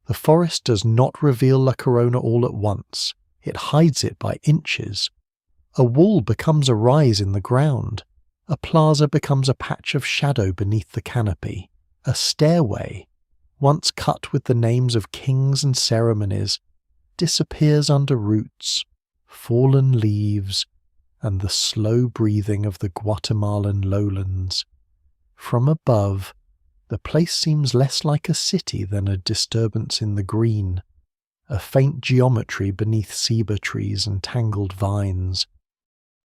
The forest does not reveal La Corona all at once, it hides it by inches. A wall becomes a rise in the ground, a plaza becomes a patch of shadow beneath the canopy, a stairway, once cut with the names of kings and ceremonies, disappears under roots, fallen leaves, and the slow breathing of the Guatemalan lowlands. From above, the place seems less like a city than a disturbance in the green, a faint geometry beneath ceiba trees and tangled vines,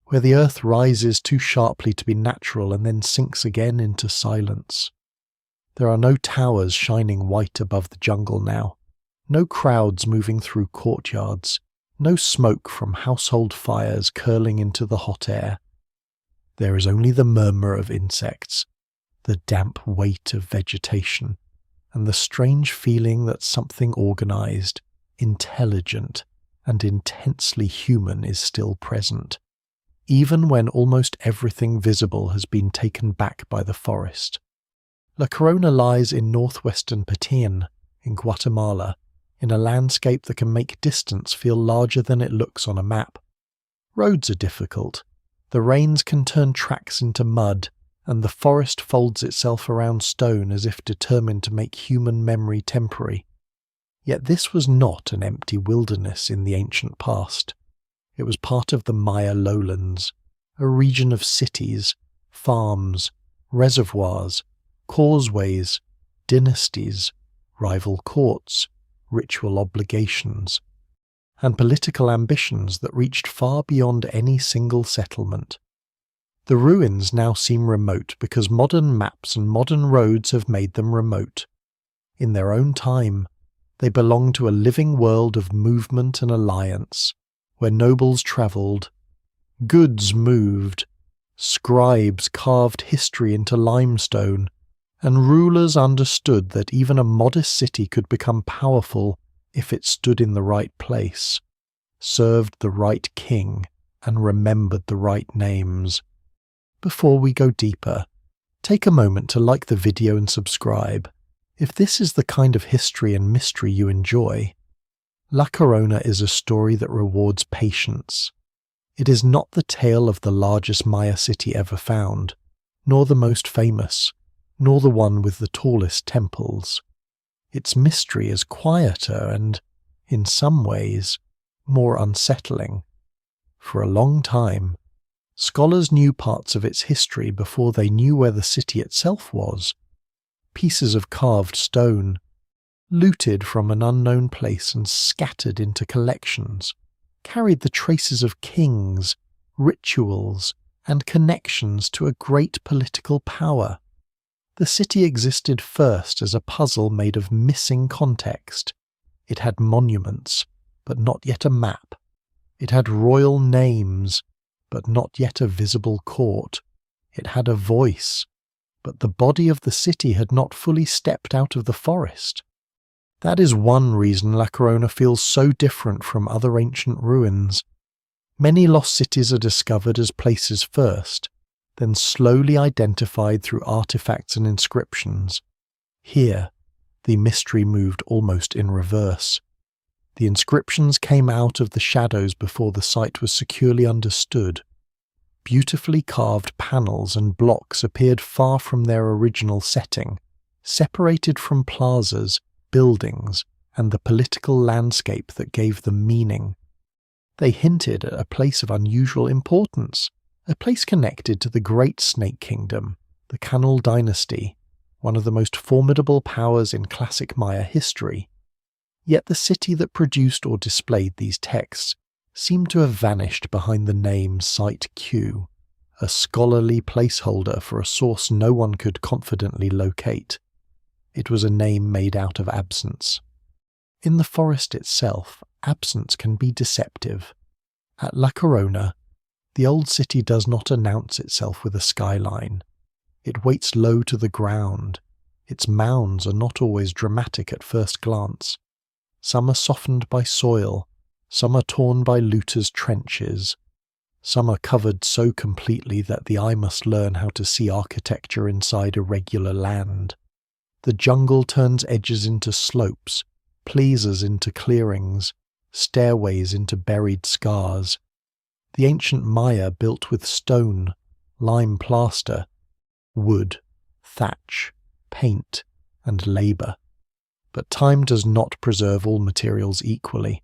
where the earth rises too sharply to be natural and then sinks again into silence. There are no towers shining white above the jungle now, no crowds moving through courtyards, no smoke from household fires curling into the hot air. There is only the murmur of insects, the damp weight of vegetation, and the strange feeling that something organized, intelligent, and intensely human is still present, even when almost everything visible has been taken back by the forest. La Corona lies in northwestern Petén, in Guatemala, in a landscape that can make distance feel larger than it looks on a map. Roads are difficult, the rains can turn tracks into mud, and the forest folds itself around stone as if determined to make human memory temporary. Yet this was not an empty wilderness in the ancient past. It was part of the Maya lowlands, a region of cities, farms, reservoirs, causeways, dynasties, rival courts, ritual obligations, and political ambitions that reached far beyond any single settlement. The ruins now seem remote because modern maps and modern roads have made them remote. In their own time, they belong to a living world of movement and alliance, where nobles travelled, goods moved, scribes carved history into limestone, and rulers understood that even a modest city could become powerful if it stood in the right place, served the right king, and remembered the right names. Before we go deeper, take a moment to like the video and subscribe. If this is the kind of history and mystery you enjoy, La Corona is a story that rewards patience. It is not the tale of the largest Maya city ever found, nor the most famous, nor the one with the tallest temples. Its mystery is quieter and, in some ways, more unsettling. For a long time, scholars knew parts of its history before they knew where the city itself was. Pieces of carved stone, looted from an unknown place and scattered into collections, carried the traces of kings, rituals, and connections to a great political power. The city existed first as a puzzle made of missing context. It had monuments, but not yet a map. It had royal names, but not yet a visible court. It had a voice, but the body of the city had not fully stepped out of the forest. That is one reason La Corona feels so different from other ancient ruins. Many lost cities are discovered as places first, then slowly identified through artifacts and inscriptions. Here, the mystery moved almost in reverse. The inscriptions came out of the shadows before the site was securely understood. Beautifully carved panels and blocks appeared far from their original setting, separated from plazas, buildings, and the political landscape that gave them meaning. They hinted at a place of unusual importance, a place connected to the Great Snake Kingdom, the Kaanul dynasty, one of the most formidable powers in classic Maya history. Yet the city that produced or displayed these texts seemed to have vanished behind the name Site Q, a scholarly placeholder for a source no one could confidently locate. It was a name made out of absence. In the forest itself, absence can be deceptive. At La Corona, the old city does not announce itself with a skyline. It waits low to the ground. Its mounds are not always dramatic at first glance. Some are softened by soil, some are torn by looters' trenches, some are covered so completely that the eye must learn how to see architecture inside irregular land. The jungle turns edges into slopes, plazas into clearings, stairways into buried scars. The ancient Maya built with stone, lime plaster, wood, thatch, paint, and labour. But time does not preserve all materials equally.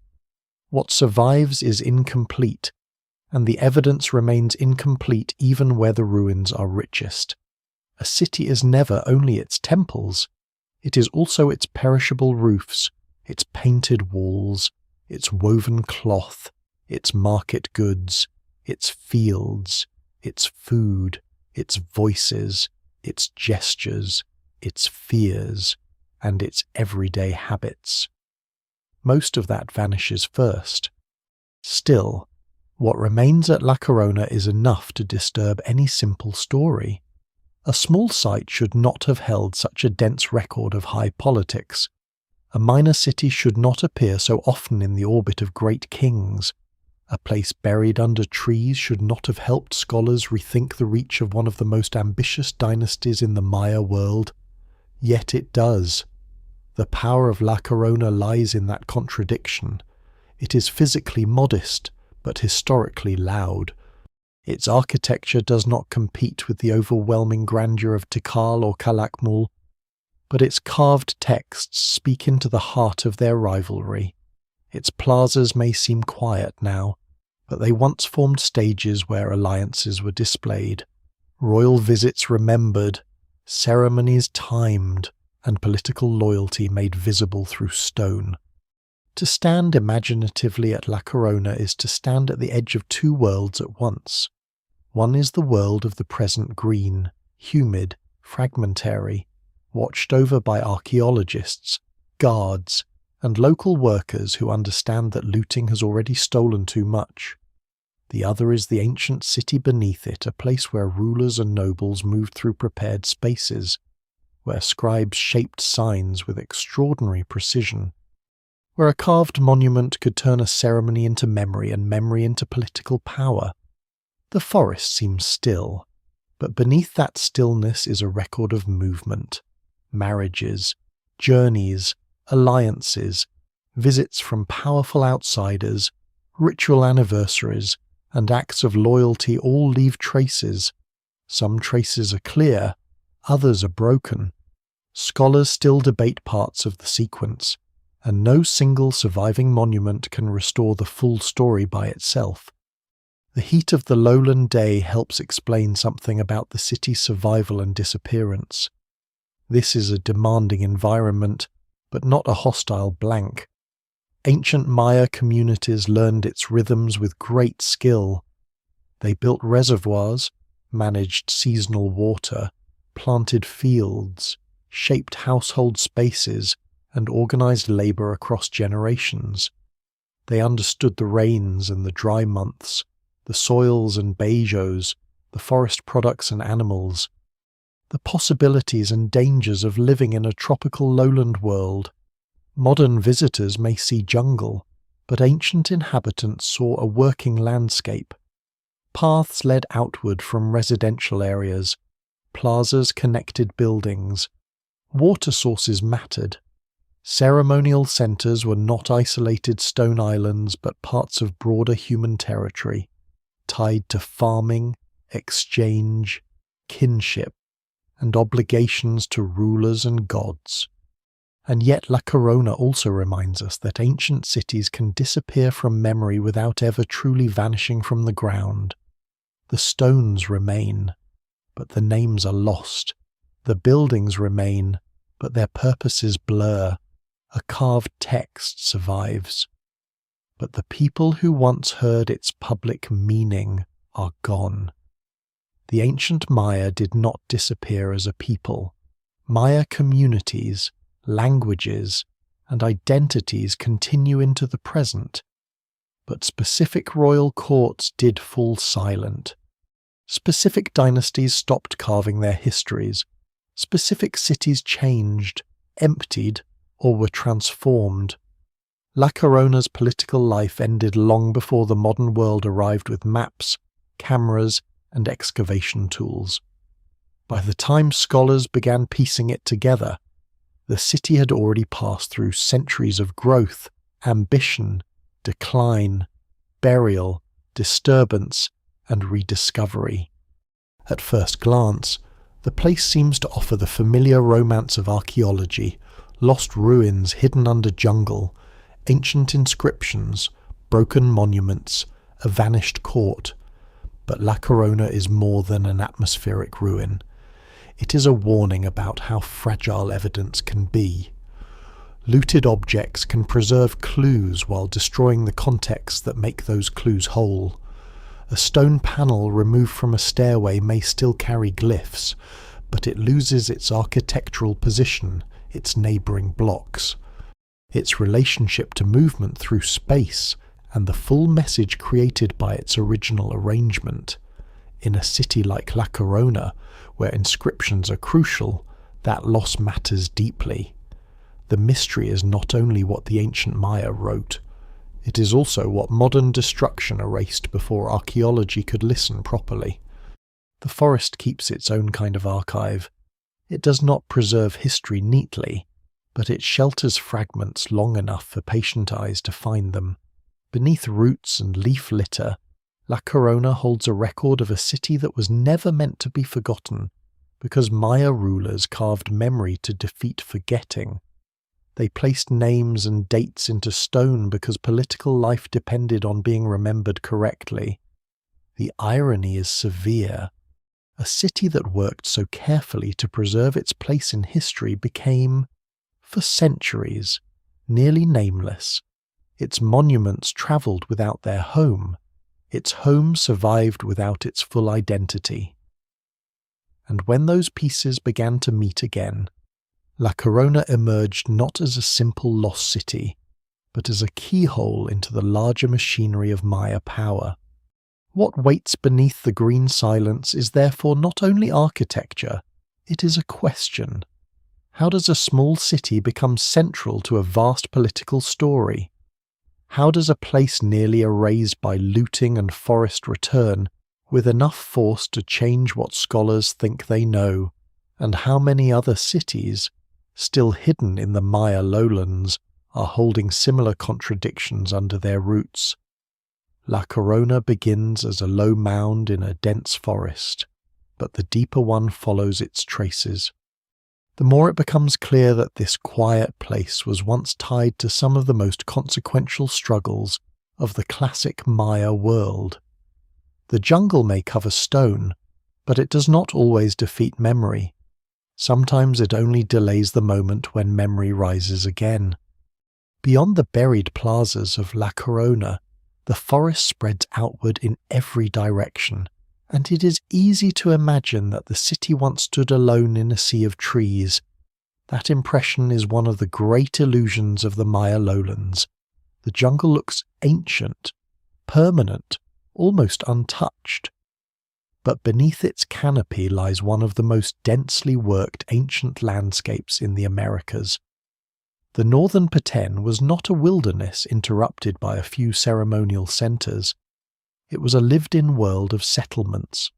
What survives is incomplete, and the evidence remains incomplete even where the ruins are richest. A city is never only its temples, it is also its perishable roofs, its painted walls, its woven cloth, its market goods, its fields, its food, its voices, its gestures, its fears, and its everyday habits. Most of that vanishes first. Still, what remains at La Corona is enough to disturb any simple story. A small site should not have held such a dense record of high politics. A minor city should not appear so often in the orbit of great kings. A place buried under trees should not have helped scholars rethink the reach of one of the most ambitious dynasties in the Maya world. Yet it does. The power of La Corona lies in that contradiction. It is physically modest, but historically loud. Its architecture does not compete with the overwhelming grandeur of Tikal or Calakmul, but its carved texts speak into the heart of their rivalry. Its plazas may seem quiet now, but they once formed stages where alliances were displayed, royal visits remembered, ceremonies timed, and political loyalty made visible through stone. To stand imaginatively at La Corona is to stand at the edge of two worlds at once. One is the world of the present green, humid, fragmentary, watched over by archaeologists, guards, and local workers who understand that looting has already stolen too much. The other is the ancient city beneath it, a place where rulers and nobles moved through prepared spaces, where scribes shaped signs with extraordinary precision, where a carved monument could turn a ceremony into memory and memory into political power. The forest seems still, but beneath that stillness is a record of movement, marriages, journeys, alliances, visits from powerful outsiders, ritual anniversaries, and acts of loyalty all leave traces. Some traces are clear, others are broken. Scholars still debate parts of the sequence, and no single surviving monument can restore the full story by itself. The heat of the lowland day helps explain something about the city's survival and disappearance. This is a demanding environment, but not a hostile blank. Ancient Maya communities learned its rhythms with great skill. They built reservoirs, managed seasonal water, planted fields, shaped household spaces, and organized labor across generations. They understood the rains and the dry months, the soils and beijos, the forest products and animals, the possibilities and dangers of living in a tropical lowland world. Modern visitors may see jungle, but ancient inhabitants saw a working landscape. Paths led outward from residential areas, plazas connected buildings, water sources mattered. Ceremonial centres were not isolated stone islands but parts of broader human territory, tied to farming, exchange, kinship, and obligations to rulers and gods. And yet La Corona also reminds us that ancient cities can disappear from memory without ever truly vanishing from the ground. The stones remain, but the names are lost. The buildings remain, but their purposes blur. A carved text survives, but the people who once heard its public meaning are gone. The ancient Maya did not disappear as a people. Maya communities, languages, and identities continue into the present, but specific royal courts did fall silent. Specific dynasties stopped carving their histories. Specific cities changed, emptied, or were transformed. La Corona's political life ended long before the modern world arrived with maps, cameras, and excavation tools. By the time scholars began piecing it together, The city had already passed through centuries of growth, ambition, decline, burial, disturbance, and rediscovery. At first glance, the place seems to offer the familiar romance of archaeology, lost ruins hidden under jungle, ancient inscriptions, broken monuments, a vanished court. But La Corona is more than an atmospheric ruin. It is a warning about how fragile evidence can be. Looted objects can preserve clues while destroying the context that make those clues whole. A stone panel removed from a stairway may still carry glyphs, but it loses its architectural position, its neighbouring blocks, its relationship to movement through space, and the full message created by its original arrangement. In a city like La Corona, where inscriptions are crucial, that loss matters deeply. The mystery is not only what the ancient Maya wrote, it is also what modern destruction erased before archaeology could listen properly. The forest keeps its own kind of archive. It does not preserve history neatly, but it shelters fragments long enough for patient eyes to find them. Beneath roots and leaf litter, La Corona holds a record of a city that was never meant to be forgotten, because Maya rulers carved memory to defeat forgetting. They placed names and dates into stone because political life depended on being remembered correctly. The irony is severe. A city that worked so carefully to preserve its place in history became, for centuries, nearly nameless. Its monuments travelled without their home. Its home survived without its full identity. And when those pieces began to meet again, La Corona emerged not as a simple lost city, but as a keyhole into the larger machinery of Maya power. What waits beneath the green silence is therefore not only architecture, it is a question. How does a small city become central to a vast political story? How does a place nearly erased by looting and forest return with enough force to change what scholars think they know? And how many other cities, still hidden in the Maya lowlands, are holding similar contradictions under their roots? La Corona begins as a low mound in a dense forest, but the deeper one follows its traces. The more it becomes clear that this quiet place was once tied to some of the most consequential struggles of the classic Maya world. The jungle may cover stone, but it does not always defeat memory. Sometimes it only delays the moment when memory rises again. Beyond the buried plazas of La Corona, the forest spreads outward in every direction, and it is easy to imagine that the city once stood alone in a sea of trees. That impression is one of the great illusions of the Maya lowlands. The jungle looks ancient, permanent, almost untouched. But beneath its canopy lies one of the most densely worked ancient landscapes in the Americas. The northern Petén was not a wilderness interrupted by a few ceremonial centres. It was a lived-in world of settlements.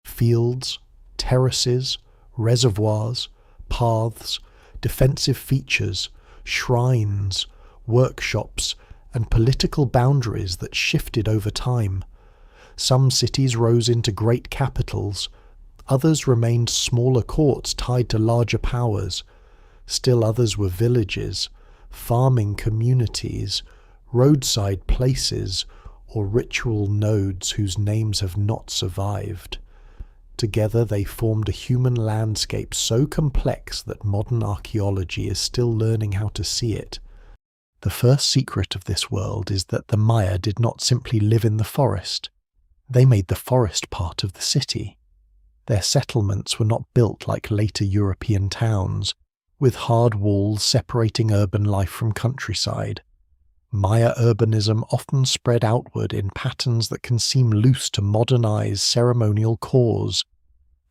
Fields, terraces, reservoirs, paths, defensive features, shrines, workshops, and political boundaries that shifted over time. Some cities rose into great capitals, others remained smaller courts tied to larger powers. Still others were villages, farming communities, roadside places, or ritual nodes whose names have not survived. Together they formed a human landscape so complex that modern archaeology is still learning how to see it. The first secret of this world is that the Maya did not simply live in the forest. They made the forest part of the city. Their settlements were not built like later European towns, with hard walls separating urban life from countryside. Maya urbanism often spread outward in patterns that can seem loose to modern eyes: ceremonial cores,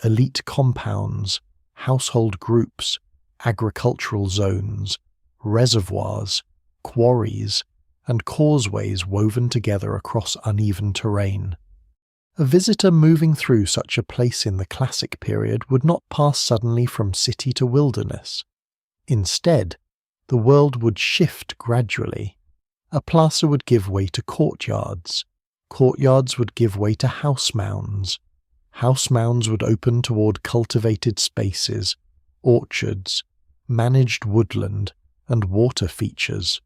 elite compounds, household groups, agricultural zones, reservoirs, quarries, and causeways woven together across uneven terrain. A visitor moving through such a place in the classic period would not pass suddenly from city to wilderness. Instead, the world would shift gradually. A plaza would give way to courtyards. Courtyards would give way to house mounds. House mounds would open toward cultivated spaces, orchards, managed woodland, and water features.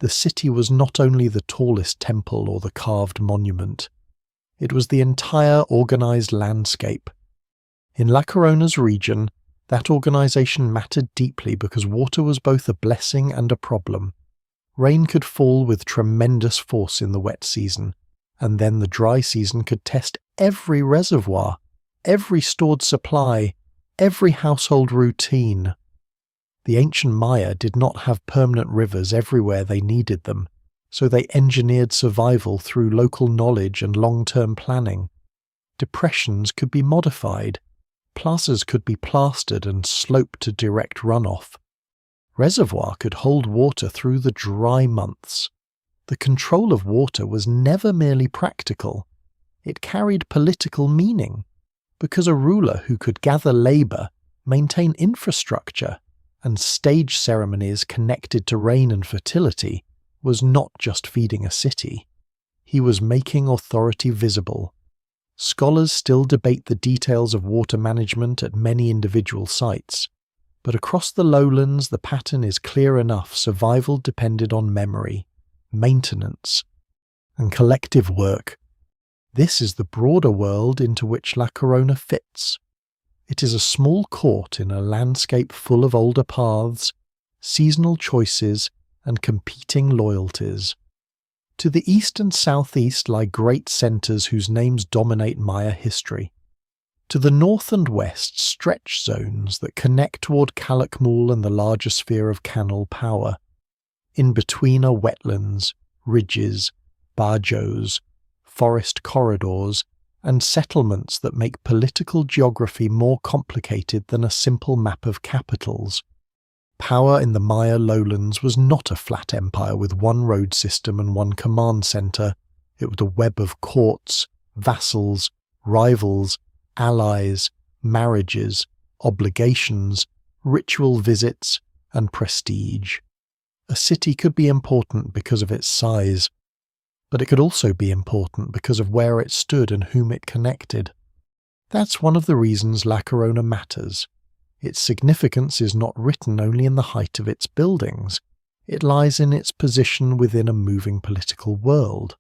The city was not only the tallest temple or the carved monument, it was the entire organized landscape. In La Corona's region, that organization mattered deeply because water was both a blessing and a problem. Rain could fall with tremendous force in the wet season, and then the dry season could test every reservoir, every stored supply, every household routine. The ancient Maya did not have permanent rivers everywhere they needed them, so they engineered survival through local knowledge and long-term planning. Depressions could be modified, plazas could be plastered and sloped to direct runoff. Reservoir could hold water through the dry months. The control of water was never merely practical. It carried political meaning, because a ruler who could gather labor, maintain infrastructure, and stage ceremonies connected to rain and fertility was not just feeding a city. He was making authority visible. Scholars still debate the details of water management at many individual sites, but across the lowlands the pattern is clear enough. Survival depended on memory, maintenance, and collective work. This is the broader world into which La Corona fits. It is a small court in a landscape full of older paths, seasonal choices, and competing loyalties. To the east and southeast lie great centres whose names dominate Maya history. To the north and west stretch zones that connect toward Calakmul and the larger sphere of Kaanul power. In between are wetlands, ridges, bajos, forest corridors, and settlements that make political geography more complicated than a simple map of capitals. Power in the Maya lowlands was not a flat empire with one road system and one command centre. It was a web of courts, vassals, rivals, allies, marriages, obligations, ritual visits, and prestige. A city could be important because of its size, but it could also be important because of where it stood and whom it connected. That's one of the reasons La Corona matters. Its significance is not written only in the height of its buildings. It lies in its position within a moving political world.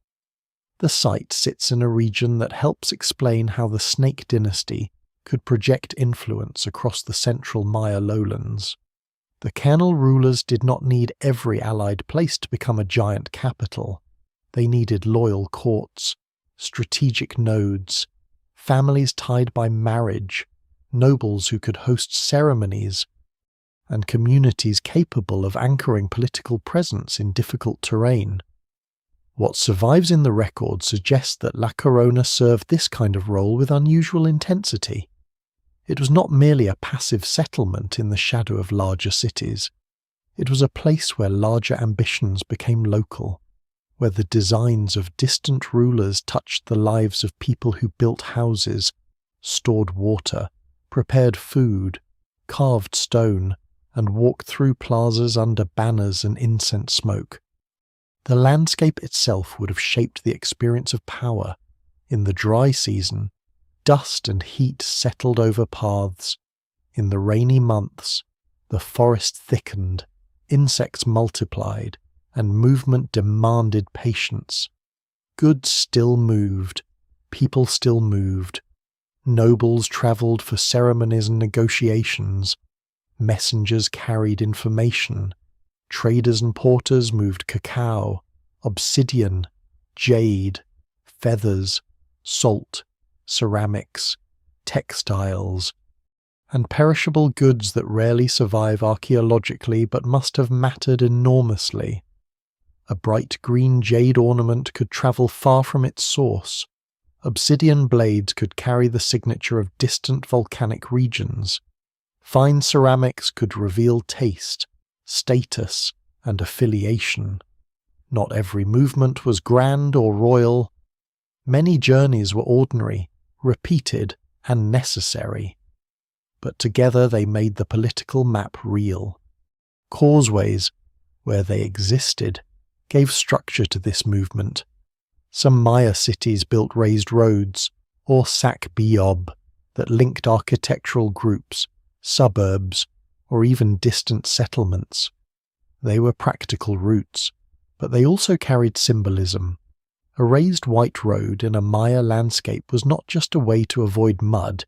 The site sits in a region that helps explain how the Snake dynasty could project influence across the central Maya lowlands. The Kaanul rulers did not need every allied place to become a giant capital. They needed loyal courts, strategic nodes, families tied by marriage, nobles who could host ceremonies, and communities capable of anchoring political presence in difficult terrain. What survives in the record suggests that La Corona served this kind of role with unusual intensity. It was not merely a passive settlement in the shadow of larger cities. It was a place where larger ambitions became local, where the designs of distant rulers touched the lives of people who built houses, stored water, prepared food, carved stone, and walked through plazas under banners and incense smoke. The landscape itself would have shaped the experience of power. In the dry season, dust and heat settled over paths. In the rainy months, the forest thickened, insects multiplied, and movement demanded patience. Goods still moved, people still moved. Nobles travelled for ceremonies and negotiations. Messengers carried information. Traders and porters moved cacao, obsidian, jade, feathers, salt, ceramics, textiles, and perishable goods that rarely survive archaeologically but must have mattered enormously. A bright green jade ornament could travel far from its source. Obsidian blades could carry the signature of distant volcanic regions. Fine ceramics could reveal taste, status, and affiliation. Not every movement was grand or royal. Many journeys were ordinary, repeated, and necessary. But together they made the political map real. Causeways, where they existed, gave structure to this movement. Some Maya cities built raised roads, or sac biob, that linked architectural groups, suburbs, or even distant settlements. They were practical routes, but they also carried symbolism. A raised white road in a Maya landscape was not just a way to avoid mud.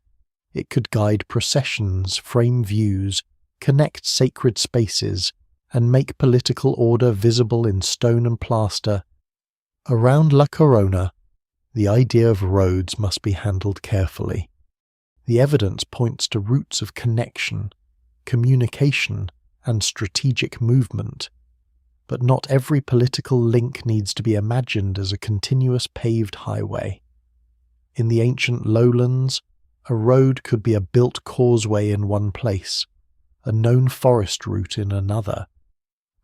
It could guide processions, frame views, connect sacred spaces, and make political order visible in stone and plaster. Around La Corona, the idea of roads must be handled carefully. The evidence points to routes of connection, communication, and strategic movement. But not every political link needs to be imagined as a continuous paved highway. In the ancient lowlands, a road could be a built causeway in one place, a known forest route in another,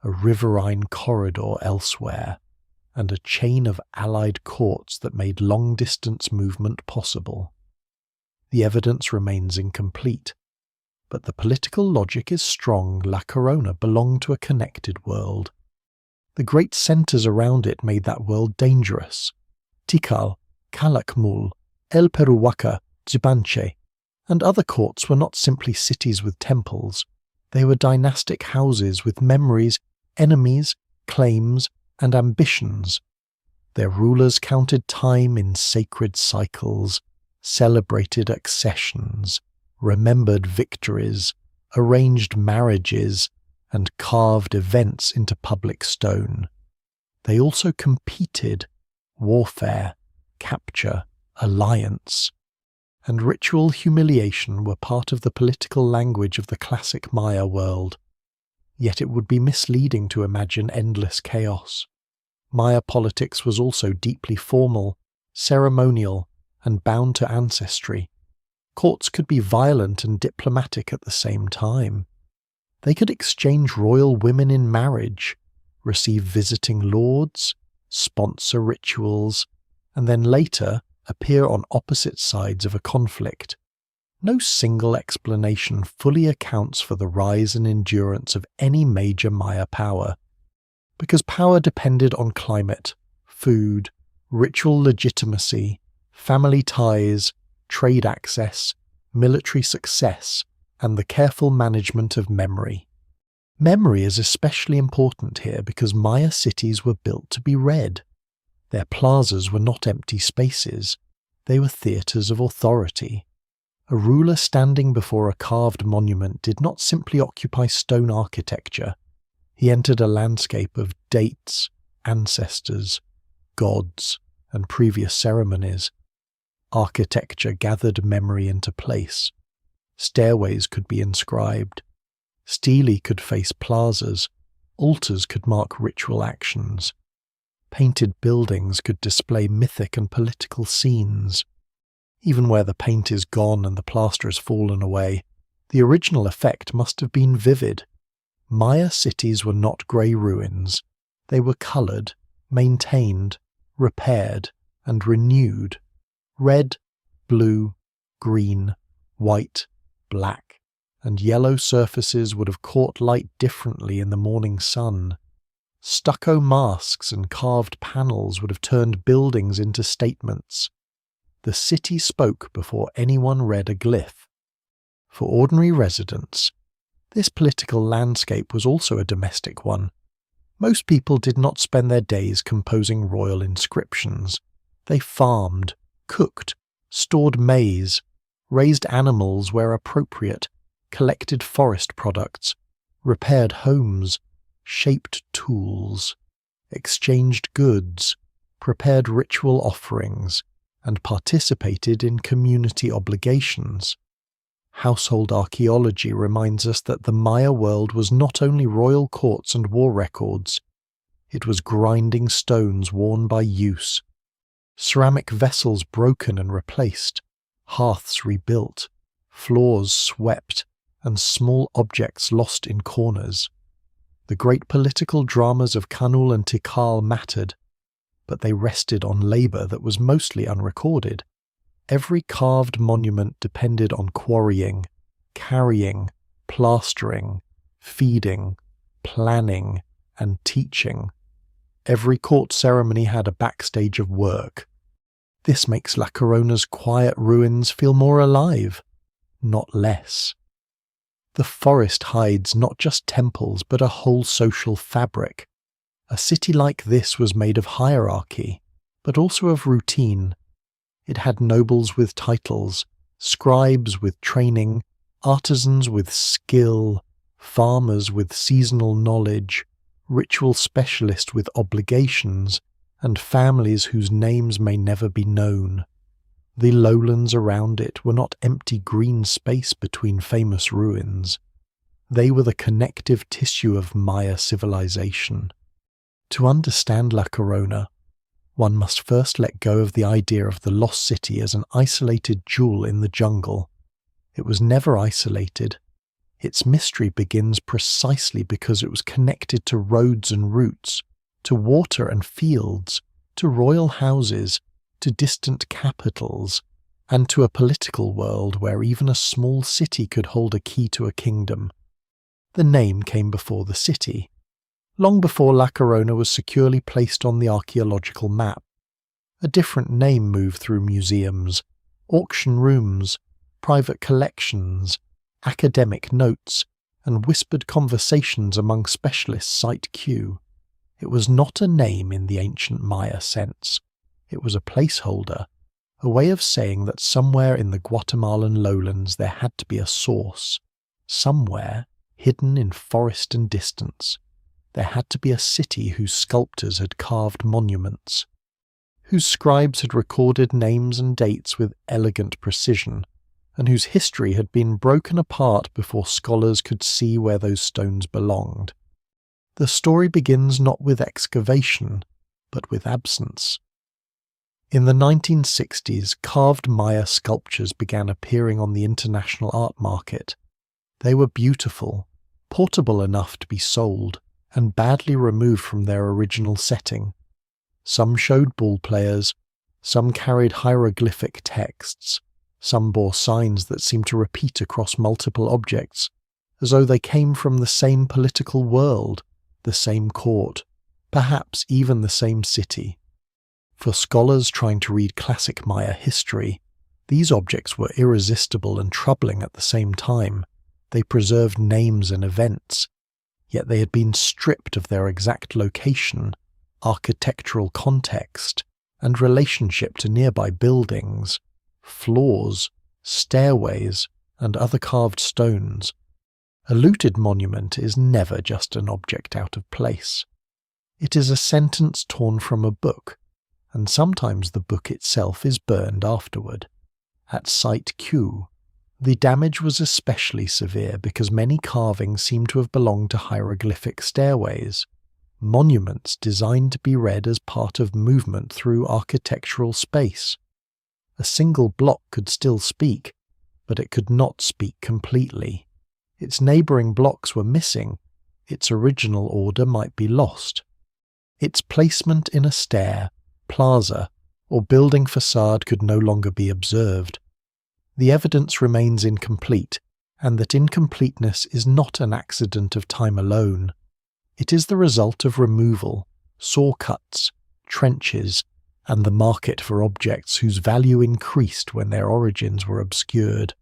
a riverine corridor elsewhere, and a chain of allied courts that made long-distance movement possible. The evidence remains incomplete, but the political logic is strong. La Corona belonged to a connected world. The great centres around it made that world dangerous. Tikal, Calakmul, El Peruwaka, Zibanche, and other courts were not simply cities with temples. They were dynastic houses with memories, enemies, claims, and ambitions. Their rulers counted time in sacred cycles, celebrated accessions, remembered victories, arranged marriages, and carved events into public stone. They also competed, warfare, capture, alliance, and ritual humiliation were part of the political language of the classic Maya world. Yet it would be misleading to imagine endless chaos. Maya politics was also deeply formal, ceremonial, and bound to ancestry. Courts could be violent and diplomatic at the same time. They could exchange royal women in marriage, receive visiting lords, sponsor rituals, and then later appear on opposite sides of a conflict. No single explanation fully accounts for the rise and endurance of any major Maya power, because power depended on climate, food, ritual legitimacy, family ties, trade access, military success, and the careful management of memory. Memory is especially important here because Maya cities were built to be read. Their plazas were not empty spaces, they were theatres of authority. A ruler standing before a carved monument did not simply occupy stone architecture. He entered a landscape of dates, ancestors, gods, and previous ceremonies. Architecture gathered memory into place. Stairways could be inscribed. Stelae could face plazas. Altars could mark ritual actions. Painted buildings could display mythic and political scenes. Even where the paint is gone and the plaster has fallen away, the original effect must have been vivid. Maya cities were not grey ruins. They were coloured, maintained, repaired, and renewed. Red, blue, green, white, black, and yellow surfaces would have caught light differently in the morning sun. Stucco masks and carved panels would have turned buildings into statements. The city spoke before anyone read a glyph. For ordinary residents, this political landscape was also a domestic one. Most people did not spend their days composing royal inscriptions. They farmed, cooked, stored maize, raised animals where appropriate, collected forest products, repaired homes, shaped tools, exchanged goods, prepared ritual offerings, and participated in community obligations. Household archaeology reminds us that the Maya world was not only royal courts and war records, it was grinding stones worn by use, ceramic vessels broken and replaced, hearths rebuilt, floors swept, and small objects lost in corners. The great political dramas of Kaanul and Tikal mattered, but they rested on labour that was mostly unrecorded. Every carved monument depended on quarrying, carrying, plastering, feeding, planning, and teaching. Every court ceremony had a backstage of work. This makes La Corona's quiet ruins feel more alive, not less. The forest hides not just temples but a whole social fabric. A city like this was made of hierarchy, but also of routine. It had nobles with titles, scribes with training, artisans with skill, farmers with seasonal knowledge, ritual specialists with obligations, and families whose names may never be known. The lowlands around it were not empty green space between famous ruins. They were the connective tissue of Maya civilization. To understand La Corona, one must first let go of the idea of the lost city as an isolated jewel in the jungle. It was never isolated. Its mystery begins precisely because it was connected to roads and routes, to water and fields, to royal houses, to distant capitals, and to a political world where even a small city could hold a key to a kingdom. The name came before the city, long before La Corona was securely placed on the archaeological map. A different name moved through museums, auction rooms, private collections, academic notes, and whispered conversations among specialists site Q. It was not a name in the ancient Maya sense. It was a placeholder, a way of saying that somewhere in the Guatemalan lowlands there had to be a source. Somewhere, hidden in forest and distance, there had to be a city whose sculptors had carved monuments, whose scribes had recorded names and dates with elegant precision, and whose history had been broken apart before scholars could see where those stones belonged. The story begins not with excavation, but with absence. In the 1960s, carved Maya sculptures began appearing on the international art market. They were beautiful, portable enough to be sold, and badly removed from their original setting. Some showed ball players, some carried hieroglyphic texts, some bore signs that seemed to repeat across multiple objects, as though they came from the same political world, the same court, perhaps even the same city. For scholars trying to read classic Maya history, these objects were irresistible and troubling at the same time. They preserved names and events, yet they had been stripped of their exact location, architectural context, and relationship to nearby buildings, floors, stairways, and other carved stones. A looted monument is never just an object out of place. It is a sentence torn from a book, and sometimes the book itself is burned afterward. At Site Q, the damage was especially severe because many carvings seem to have belonged to hieroglyphic stairways, monuments designed to be read as part of movement through architectural space. A single block could still speak, but it could not speak completely. Its neighbouring blocks were missing. Its original order might be lost. Its placement in a stair, plaza, or building facade could no longer be observed. The evidence remains incomplete, and that incompleteness is not an accident of time alone. It is the result of removal, saw cuts, trenches, and the market for objects whose value increased when their origins were obscured.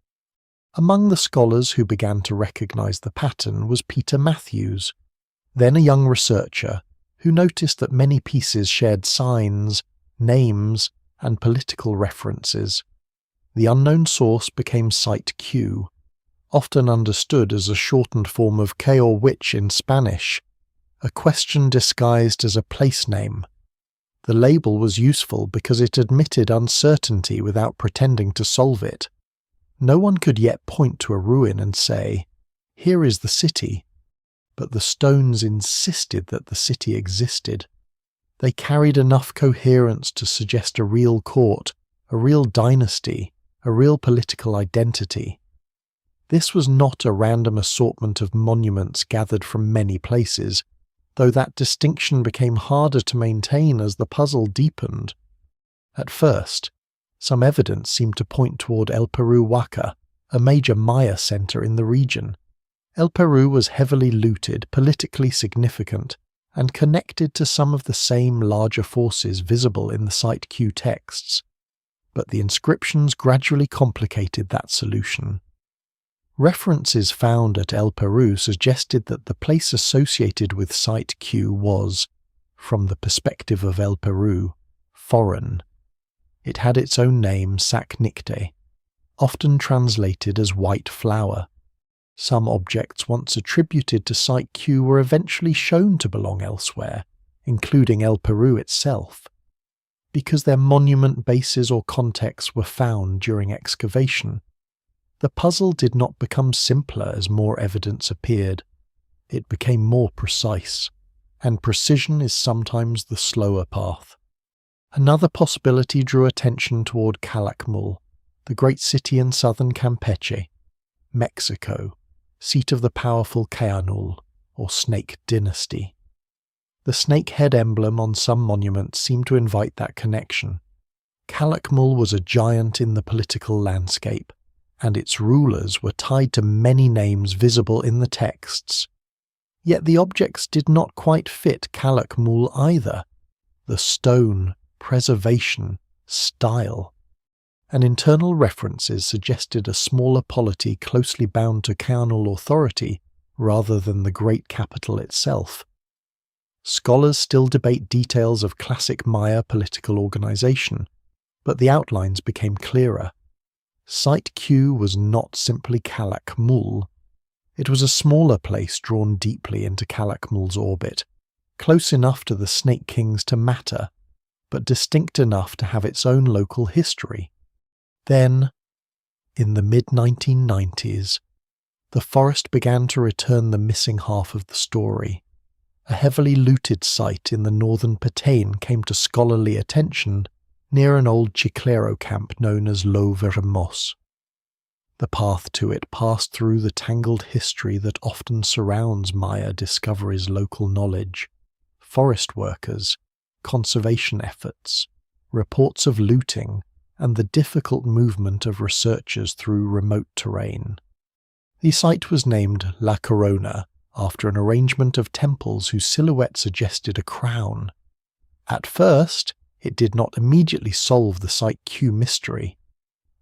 Among the scholars who began to recognize the pattern was Peter Matthews, then a young researcher who noticed that many pieces shared signs, names, and political references. The unknown source became Site Q, often understood as a shortened form of "qué or which" in Spanish, a question disguised as a place name. The label was useful because it admitted uncertainty without pretending to solve it. No one could yet point to a ruin and say, "Here is the city," but the stones insisted that the city existed. They carried enough coherence to suggest a real court, a real dynasty, a real political identity. This was not a random assortment of monuments gathered from many places, though that distinction became harder to maintain as the puzzle deepened. At first, some evidence seemed to point toward El Peru Huaca, a major Maya center in the region. El Peru was heavily looted, politically significant, and connected to some of the same larger forces visible in the Site Q texts, but the inscriptions gradually complicated that solution. References found at El Peru suggested that the place associated with Site Q was, from the perspective of El Peru, foreign. It had its own name, Sac Nicte, often translated as white flower. Some objects once attributed to Site Q were eventually shown to belong elsewhere, including El Peru itself. Because their monument bases or contexts were found during excavation, the puzzle did not become simpler as more evidence appeared. It became more precise, and precision is sometimes the slower path. Another possibility drew attention toward Calakmul, the great city in southern Campeche, Mexico, seat of the powerful Kaanul, or Snake Dynasty. The snake head emblem on some monuments seemed to invite that connection. Calakmul was a giant in the political landscape, and its rulers were tied to many names visible in the texts. Yet the objects did not quite fit Calakmul either. The stone, preservation, style, and internal references suggested a smaller polity closely bound to Kaanul authority rather than the great capital itself. Scholars still debate details of classic Maya political organization, but the outlines became clearer. Site Q was not simply Calakmul. It was a smaller place drawn deeply into Calakmul's orbit, close enough to the Snake Kings to matter, but distinct enough to have its own local history. Then, in the mid-1990s, the forest began to return the missing half of the story. A heavily looted site in the northern Petén came to scholarly attention near an old Chiclero camp known as Lo Veremos. The path to it passed through the tangled history that often surrounds Maya discoveries' local knowledge, forest workers, conservation efforts, reports of looting, and the difficult movement of researchers through remote terrain. The site was named La Corona after an arrangement of temples whose silhouette suggested a crown. At first, it did not immediately solve the Site Q mystery.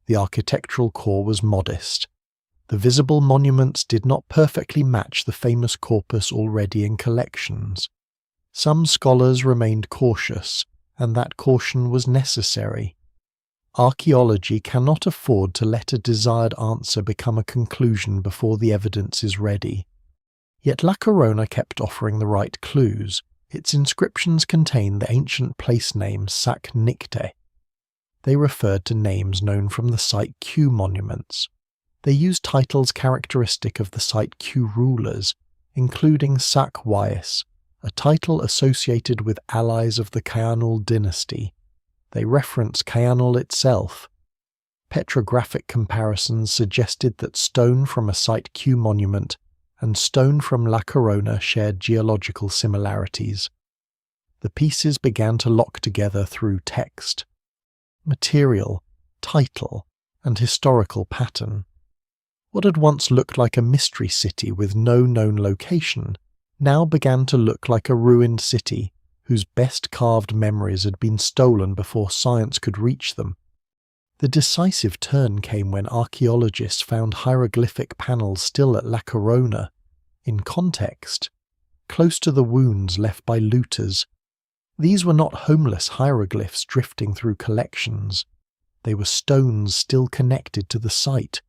The architectural core was modest. The visible monuments did not perfectly match the famous corpus already in collections. Some scholars remained cautious, and that caution was necessary. Archaeology cannot afford to let a desired answer become a conclusion before the evidence is ready. Yet La Corona kept offering the right clues. Its inscriptions contain the ancient place name Sac Nicte. They referred to names known from the Site Q monuments. They used titles characteristic of the Site Q rulers, including Sac Wais, a title associated with allies of the Kaanul dynasty. They reference Kaanul itself. Petrographic comparisons suggested that stone from a Site Q monument and stone from La Corona shared geological similarities. The pieces began to lock together through text, material, title, and historical pattern. What had once looked like a mystery city with no known location now began to look like a ruined city whose best carved memories had been stolen before science could reach them. The decisive turn came when archaeologists found hieroglyphic panels still at La Corona, in context, close to the wounds left by looters. These were not homeless hieroglyphs drifting through collections. They were stones still connected to the site,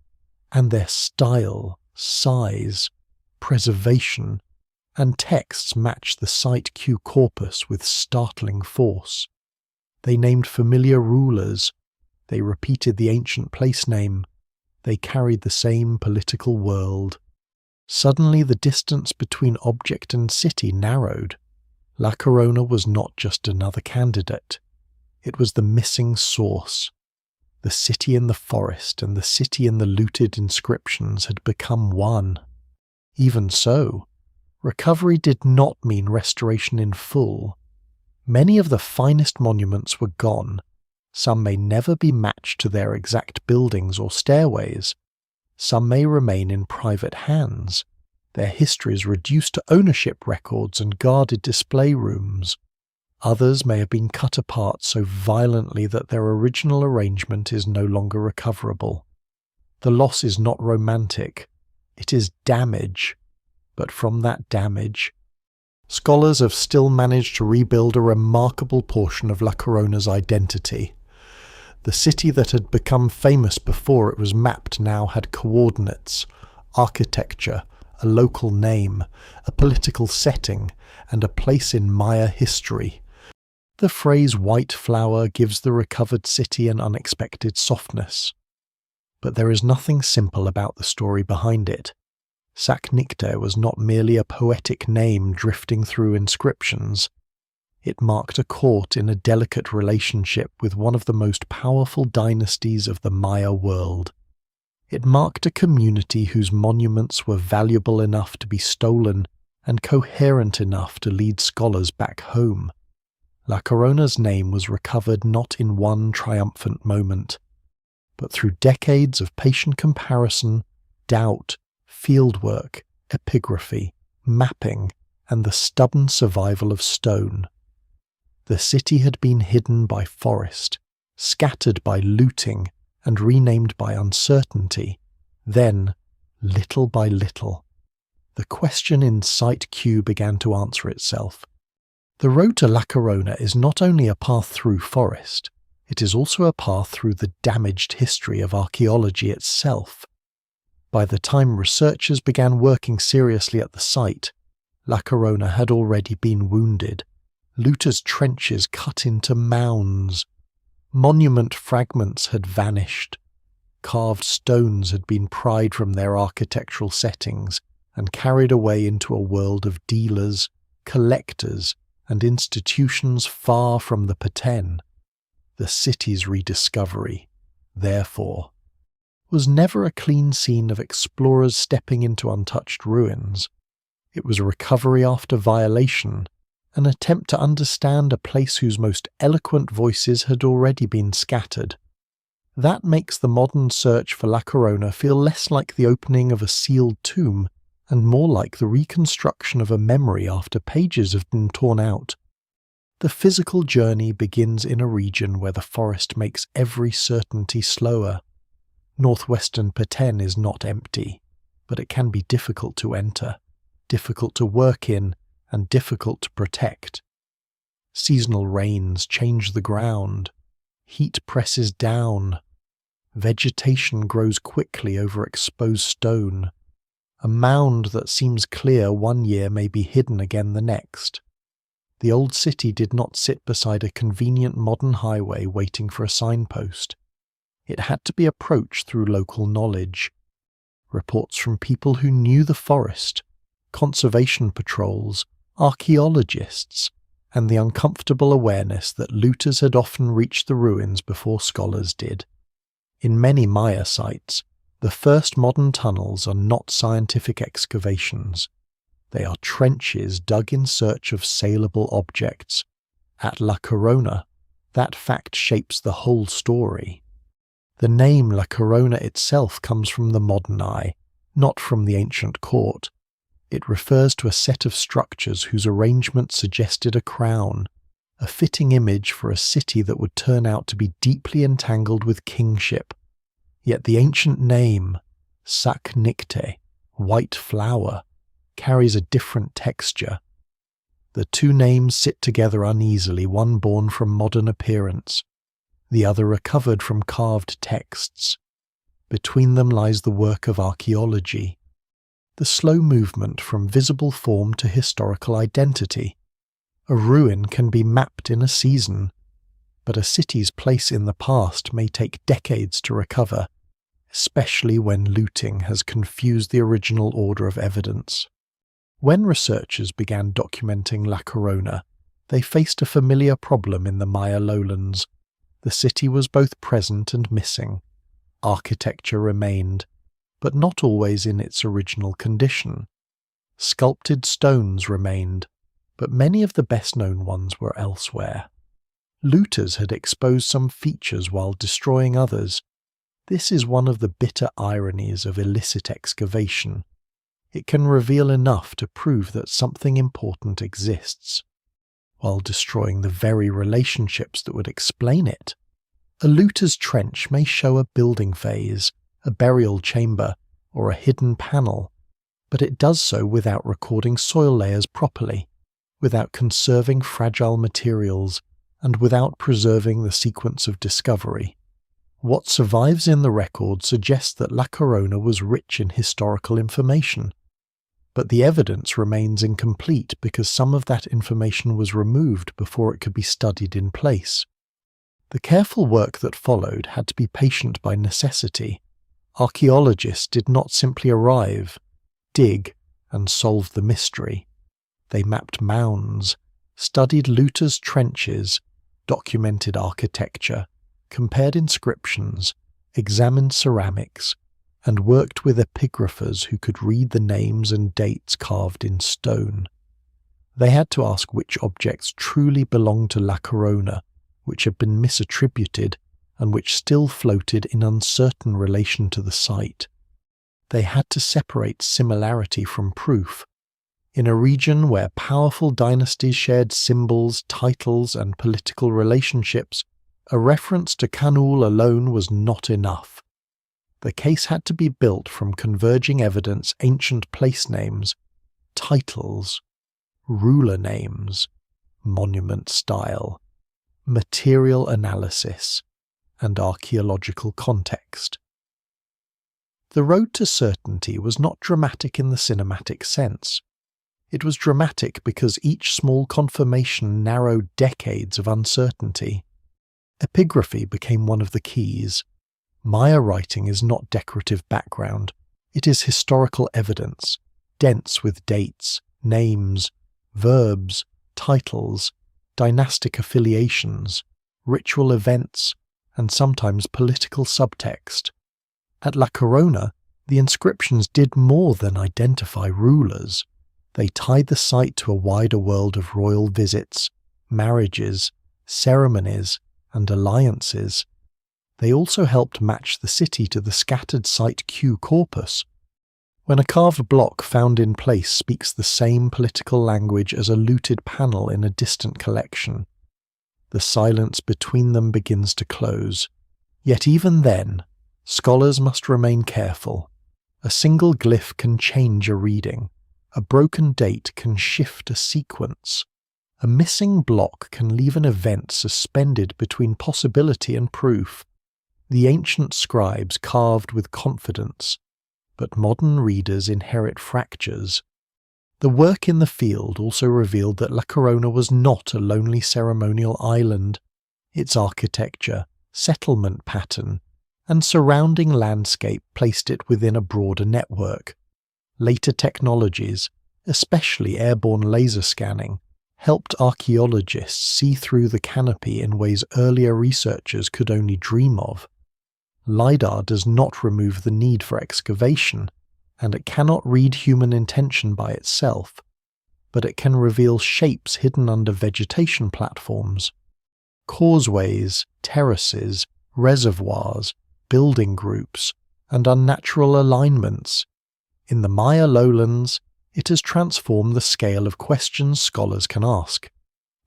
and their style, size, preservation, and texts matched the Site Q corpus with startling force. They named familiar rulers. They repeated the ancient place name. They carried the same political world. Suddenly the distance between object and city narrowed. La Corona was not just another candidate. It was the missing source. The city in the forest and the city in the looted inscriptions had become one. Even so, recovery did not mean restoration in full. Many of the finest monuments were gone. Some may never be matched to their exact buildings or stairways. Some may remain in private hands. their histories reduced to ownership records and guarded display rooms. Others may have been cut apart so violently that their original arrangement is no longer recoverable. The loss is not romantic, it is damage, but from that damage, scholars have still managed to rebuild a remarkable portion of La Corona's identity. The city that had become famous before it was mapped now had coordinates, architecture, a local name, a political setting, and a place in Maya history. The phrase white flower gives the recovered city an unexpected softness. But there is nothing simple about the story behind it. Saknikte was not merely a poetic name drifting through inscriptions. It marked a court in a delicate relationship with one of the most powerful dynasties of the Maya world. It marked a community whose monuments were valuable enough to be stolen and coherent enough to lead scholars back home. La Corona's name was recovered not in one triumphant moment, but through decades of patient comparison, doubt, fieldwork, epigraphy, mapping, and the stubborn survival of stone. The city had been hidden by forest, scattered by looting, and renamed by uncertainty. Then, little by little, the question in Site Q began to answer itself. The road to La Corona is not only a path through forest, it is also a path through the damaged history of archaeology itself. By the time researchers began working seriously at the site, La Corona had already been wounded. Looters' trenches cut into mounds. Monument fragments had vanished. Carved stones had been pried from their architectural settings and carried away into a world of dealers, collectors, and institutions far from the Peten. The city's rediscovery, therefore, was never a clean scene of explorers stepping into untouched ruins. It was a recovery after violation, an attempt to understand a place whose most eloquent voices had already been scattered. That makes the modern search for La Corona feel less like the opening of a sealed tomb and more like the reconstruction of a memory after pages have been torn out. The physical journey begins in a region where the forest makes every certainty slower. Northwestern Peten is not empty, but it can be difficult to enter, difficult to work in, and difficult to protect. Seasonal rains change the ground. Heat presses down. Vegetation grows quickly over exposed stone. A mound that seems clear one year may be hidden again the next. The old city did not sit beside a convenient modern highway waiting for a signpost. It had to be approached through local knowledge. Reports from people who knew the forest, conservation patrols, archaeologists, and the uncomfortable awareness that looters had often reached the ruins before scholars did. In many Maya sites, the first modern tunnels are not scientific excavations. They are trenches dug in search of saleable objects. At La Corona, that fact shapes the whole story. The name La Corona itself comes from the modern eye, not from the ancient court. It refers to a set of structures whose arrangement suggested a crown, a fitting image for a city that would turn out to be deeply entangled with kingship. Yet the ancient name, Saknikte, white flower, carries a different texture. The two names sit together uneasily, one born from modern appearance, the other recovered from carved texts. Between them lies the work of archaeology, the slow movement from visible form to historical identity. A ruin can be mapped in a season, but a city's place in the past may take decades to recover, especially when looting has confused the original order of evidence. When researchers began documenting La Corona, they faced a familiar problem in the Maya lowlands. The city was both present and missing. Architecture remained, but not always in its original condition. Sculpted stones remained, but many of the best-known ones were elsewhere. Looters had exposed some features while destroying others. This is one of the bitter ironies of illicit excavation. it can reveal enough to prove that something important exists, while destroying the very relationships that would explain it. A looter's trench may show a building phase, a burial chamber, or a hidden panel, but it does so without recording soil layers properly, without conserving fragile materials, and without preserving the sequence of discovery. What survives in the record suggests that La Corona was rich in historical information, but the evidence remains incomplete because some of that information was removed before it could be studied in place. The careful work that followed had to be patient by necessity. Archaeologists did not simply arrive, dig, and solve the mystery. They mapped mounds, studied looters' trenches, documented architecture, compared inscriptions, examined ceramics, and worked with epigraphers who could read the names and dates carved in stone. They had to ask which objects truly belonged to La Corona, which had been misattributed, and which still floated in uncertain relation to the site. They had to separate similarity from proof. In a region where powerful dynasties shared symbols, titles, and political relationships, a reference to Kaanul alone was not enough. The case had to be built from converging evidence, ancient place names, titles, ruler names, monument style, material analysis, and archaeological context. The road to certainty was not dramatic in the cinematic sense. It was dramatic because each small confirmation narrowed decades of uncertainty. Epigraphy became one of the keys. Maya writing is not decorative background, it is historical evidence, dense with dates, names, verbs, titles, dynastic affiliations, ritual events, and sometimes political subtext. At La Corona, the inscriptions did more than identify rulers. They tied the site to a wider world of royal visits, marriages, ceremonies, and alliances. They also helped match the city to the scattered site Q corpus. When a carved block found in place speaks the same political language as a looted panel in a distant collection, the silence between them begins to close. Yet even then, scholars must remain careful. A single glyph can change a reading. A broken date can shift a sequence. A missing block can leave an event suspended between possibility and proof. The ancient scribes carved with confidence, but modern readers inherit fractures. The work in the field also revealed that La Corona was not a lonely ceremonial island. Its architecture, settlement pattern, and surrounding landscape placed it within a broader network. Later technologies, especially airborne laser scanning, helped archaeologists see through the canopy in ways earlier researchers could only dream of. LiDAR does not remove the need for excavation, and it cannot read human intention by itself, but it can reveal shapes hidden under vegetation platforms. Causeways, terraces, reservoirs, building groups, and unnatural alignments. In the Maya lowlands, it has transformed the scale of questions scholars can ask.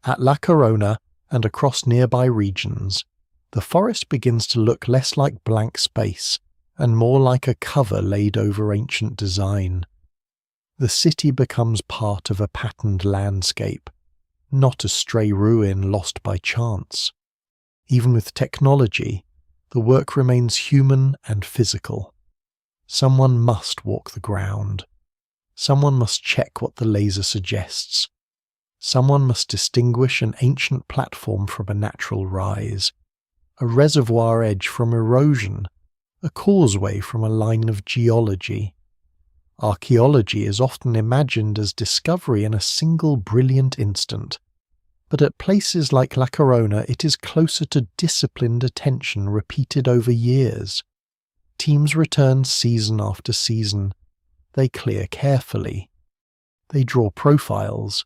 At La Corona and across nearby regions, the forest begins to look less like blank space and more like a cover laid over ancient design. The city becomes part of a patterned landscape, not a stray ruin lost by chance. Even with technology, the work remains human and physical. Someone must walk the ground. Someone must check what the laser suggests. Someone must distinguish an ancient platform from a natural rise, a reservoir edge from erosion, a causeway from a line of geology. Archaeology is often imagined as discovery in a single brilliant instant, but at places like La Corona it is closer to disciplined attention repeated over years. Teams return season after season. They clear carefully. They draw profiles.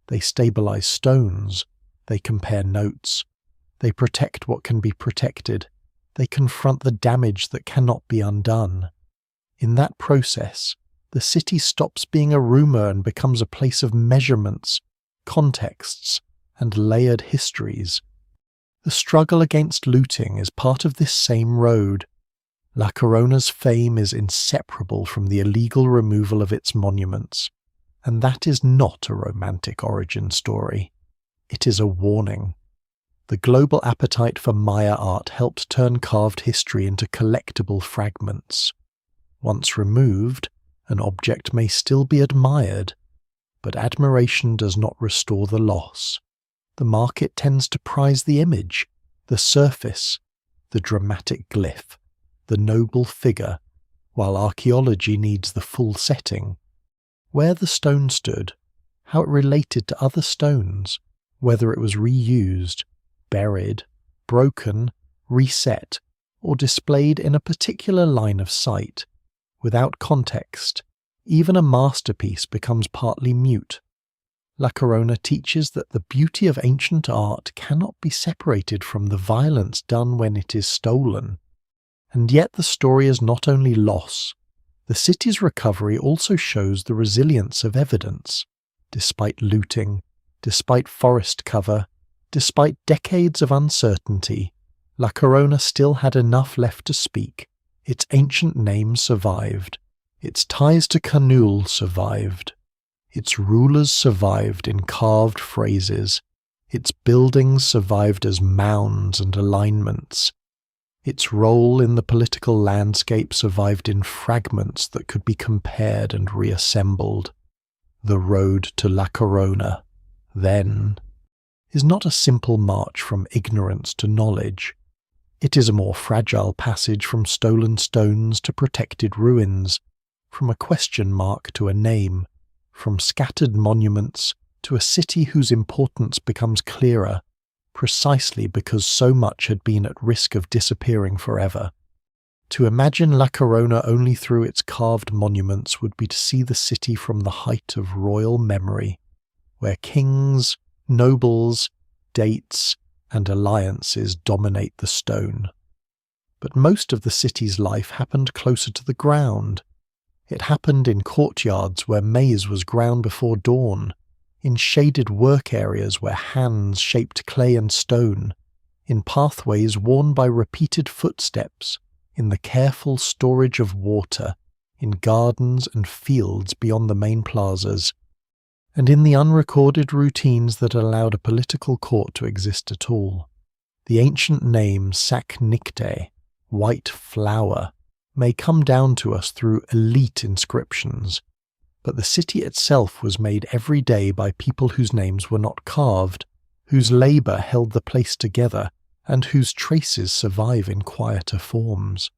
They stabilize stones. They compare notes. They protect what can be protected. They confront the damage that cannot be undone. In that process, the city stops being a rumour and becomes a place of measurements, contexts, and layered histories. The struggle against looting is part of this same road. La Corona's fame is inseparable from the illegal removal of its monuments, and that is not a romantic origin story. It is a warning. The global appetite for Maya art helped turn carved history into collectible fragments. Once removed, an object may still be admired, but admiration does not restore the loss. The market tends to prize the image, the surface, the dramatic glyph, the noble figure, while archaeology needs the full setting. Where the stone stood, how it related to other stones, whether it was reused, buried, broken, reset, or displayed in a particular line of sight. Without context, even a masterpiece becomes partly mute. La Corona teaches that the beauty of ancient art cannot be separated from the violence done when it is stolen. And yet the story is not only loss. The city's recovery also shows the resilience of evidence. Despite looting, despite forest cover, despite decades of uncertainty, La Corona still had enough left to speak. Its ancient name survived. Its ties to Kaanul survived. Its rulers survived in carved phrases. Its buildings survived as mounds and alignments. Its role in the political landscape survived in fragments that could be compared and reassembled. The road to La Corona, then, is not a simple march from ignorance to knowledge. It is a more fragile passage from stolen stones to protected ruins, from a question mark to a name, from scattered monuments to a city whose importance becomes clearer, precisely because so much had been at risk of disappearing forever. To imagine La Corona only through its carved monuments would be to see the city from the height of royal memory, where kings, nobles, dates, and alliances dominate the stone. But most of the city's life happened closer to the ground. It happened in courtyards where maize was ground before dawn, in shaded work areas where hands shaped clay and stone, in pathways worn by repeated footsteps, in the careful storage of water, in gardens and fields beyond the main plazas, and in the unrecorded routines that allowed a political court to exist at all. The ancient name Sac Nicte, white flower, may come down to us through elite inscriptions, but the city itself was made every day by people whose names were not carved, whose labour held the place together, and whose traces survive in quieter forms.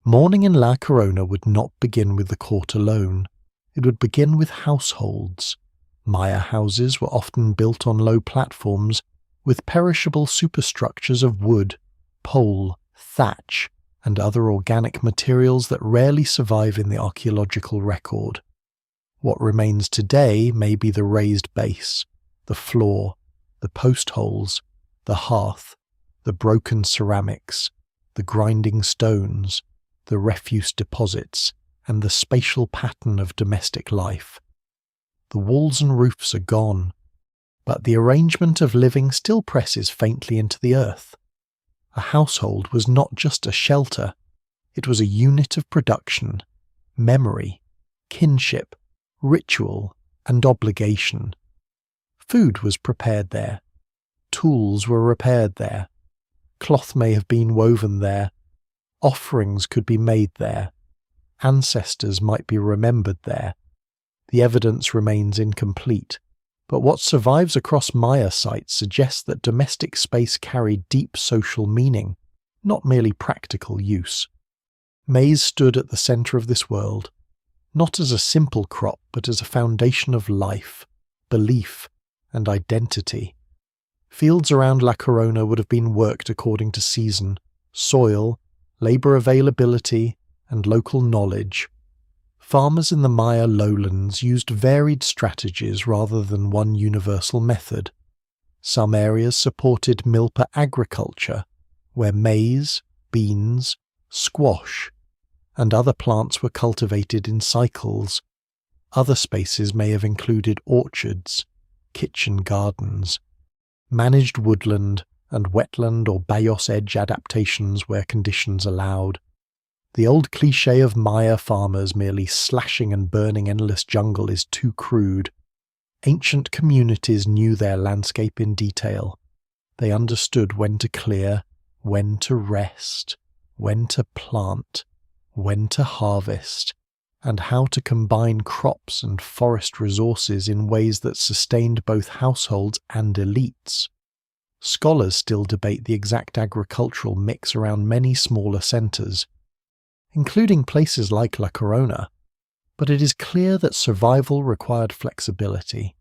Mourning in La Corona would not begin with the court alone. It would begin with households. Maya houses were often built on low platforms with perishable superstructures of wood, pole, thatch, and other organic materials that rarely survive in the archaeological record. What remains today may be the raised base, the floor, the post holes, the hearth, the broken ceramics, the grinding stones, the refuse deposits, and the spatial pattern of domestic life. The walls and roofs are gone, but the arrangement of living still presses faintly into the earth. A household was not just a shelter, it was a unit of production, memory, kinship, ritual, and obligation. Food was prepared there. Tools were repaired there. Cloth may have been woven there. Offerings could be made there. Ancestors might be remembered there. The evidence remains incomplete, but what survives across Maya sites suggests that domestic space carried deep social meaning, not merely practical use. Maize stood at the centre of this world, not as a simple crop but as a foundation of life, belief, and identity. Fields around La Corona would have been worked according to season, soil, labour availability, and local knowledge. Farmers in the Maya lowlands used varied strategies rather than one universal method. Some areas supported milpa agriculture, where maize, beans, squash, and other plants were cultivated in cycles. Other spaces may have included orchards, kitchen gardens, managed woodland, and wetland or bayous edge adaptations where conditions allowed. The old cliché of Maya farmers merely slashing and burning endless jungle is too crude. Ancient communities knew their landscape in detail. They understood when to clear, when to rest, when to plant, when to harvest, and how to combine crops and forest resources in ways that sustained both households and elites. Scholars still debate the exact agricultural mix around many smaller centres, including places like La Corona, but it is clear that survival required flexibility.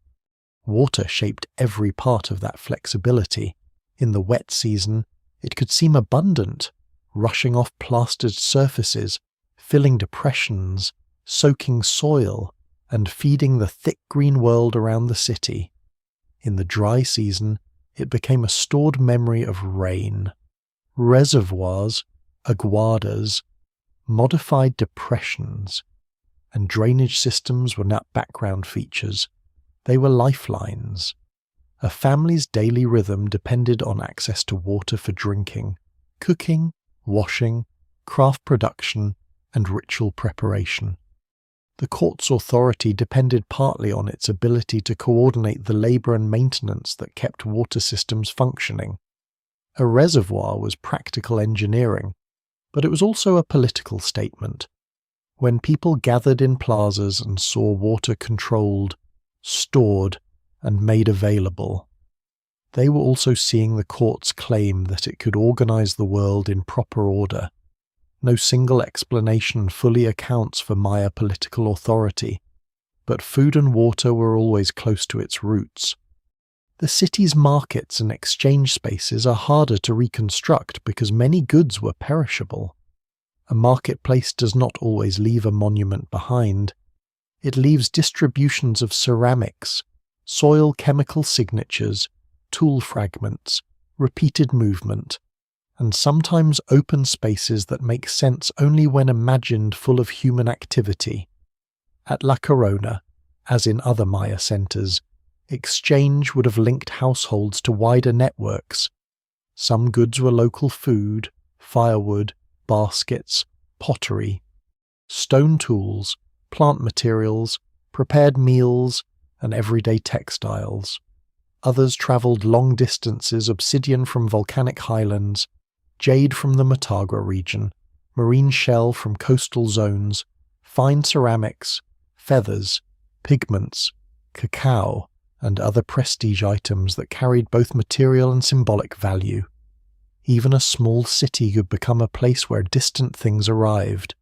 Water shaped every part of that flexibility. In the wet season, it could seem abundant, rushing off plastered surfaces, filling depressions, soaking soil, and feeding the thick green world around the city. In the dry season, it became a stored memory of rain. Reservoirs, aguadas, modified depressions, and drainage systems were not background features. They were lifelines. A family's daily rhythm depended on access to water for drinking, cooking, washing, craft production, and ritual preparation. The court's authority depended partly on its ability to coordinate the labour and maintenance that kept water systems functioning. A reservoir was practical engineering, but it was also a political statement. When people gathered in plazas and saw water controlled, stored, and made available, they were also seeing the court's claim that it could organise the world in proper order. No single explanation fully accounts for Maya political authority, but food and water were always close to its roots. The city's markets and exchange spaces are harder to reconstruct because many goods were perishable. A marketplace does not always leave a monument behind. It leaves distributions of ceramics, soil chemical signatures, tool fragments, repeated movement, and sometimes open spaces that make sense only when imagined full of human activity. At La Corona, as in other Maya centres, exchange would have linked households to wider networks. Some goods were local food, firewood, baskets, pottery, stone tools, plant materials, prepared meals, and everyday textiles. Others travelled long distances: obsidian from volcanic highlands, jade from the Motagua region, marine shell from coastal zones, fine ceramics, feathers, pigments, cacao, and other prestige items that carried both material and symbolic value. Even a small city could become a place where distant things arrived,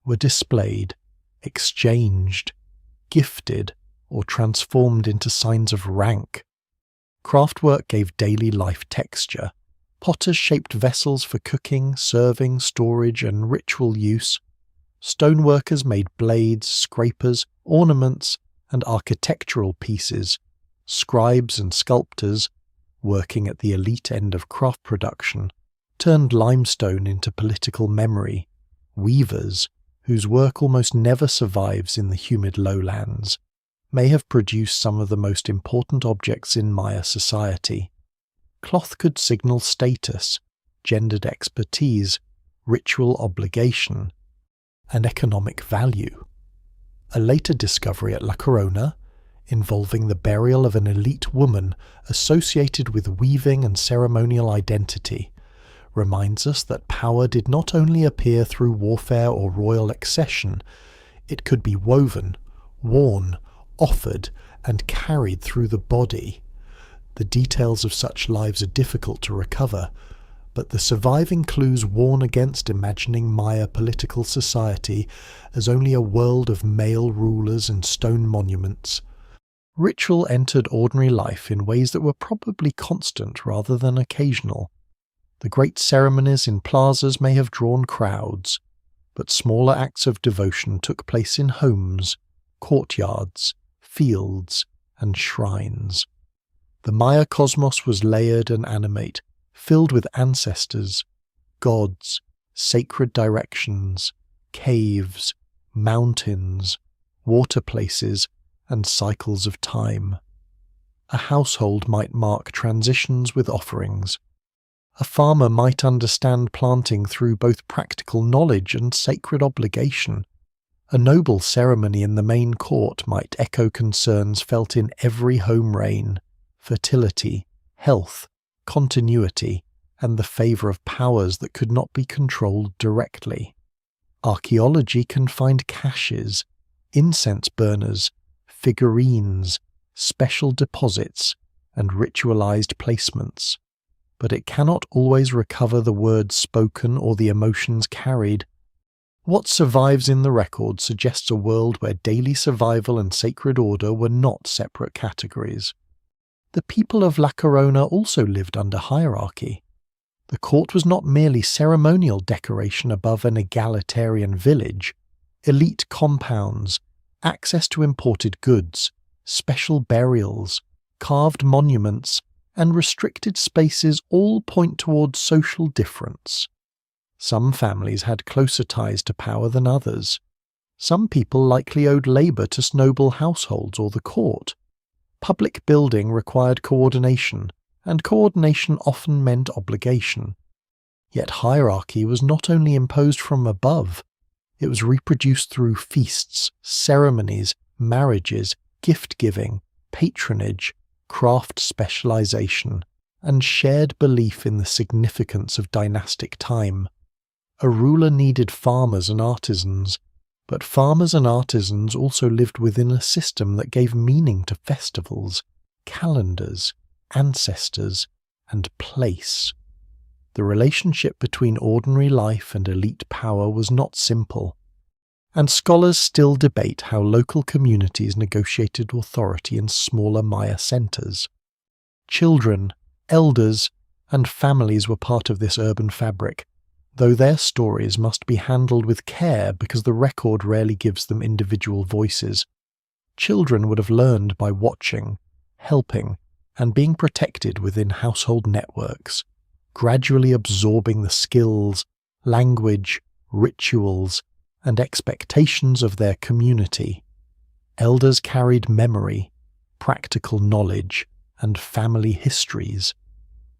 were displayed, exchanged, gifted, or transformed into signs of rank. Craftwork gave daily life texture. Potters shaped vessels for cooking, serving, storage, and ritual use. Stoneworkers made blades, scrapers, ornaments, and architectural pieces. Scribes and sculptors, working at the elite end of craft production, turned limestone into political memory. Weavers, whose work almost never survives in the humid lowlands, may have produced some of the most important objects in Maya society. Cloth could signal status, gendered expertise, ritual obligation, and economic value. A later discovery at La Corona, involving the burial of an elite woman associated with weaving and ceremonial identity, reminds us that power did not only appear through warfare or royal accession, it could be woven, worn, offered, and carried through the body. The details of such lives are difficult to recover, but the surviving clues warn against imagining Maya political society as only a world of male rulers and stone monuments. Ritual entered ordinary life in ways that were probably constant rather than occasional. The great ceremonies in plazas may have drawn crowds, but smaller acts of devotion took place in homes, courtyards, fields, and shrines. The Maya cosmos was layered and animate, filled with ancestors, gods, sacred directions, caves, mountains, water places, and cycles of time. A household might mark transitions with offerings. A farmer might understand planting through both practical knowledge and sacred obligation. A noble ceremony in the main court might echo concerns felt in every home reign: fertility, health, continuity, and the favour of powers that could not be controlled directly. Archaeology can find caches, incense burners, figurines, special deposits, and ritualized placements, but it cannot always recover the words spoken or the emotions carried. What survives in the record suggests a world where daily survival and sacred order were not separate categories. The people of La Corona also lived under hierarchy. The court was not merely ceremonial decoration above an egalitarian village. Elite compounds, access to imported goods, special burials, carved monuments, and restricted spaces all point towards social difference. Some families had closer ties to power than others. Some people likely owed labour to noble households or the court. Public building required coordination, and coordination often meant obligation. Yet hierarchy was not only imposed from above, it was reproduced through feasts, ceremonies, marriages, gift-giving, patronage, craft specialization, and shared belief in the significance of dynastic time. A ruler needed farmers and artisans, but farmers and artisans also lived within a system that gave meaning to festivals, calendars, ancestors, and place. The relationship between ordinary life and elite power was not simple, and scholars still debate how local communities negotiated authority in smaller Maya centers. Children, elders, and families were part of this urban fabric, though their stories must be handled with care because the record rarely gives them individual voices. Children would have learned by watching, helping, and being protected within household networks, gradually absorbing the skills, language, rituals, and expectations of their community. Elders carried memory, practical knowledge, and family histories.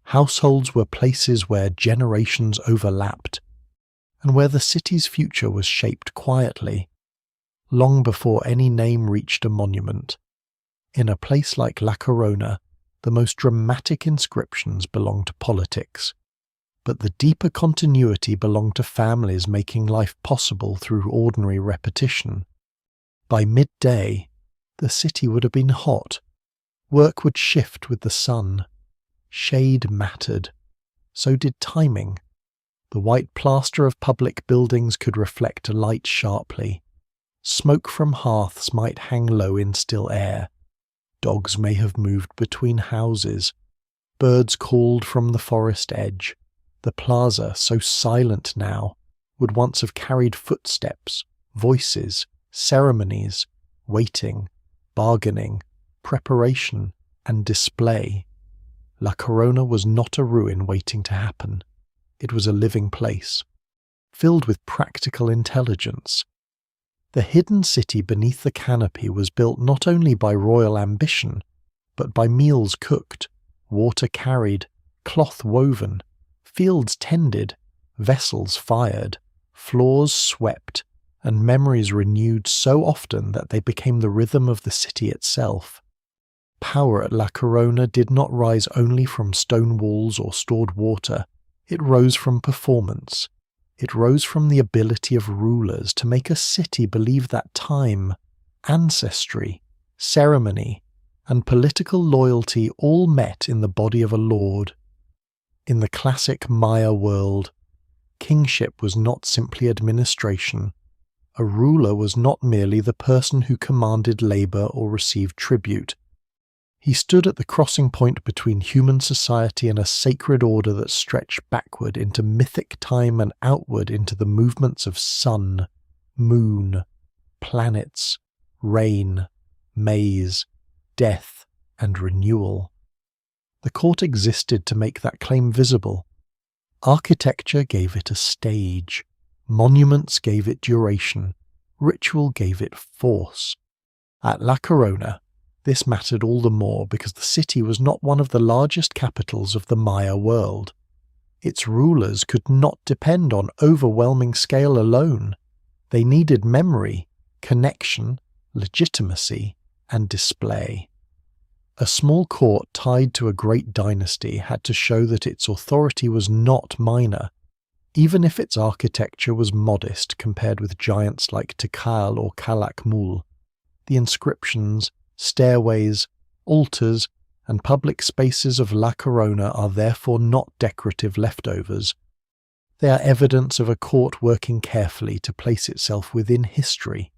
Households were places where generations overlapped, and where the city's future was shaped quietly, long before any name reached a monument. In a place like La Corona, the most dramatic inscriptions belong to politics, but the deeper continuity belonged to families making life possible through ordinary repetition. By midday, the city would have been hot. Work would shift with the sun. Shade mattered. So did timing. The white plaster of public buildings could reflect light sharply. Smoke from hearths might hang low in still air. Dogs may have moved between houses. Birds called from the forest edge. The plaza, so silent now, would once have carried footsteps, voices, ceremonies, waiting, bargaining, preparation, and display. La Corona was not a ruin waiting to happen. It was a living place, filled with practical intelligence. The hidden city beneath the canopy was built not only by royal ambition, but by meals cooked, water carried, cloth woven, fields tended, vessels fired, floors swept, and memories renewed so often that they became the rhythm of the city itself. Power at La Corona did not rise only from stone walls or stored water. It rose from performance. It rose from the ability of rulers to make a city believe that time, ancestry, ceremony, and political loyalty all met in the body of a lord. In the classic Maya world, kingship was not simply administration. A ruler was not merely the person who commanded labor or received tribute. He stood at the crossing point between human society and a sacred order that stretched backward into mythic time and outward into the movements of sun, moon, planets, rain, maze, death, and renewal. The court existed to make that claim visible. Architecture gave it a stage. Monuments gave it duration, ritual gave it force. At La Corona, this mattered all the more because the city was not one of the largest capitals of the Maya world. Its rulers could not depend on overwhelming scale alone. They needed memory, connection, legitimacy, and display. A small court tied to a great dynasty had to show that its authority was not minor, even if its architecture was modest compared with giants like Tikal or Calakmul. The inscriptions, stairways, altars, and public spaces of La Corona are therefore not decorative leftovers. They are evidence of a court working carefully to place itself within history.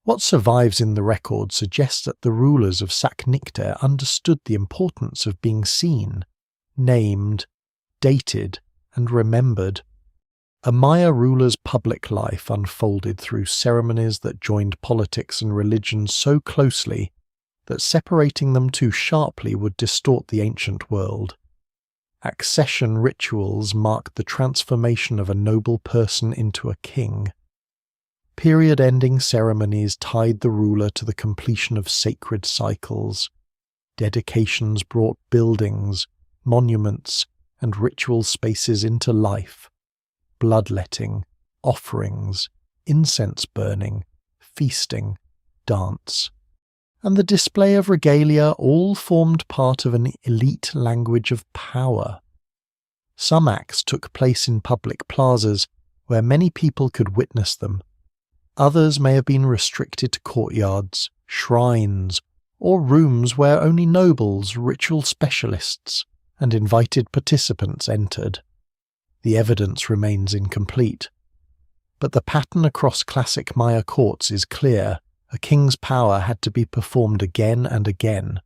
What survives in the record suggests that the rulers of Saknikter understood the importance of being seen, named, dated, and remembered. A Maya ruler's public life unfolded through ceremonies that joined politics and religion so closely that separating them too sharply would distort the ancient world. Accession rituals marked the transformation of a noble person into a king. Period-ending ceremonies tied the ruler to the completion of sacred cycles. Dedications brought buildings, monuments, and ritual spaces into life. Bloodletting, offerings, incense burning, feasting, dance, and the display of regalia all formed part of an elite language of power. Some acts took place in public plazas where many people could witness them. Others may have been restricted to courtyards, shrines, or rooms where only nobles, ritual specialists, and invited participants entered. The evidence remains incomplete. But the pattern across classic Maya courts is clear. A king's power had to be performed again and again.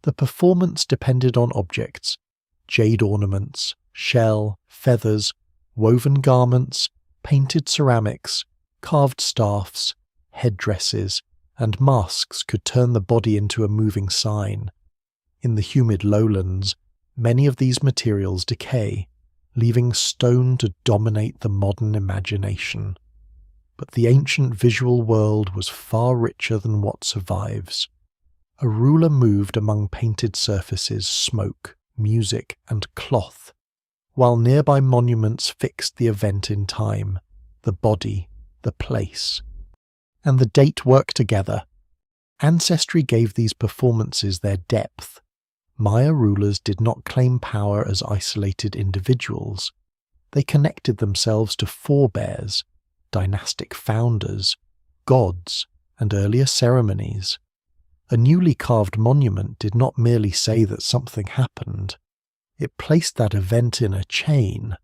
The performance depended on objects: jade ornaments, shell, feathers, woven garments, painted ceramics, carved staffs, headdresses, and masks could turn the body into a moving sign. In the humid lowlands, many of these materials decay, leaving stone to dominate the modern imagination. But the ancient visual world was far richer than what survives. A ruler moved among painted surfaces, smoke, music, and cloth, while nearby monuments fixed the event in time, the body, the place, and the date worked together. Ancestry gave these performances their depth. Maya rulers did not claim power as isolated individuals. They connected themselves to forebears, dynastic founders, gods, and earlier ceremonies. A newly carved monument did not merely say that something happened. It placed that event in a chain.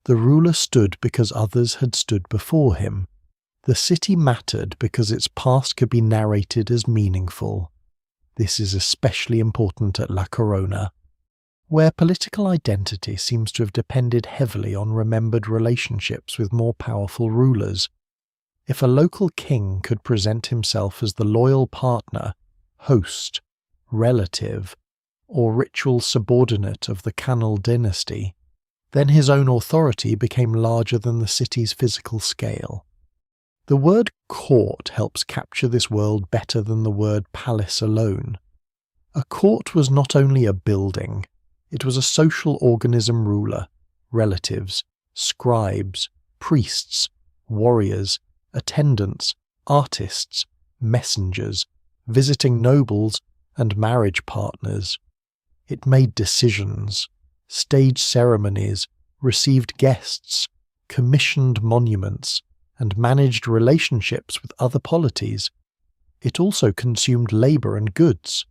The ruler stood because others had stood before him. The city mattered because its past could be narrated as meaningful. This is especially important at La Corona, where political identity seems to have depended heavily on remembered relationships with more powerful rulers. If a local king could present himself as the loyal partner, host, relative, or ritual subordinate of the Kaanul dynasty, then his own authority became larger than the city's physical scale. The word court helps capture this world better than the word palace alone. A court was not only a building, it was a social organism ruler, relatives, scribes, priests, warriors, attendants, artists, messengers, visiting nobles, and marriage partners. It made decisions, staged ceremonies, received guests, commissioned monuments, and managed relationships with other polities. It also consumed labour and goods.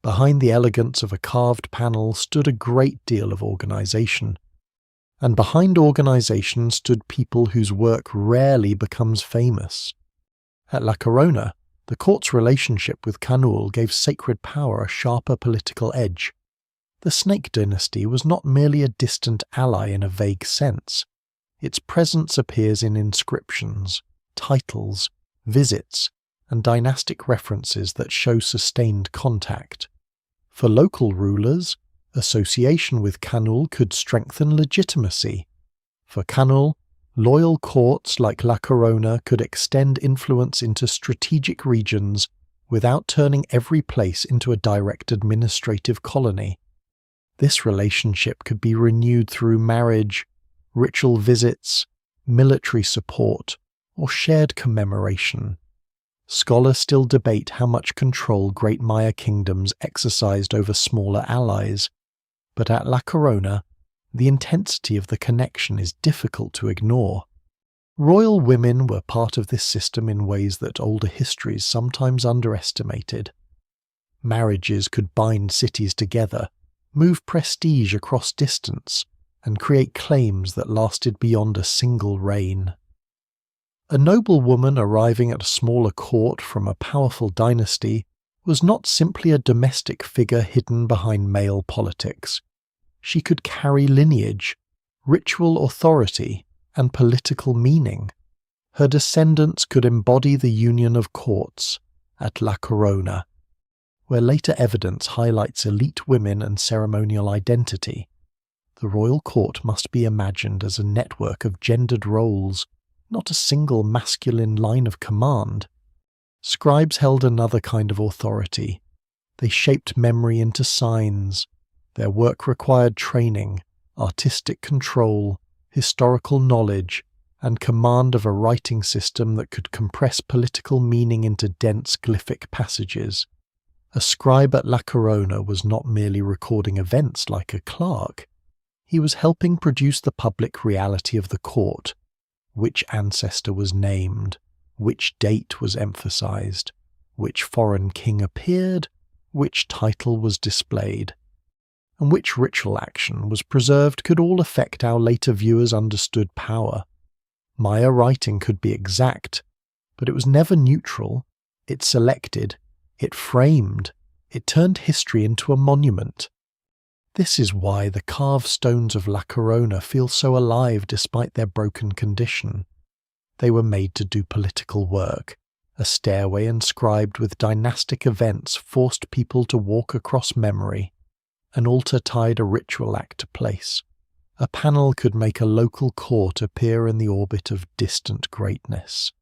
Behind the elegance of a carved panel stood a great deal of organisation. And behind organisation stood people whose work rarely becomes famous. At La Corona, the court's relationship with Kaanul gave sacred power a sharper political edge. The Snake dynasty was not merely a distant ally in a vague sense. Its presence appears in inscriptions, titles, visits, and dynastic references that show sustained contact. For local rulers, association with Kaanul could strengthen legitimacy. For Kaanul, Loyal courts like La Corona could extend influence into strategic regions without turning every place into a direct administrative colony. This relationship could be renewed through marriage, ritual visits, military support, or shared commemoration. Scholars still debate how much control great Maya kingdoms exercised over smaller allies, but at La Corona, the intensity of the connection is difficult to ignore. Royal women were part of this system in ways that older histories sometimes underestimated. Marriages could bind cities together, move prestige across distance, and create claims that lasted beyond a single reign. A noblewoman arriving at a smaller court from a powerful dynasty was not simply a domestic figure hidden behind male politics. She could carry lineage, ritual authority, and political meaning. Her descendants could embody the union of courts at La Corona, where later evidence highlights elite women and ceremonial identity. The royal court must be imagined as a network of gendered roles, not a single masculine line of command. Scribes held another kind of authority. They shaped memory into signs. Their work required training, artistic control, historical knowledge, and command of a writing system that could compress political meaning into dense glyphic passages. A scribe at La Corona was not merely recording events like a clerk. He was helping produce the public reality of the court. Which ancestor was named, which date was emphasized, which foreign king appeared, which title was displayed, and which ritual action was preserved could all affect how later viewers understood power. Maya writing could be exact, but it was never neutral. It selected, it framed, it turned history into a monument. This is why the carved stones of La Corona feel so alive despite their broken condition. They were made to do political work. A stairway inscribed with dynastic events forced people to walk across memory. An altar tied a ritual act to place. A panel could make a local court appear in the orbit of distant greatness.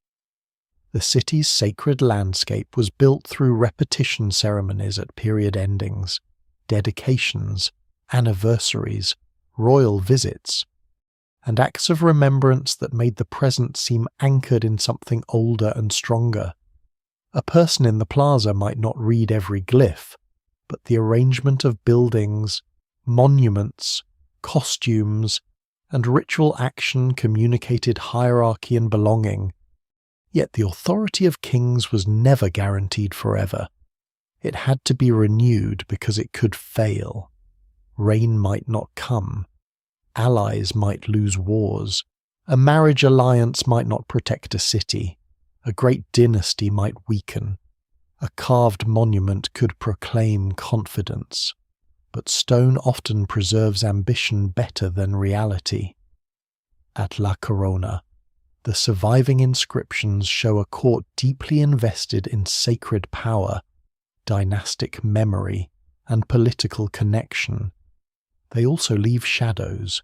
The city's sacred landscape was built through repetition ceremonies at period endings, dedications, anniversaries, royal visits, and acts of remembrance that made the present seem anchored in something older and stronger. A person in the plaza might not read every glyph, but the arrangement of buildings, monuments, costumes, and ritual action communicated hierarchy and belonging. Yet the authority of kings was never guaranteed forever. It had to be renewed because it could fail. Rain might not come. Allies might lose wars. A marriage alliance might not protect a city. A great dynasty might weaken. A carved monument could proclaim confidence. But stone often preserves ambition better than reality. At La Corona, the surviving inscriptions show a court deeply invested in sacred power, dynastic memory, and political connection. They also leave shadows.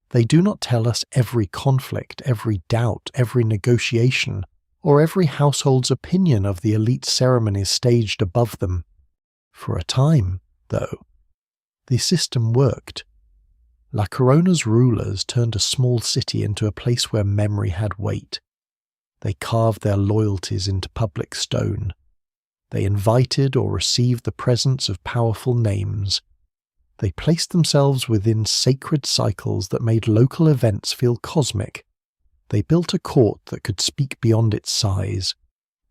They do not tell us every conflict, every doubt, every negotiation, or every household's opinion of the elite ceremonies staged above them. For a time, though, the system worked. La Corona's rulers turned a small city into a place where memory had weight. They carved their loyalties into public stone. They invited or received the presence of powerful names. They placed themselves within sacred cycles that made local events feel cosmic. They built a court that could speak beyond its size.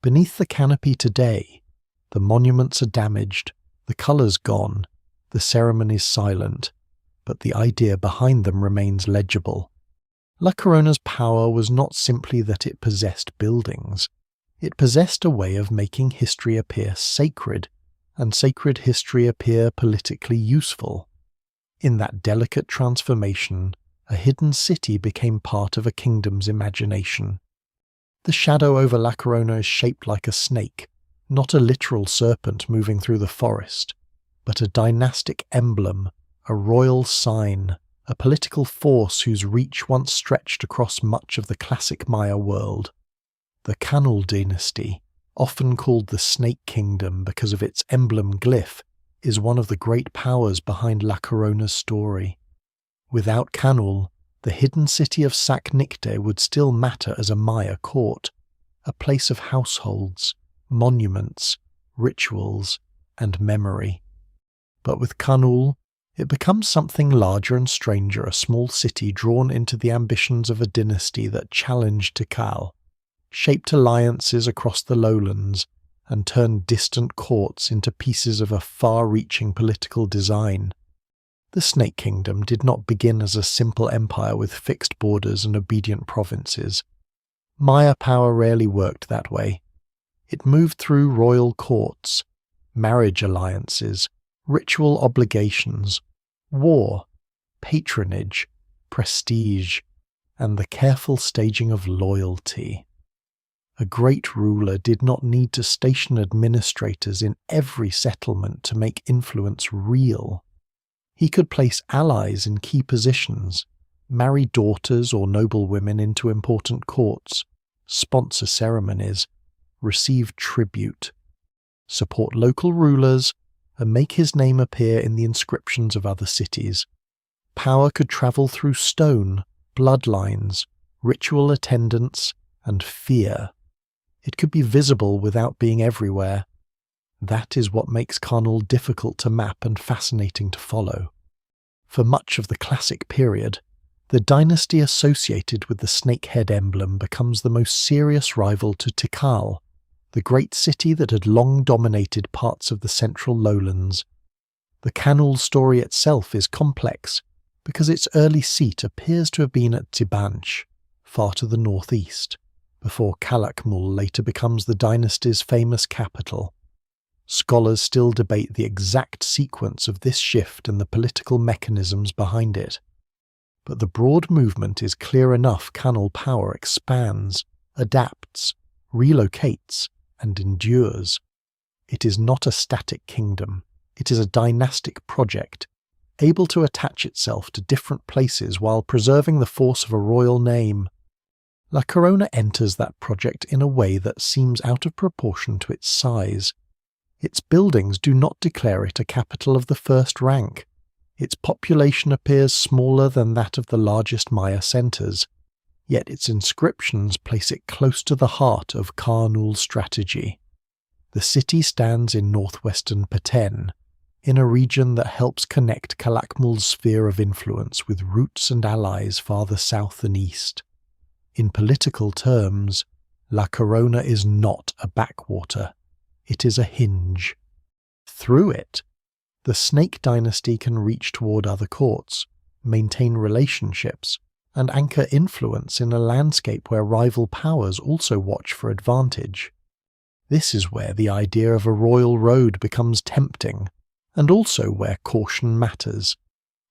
Beneath the canopy today, the monuments are damaged, the colours gone, the ceremonies silent, but the idea behind them remains legible. La Corona's power was not simply that it possessed buildings. It possessed a way of making history appear sacred, and sacred history appear politically useful. In that delicate transformation, a hidden city became part of a kingdom's imagination. The shadow over La Corona is shaped like a snake, not a literal serpent moving through the forest, but a dynastic emblem, a royal sign, a political force whose reach once stretched across much of the classic Maya world. The Kaanul dynasty, often called the Snake Kingdom because of its emblem glyph, is one of the great powers behind La Corona's story. Without Kaanul, the hidden city of Sac Nicte would still matter as a Maya court, a place of households, monuments, rituals, and memory. But with Kaanul, it becomes something larger and stranger, a small city drawn into the ambitions of a dynasty that challenged Tikal, shaped alliances across the lowlands, and turned distant courts into pieces of a far-reaching political design. The Snake Kingdom did not begin as a simple empire with fixed borders and obedient provinces. Maya power rarely worked that way. It moved through royal courts, marriage alliances, ritual obligations, war, patronage, prestige, and the careful staging of loyalty. A great ruler did not need to station administrators in every settlement to make influence real. He could place allies in key positions, marry daughters or noblewomen into important courts, sponsor ceremonies, receive tribute, support local rulers, and make his name appear in the inscriptions of other cities. Power could travel through stone, bloodlines, ritual attendance, and fear. It could be visible without being everywhere. That is what makes Kaanul difficult to map and fascinating to follow. For much of the classic period, the dynasty associated with the snakehead emblem becomes the most serious rival to Tikal, the great city that had long dominated parts of the central lowlands. The Kaanul story itself is complex because its early seat appears to have been at Tibanch, far to the northeast, before Calakmul later becomes the dynasty's famous capital. Scholars still debate the exact sequence of this shift and the political mechanisms behind it. But the broad movement is clear enough. Kaanul power expands, adapts, relocates, and endures. It is not a static kingdom. It is a dynastic project, able to attach itself to different places while preserving the force of a royal name. La Corona enters that project in a way that seems out of proportion to its size. Its buildings do not declare it a capital of the first rank. Its population appears smaller than that of the largest Maya centers, yet its inscriptions place it close to the heart of Kaanul's strategy. The city stands in northwestern Peten, in a region that helps connect Calakmul's sphere of influence with roots and allies farther south and east. In political terms, La Corona is not a backwater. It is a hinge. Through it, the Snake dynasty can reach toward other courts, maintain relationships, and anchor influence in a landscape where rival powers also watch for advantage. This is where the idea of a royal road becomes tempting, and also where caution matters.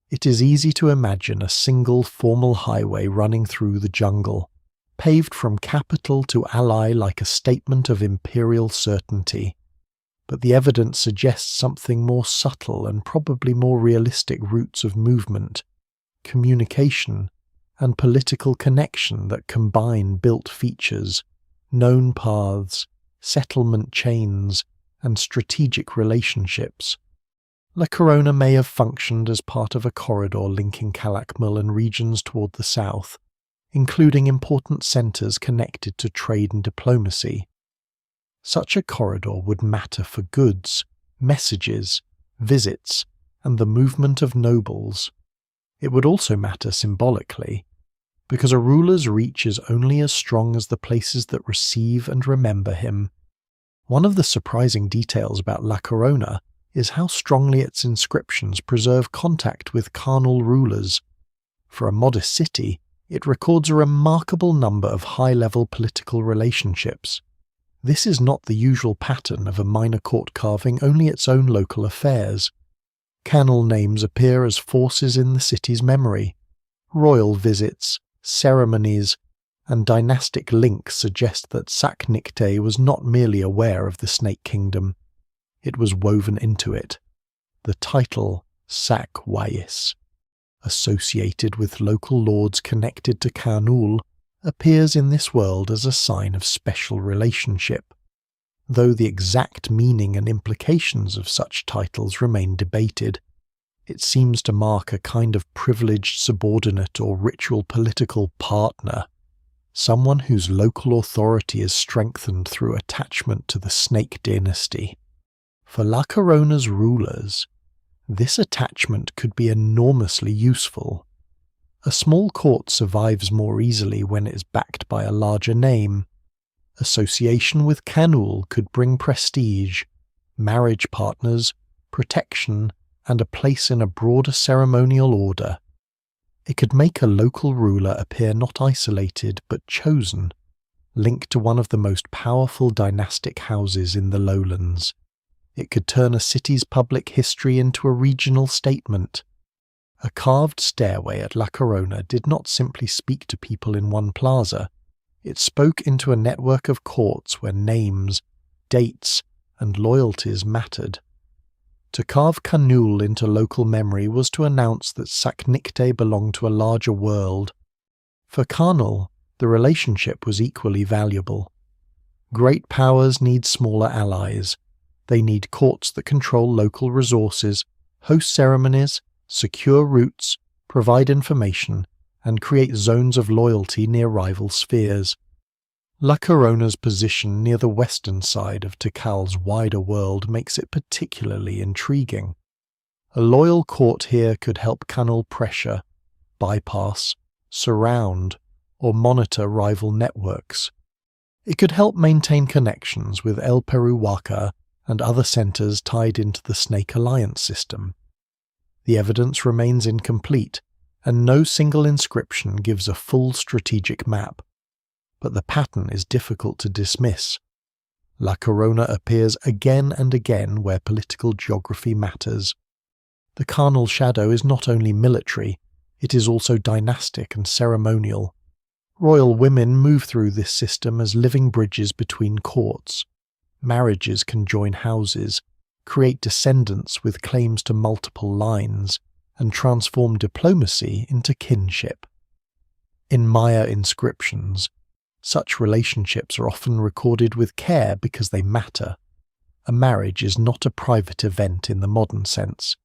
It is easy to imagine a single formal highway running through the jungle, paved from capital to ally like a statement of imperial certainty. But the evidence suggests something more subtle and probably more realistic routes of movement, communication, and political connection that combine built features, known paths, settlement chains, and strategic relationships. La Corona may have functioned as part of a corridor linking Calakmul and regions toward the south, including important centers connected to trade and diplomacy. Such a corridor would matter for goods, messages, visits, and the movement of nobles. It would also matter symbolically, because a ruler's reach is only as strong as the places that receive and remember him. One of the surprising details about La Corona is how strongly its inscriptions preserve contact with Kaanul rulers. For a modest city, it records a remarkable number of high-level political relationships. This is not the usual pattern of a minor court carving only its own local affairs. Kaanul names appear as forces in the city's memory. Royal visits, ceremonies, and dynastic links suggest that Sac Nicte was not merely aware of the Snake Kingdom. It was woven into it. The title Sac Wais, associated with local lords connected to Kaanul, appears in this world as a sign of special relationship, though the exact meaning and implications of such titles remain debated. It seems to mark a kind of privileged subordinate or ritual political partner, someone whose local authority is strengthened through attachment to the Snake dynasty. For La Corona's rulers, this attachment could be enormously useful. A small court survives more easily when it is backed by a larger name. Association with Kaanul could bring prestige, marriage partners, protection, and a place in a broader ceremonial order. It could make a local ruler appear not isolated but chosen, linked to one of the most powerful dynastic houses in the lowlands. It could turn a city's public history into a regional statement. A carved stairway at La Corona did not simply speak to people in one plaza. It spoke into a network of courts where names, dates, and loyalties mattered. To carve Kaanul into local memory was to announce that Saknikte belonged to a larger world. For Kaanul, the relationship was equally valuable. Great powers need smaller allies. They need courts that control local resources, host ceremonies, secure routes, provide information, and create zones of loyalty near rival spheres. La Corona's position near the western side of Tikal's wider world makes it particularly intriguing. A loyal court here could help Kaanul pressure, bypass, surround, or monitor rival networks. It could help maintain connections with El Peruwaka and other centers tied into the Snake Alliance system. The evidence remains incomplete, and no single inscription gives a full strategic map. But the pattern is difficult to dismiss. La Corona appears again and again where political geography matters. The Kaanul shadow is not only military, it is also dynastic and ceremonial. Royal women move through this system as living bridges between courts. Marriages can join houses, create descendants with claims to multiple lines, and transform diplomacy into kinship. In Maya inscriptions, such relationships are often recorded with care because they matter. A marriage is not a private event in the modern sense.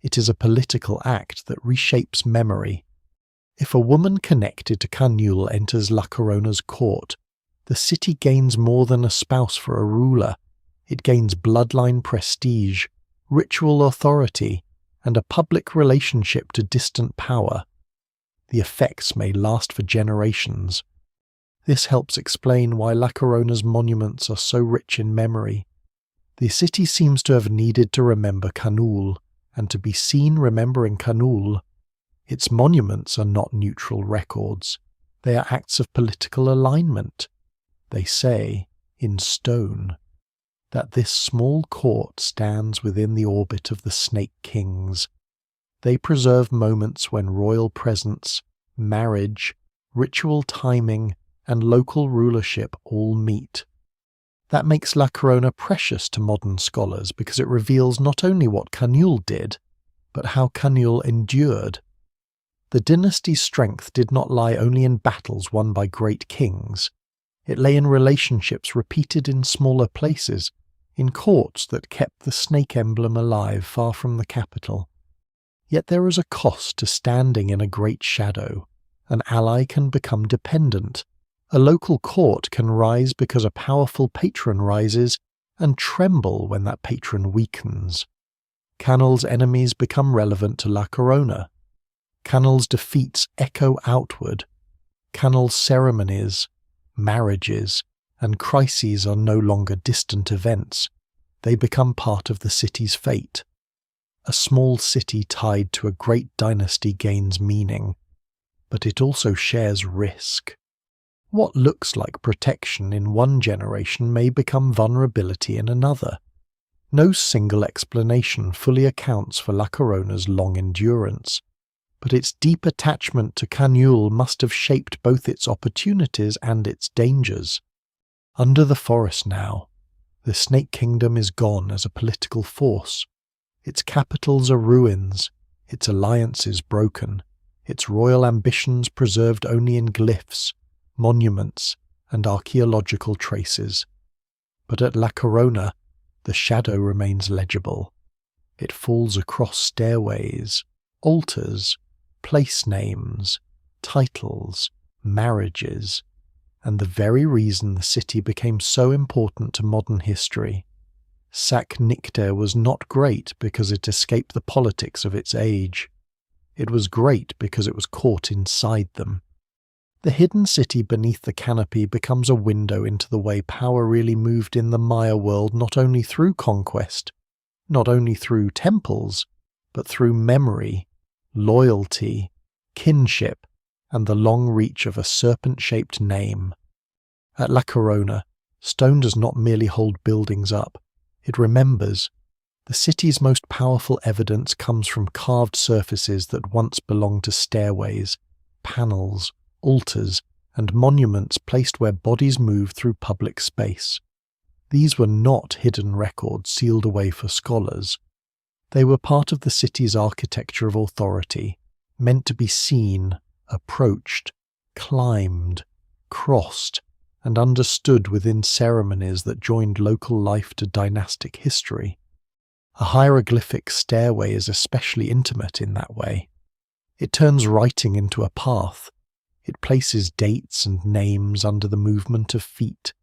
It is a political act that reshapes memory. If a woman connected to Kaanul enters La Corona's court, the city gains more than a spouse for a ruler. It gains bloodline prestige, ritual authority, and a public relationship to distant power. The effects may last for generations. This helps explain why La Corona's monuments are so rich in memory. The city seems to have needed to remember Kaanul, and to be seen remembering Kaanul. Its monuments are not neutral records. They are acts of political alignment. They say, in stone, that this small court stands within the orbit of the Snake Kings. They preserve moments when royal presence, marriage, ritual timing, and local rulership all meet. That makes La Corona precious to modern scholars because it reveals not only what Kaanul did, but how Kaanul endured. The dynasty's strength did not lie only in battles won by great kings. It lay in relationships repeated in smaller places, in courts that kept the snake emblem alive far from the capital. Yet there is a cost to standing in a great shadow. An ally can become dependent. A local court can rise because a powerful patron rises, and tremble when that patron weakens. Kaanul's enemies become relevant to La Corona. Kaanul's defeats echo outward. Kaanul's ceremonies, marriages, and crises are no longer distant events. They become part of the city's fate. A small city tied to a great dynasty gains meaning, but it also shares risk. What looks like protection in one generation may become vulnerability in another. No single explanation fully accounts for La Corona's long endurance, but its deep attachment to Kaanul must have shaped both its opportunities and its dangers. Under the forest now, the Snake Kingdom is gone as a political force. Its capitals are ruins, its alliances broken, its royal ambitions preserved only in glyphs, monuments, and archaeological traces. But at La Corona, the shadow remains legible. It falls across stairways, altars, place names, titles, marriages, and the very reason the city became so important to modern history. Sac Nicter was not great because it escaped the politics of its age. It was great because it was caught inside them. The hidden city beneath the canopy becomes a window into the way power really moved in the Maya world, not only through conquest, not only through temples, but through memory, loyalty, kinship, and the long reach of a serpent-shaped name. At La Corona, stone does not merely hold buildings up, it remembers. The city's most powerful evidence comes from carved surfaces that once belonged to stairways, panels, altars, and monuments placed where bodies moved through public space. These were not hidden records sealed away for scholars. They were part of the city's architecture of authority, meant to be seen, approached, climbed, crossed, and understood within ceremonies that joined local life to dynastic history. A hieroglyphic stairway is especially intimate in that way. It turns writing into a path. It places dates and names under the movement of feet.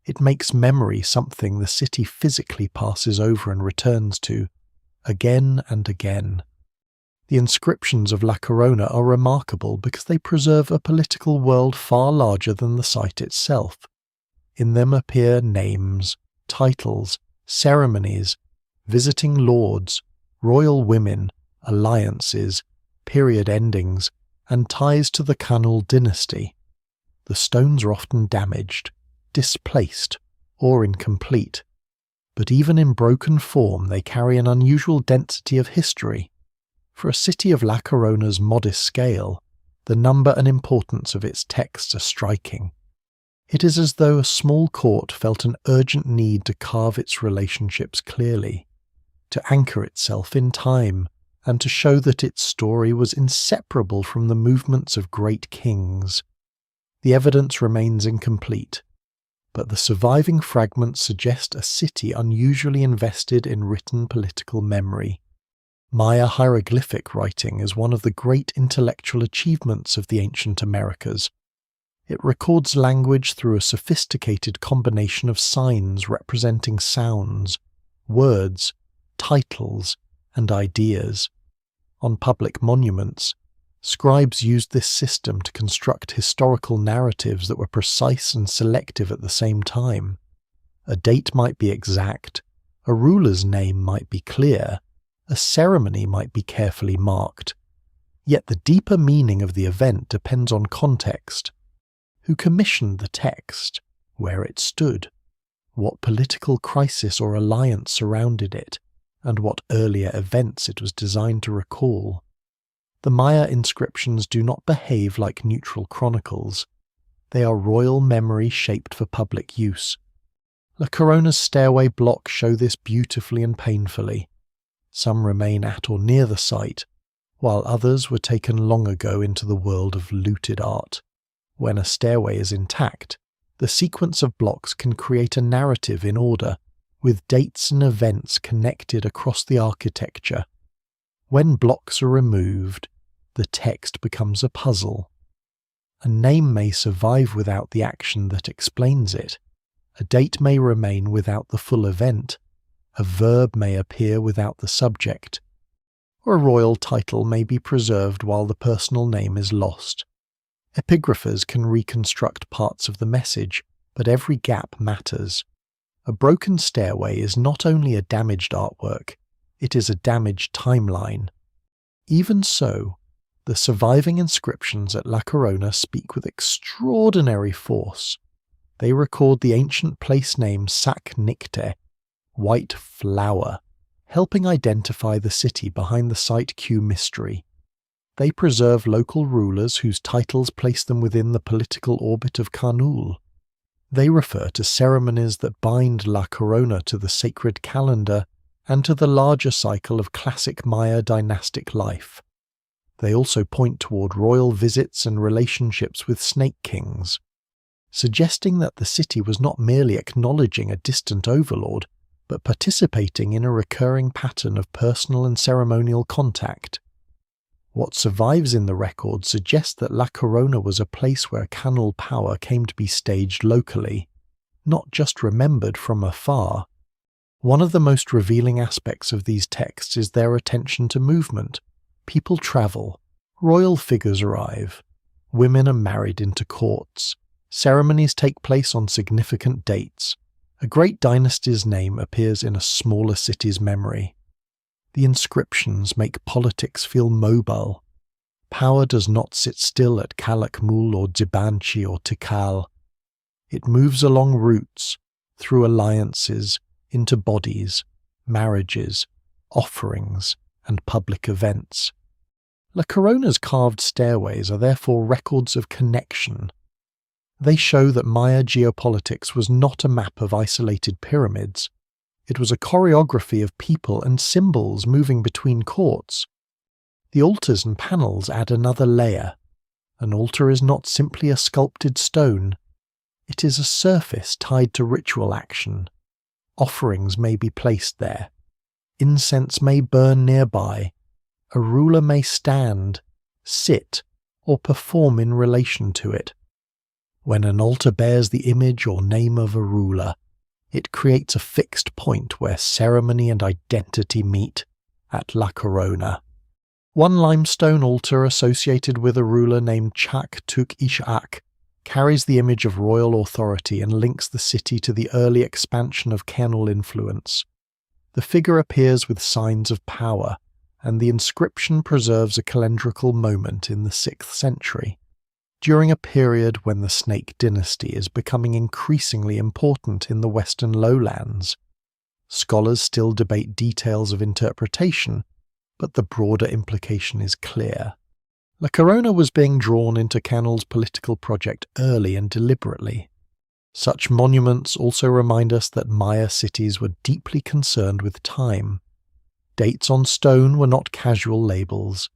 It makes memory something the city physically passes over and returns to, again and again. The inscriptions of La Corona are remarkable because they preserve a political world far larger than the site itself. In them appear names, titles, ceremonies, visiting lords, royal women, alliances, period endings, and ties to the Kaanul dynasty. The stones are often damaged, displaced, or incomplete, but even in broken form they carry an unusual density of history. For a city of La Corona's modest scale, the number and importance of its texts are striking. It is as though a small court felt an urgent need to carve its relationships clearly, to anchor itself in time, and to show that its story was inseparable from the movements of great kings. The evidence remains incomplete, but the surviving fragments suggest a city unusually invested in written political memory. Maya hieroglyphic writing is one of the great intellectual achievements of the ancient Americas. It records language through a sophisticated combination of signs representing sounds, words, titles, and ideas. On public monuments, scribes used this system to construct historical narratives that were precise and selective at the same time. A date might be exact, a ruler's name might be clear, a ceremony might be carefully marked. Yet the deeper meaning of the event depends on context. Who commissioned the text? Where it stood? What political crisis or alliance surrounded it? And what earlier events it was designed to recall? The Maya inscriptions do not behave like neutral chronicles. They are royal memory shaped for public use. La Corona's stairway blocks show this beautifully and painfully. Some remain at or near the site, while others were taken long ago into the world of looted art. When a stairway is intact, the sequence of blocks can create a narrative in order, with dates and events connected across the architecture. When blocks are removed, the text becomes a puzzle. A name may survive without the action that explains it. A date may remain without the full event. A verb may appear without the subject. Or a royal title may be preserved while the personal name is lost. Epigraphers can reconstruct parts of the message, but every gap matters. A broken stairway is not only a damaged artwork, it is a damaged timeline. Even so, the surviving inscriptions at La Corona speak with extraordinary force. They record the ancient place name Sac Nicter, white flower, helping identify the city behind the Site Q mystery. They preserve local rulers whose titles place them within the political orbit of Kaanul. They refer to ceremonies that bind La Corona to the sacred calendar and to the larger cycle of classic Maya dynastic life. They also point toward royal visits and relationships with snake kings, suggesting that the city was not merely acknowledging a distant overlord, but participating in a recurring pattern of personal and ceremonial contact. What survives in the record suggests that La Corona was a place where Kaanul power came to be staged locally, not just remembered from afar. One of the most revealing aspects of these texts is their attention to movement. People travel, royal figures arrive, women are married into courts, ceremonies take place on significant dates. A great dynasty's name appears in a smaller city's memory. The inscriptions make politics feel mobile. Power does not sit still at Calakmul or Dzibanci or Tikal. It moves along routes, through alliances, into bodies, marriages, offerings, and public events. La Corona's carved stairways are therefore records of connection. They show that Maya geopolitics was not a map of isolated pyramids. It was a choreography of people and symbols moving between courts. The altars and panels add another layer. An altar is not simply a sculpted stone. It is a surface tied to ritual action. Offerings may be placed there. Incense may burn nearby. A ruler may stand, sit, or perform in relation to it. When an altar bears the image or name of a ruler, it creates a fixed point where ceremony and identity meet at La Corona. One limestone altar associated with a ruler named Chak Tuk Ishak carries the image of royal authority and links the city to the early expansion of Kaanul influence. The figure appears with signs of power, and the inscription preserves a calendrical moment in the 6th century, during a period when the Snake dynasty is becoming increasingly important in the western lowlands. Scholars still debate details of interpretation, but the broader implication is clear. La Corona was being drawn into Kaanul's political project early and deliberately. Such monuments also remind us that Maya cities were deeply concerned with time. Dates on stone were not casual labels.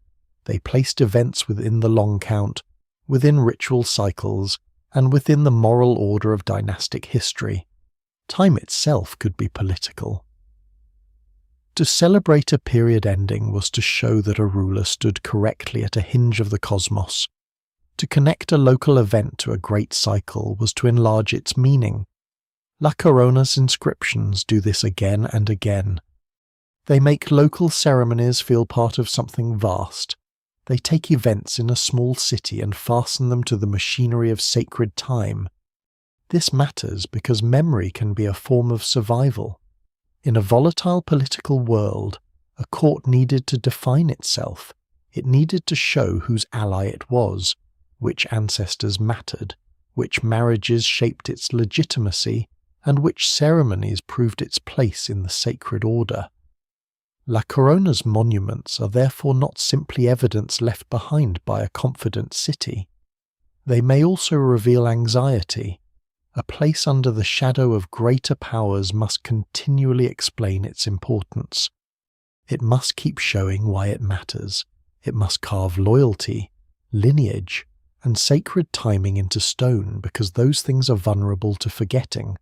They placed events within the long count, within ritual cycles, and within the moral order of dynastic history. Time itself could be political. To celebrate a period ending was to show that a ruler stood correctly at a hinge of the cosmos. To connect a local event to a great cycle was to enlarge its meaning. La Corona's inscriptions do this again and again. They make local ceremonies feel part of something vast. They take events in a small city and fasten them to the machinery of sacred time. This matters because memory can be a form of survival. In a volatile political world, a court needed to define itself. It needed to show whose ally it was, which ancestors mattered, which marriages shaped its legitimacy, and which ceremonies proved its place in the sacred order. La Corona's monuments are therefore not simply evidence left behind by a confident city. They may also reveal anxiety. A place under the shadow of greater powers must continually explain its importance. It must keep showing why it matters. It must carve loyalty, lineage, and sacred timing into stone because those things are vulnerable to forgetting.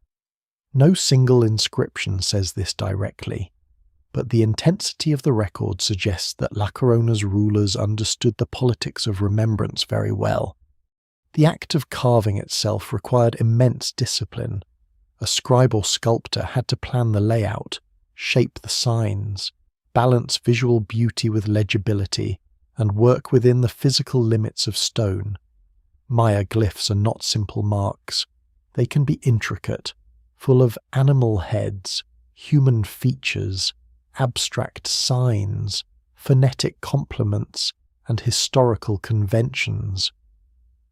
No single inscription says this directly, but the intensity of the record suggests that La Corona's rulers understood the politics of remembrance very well. The act of carving itself required immense discipline. A scribe or sculptor had to plan the layout, shape the signs, balance visual beauty with legibility, and work within the physical limits of stone. Maya glyphs are not simple marks. They can be intricate, full of animal heads, human features, abstract signs, phonetic complements, and historical conventions.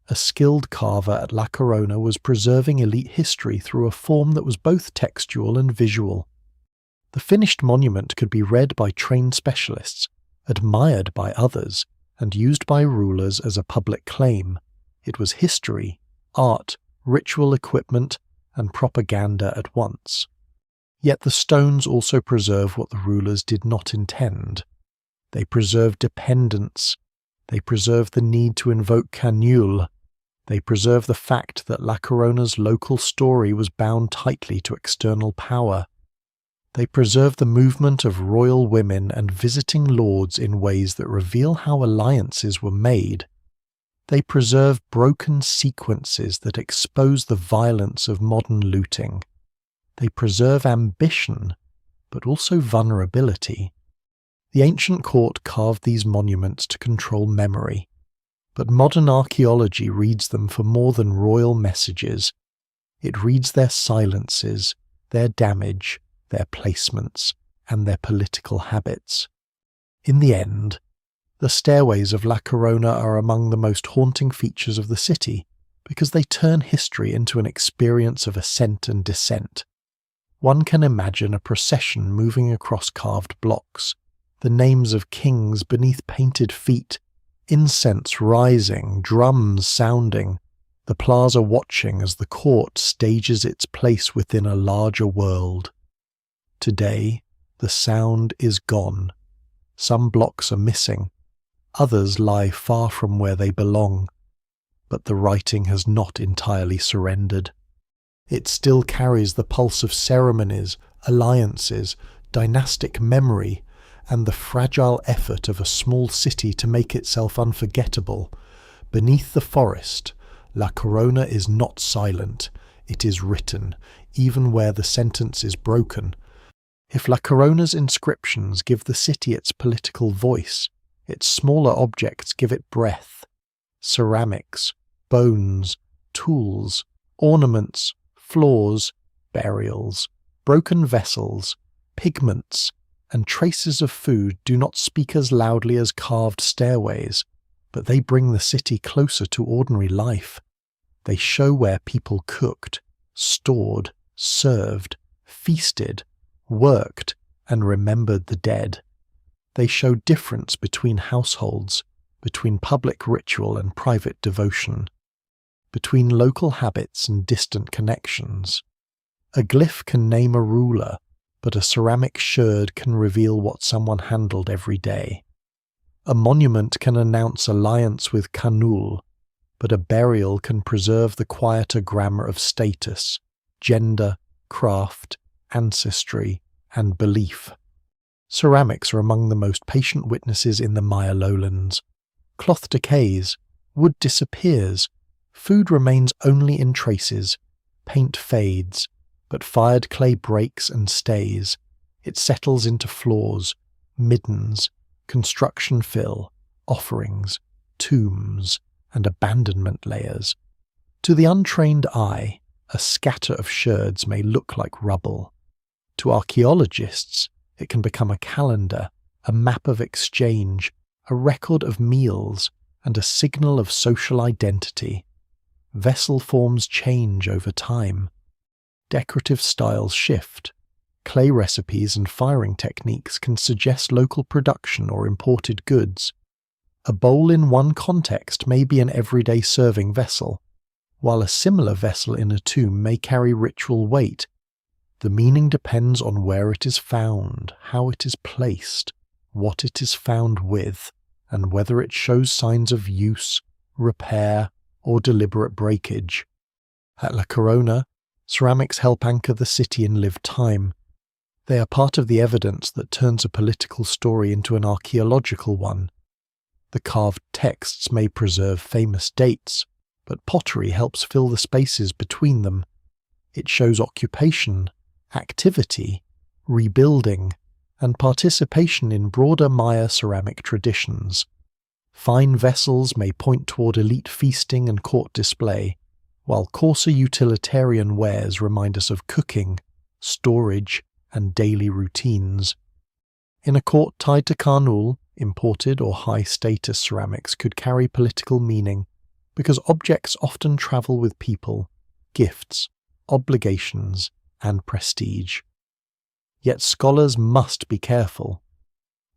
A skilled carver at La Corona was preserving elite history through a form that was both textual and visual. The finished monument could be read by trained specialists, admired by others, and used by rulers as a public claim. It was history, art, ritual equipment, and propaganda at once. Yet the stones also preserve what the rulers did not intend. They preserve dependence. They preserve the need to invoke Kaanul. They preserve the fact that La Corona's local story was bound tightly to external power. They preserve the movement of royal women and visiting lords in ways that reveal how alliances were made. They preserve broken sequences that expose the violence of modern looting. They preserve ambition, but also vulnerability. The ancient court carved these monuments to control memory, but modern archaeology reads them for more than royal messages. It reads their silences, their damage, their placements, and their political habits. In the end, the stairways of La Corona are among the most haunting features of the city because they turn history into an experience of ascent and descent. One can imagine a procession moving across carved blocks, the names of kings beneath painted feet, incense rising, drums sounding, the plaza watching as the court stages its place within a larger world. Today, the sound is gone. Some blocks are missing. Others lie far from where they belong. But the writing has not entirely surrendered. It still carries the pulse of ceremonies, alliances, dynastic memory, and the fragile effort of a small city to make itself unforgettable. Beneath the forest, La Corona is not silent. It is written, even where the sentence is broken. If La Corona's inscriptions give the city its political voice, its smaller objects give it breath. Ceramics, bones, tools, ornaments, floors, burials, broken vessels, pigments, and traces of food do not speak as loudly as carved stairways, but they bring the city closer to ordinary life. They show where people cooked, stored, served, feasted, worked, and remembered the dead. They show difference between households, between public ritual and private devotion, between local habits and distant connections. A glyph can name a ruler, but a ceramic sherd can reveal what someone handled every day. A monument can announce alliance with Kaanul, but a burial can preserve the quieter grammar of status, gender, craft, ancestry, and belief. Ceramics are among the most patient witnesses in the Maya lowlands. Cloth decays, wood disappears, food remains only in traces, paint fades, but fired clay breaks and stays. It settles into floors, middens, construction fill, offerings, tombs, and abandonment layers. To the untrained eye, a scatter of sherds may look like rubble. To archaeologists, it can become a calendar, a map of exchange, a record of meals, and a signal of social identity. Vessel forms change over time. Decorative styles shift. Clay recipes and firing techniques can suggest local production or imported goods. A bowl in one context may be an everyday serving vessel, while a similar vessel in a tomb may carry ritual weight. The meaning depends on where it is found, how it is placed, what it is found with, and whether it shows signs of use, repair, or deliberate breakage. At La Corona, ceramics help anchor the city in lived time. They are part of the evidence that turns a political story into an archaeological one. The carved texts may preserve famous dates, but pottery helps fill the spaces between them. It shows occupation, activity, rebuilding, and participation in broader Maya ceramic traditions. Fine vessels may point toward elite feasting and court display, while coarser utilitarian wares remind us of cooking, storage, and daily routines. In a court tied to Kaanul, imported or high-status ceramics could carry political meaning, because objects often travel with people, gifts, obligations, and prestige. Yet scholars must be careful.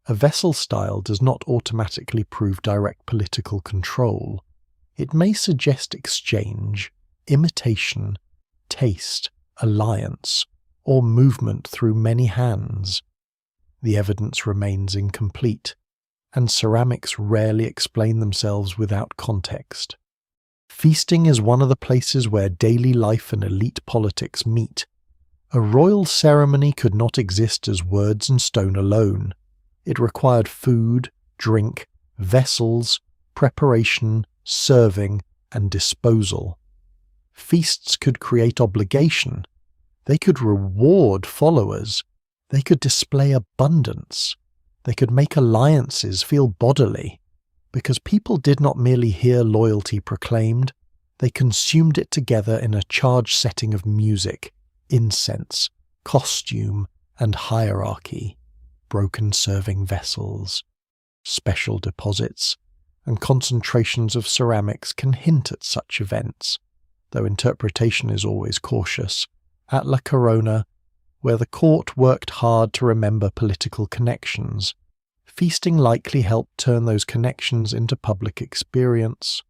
A vessel style does not automatically prove direct political control. It may suggest exchange, imitation, taste, alliance, or movement through many hands. The evidence remains incomplete, and ceramics rarely explain themselves without context. Feasting is one of the places where daily life and elite politics meet. A royal ceremony could not exist as words and stone alone. It required food, drink, vessels, preparation, serving, and disposal. Feasts could create obligation. They could reward followers. They could display abundance. They could make alliances feel bodily, because people did not merely hear loyalty proclaimed, they consumed it together in a charged setting of music, incense, costume, and hierarchy, broken serving vessels, special deposits, and concentrations of ceramics can hint at such events, though interpretation is always cautious. At La Corona, where the court worked hard to remember political connections, feasting likely helped turn those connections into public experience.